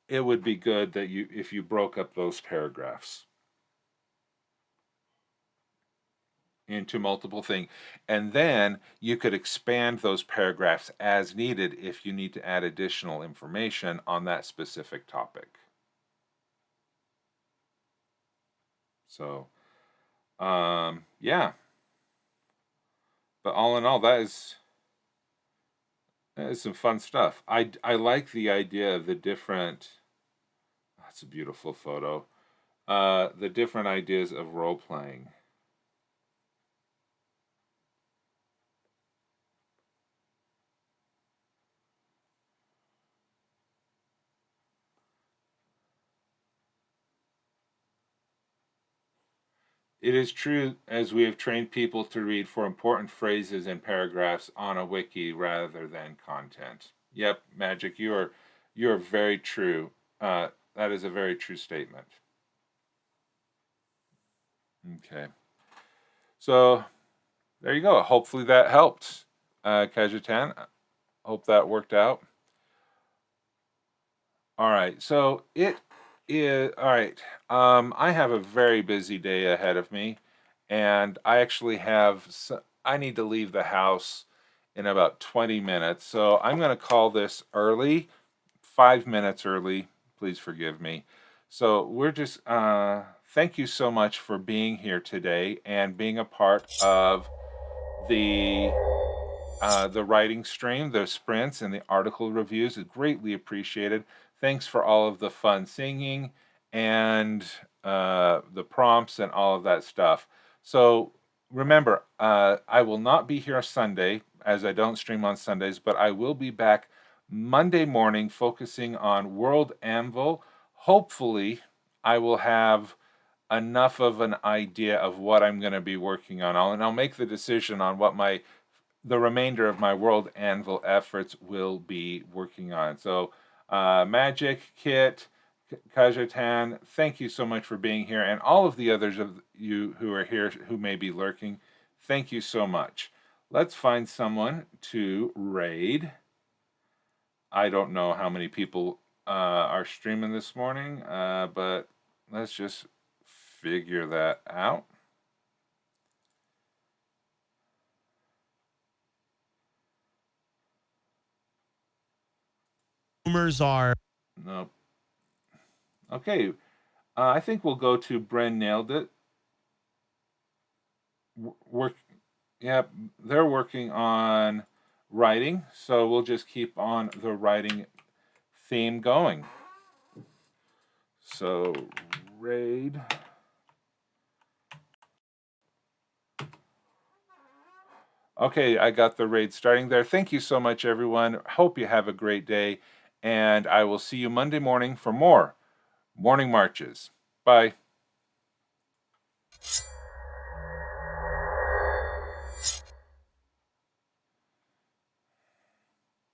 it would be good that if you broke up those paragraphs into multiple things, and then you could expand those paragraphs as needed if you need to add additional information on that specific topic. So, yeah. But all in all, that is some fun stuff. I like the idea of the different. That's a beautiful photo. The different ideas of role playing. It is true, as we have trained people to read for important phrases and paragraphs on a wiki rather than content. Yep, Magic, you are very true. That is a very true statement. Okay, so there you go. Hopefully that helped, Kajutan. Hope that worked out. All right, so it is all right. I have a very busy day ahead of me, and I actually I need to leave the house in about 20 minutes. So I'm going to call this early, 5 minutes early. Please forgive me. So we're just thank you so much for being here today and being a part of the the writing stream, the sprints, and the article reviews is greatly appreciated. Thanks for all of the fun singing and the prompts and all of that stuff. So remember, I will not be here Sunday as I don't stream on Sundays, but I will be back Monday morning focusing on World Anvil. Hopefully, I will have enough of an idea of what I'm going to be working on. And I'll make the decision on what the remainder of my World Anvil efforts will be working on. So, Magic, Kit, Kajatan, thank you so much for being here, and all of the others of you who are here who may be lurking, thank you so much. Let's find someone to raid. I don't know how many people are streaming this morning, but let's just figure that out. Rumors are. Nope. Okay, I think we'll go to Bren Nailed It. Work, yeah, they're working on writing, so we'll just keep on the writing theme going. So, raid. Okay, I got the raid starting there. Thank you so much, everyone. Hope you have a great day, and I will see you Monday morning for more morning marches. Bye.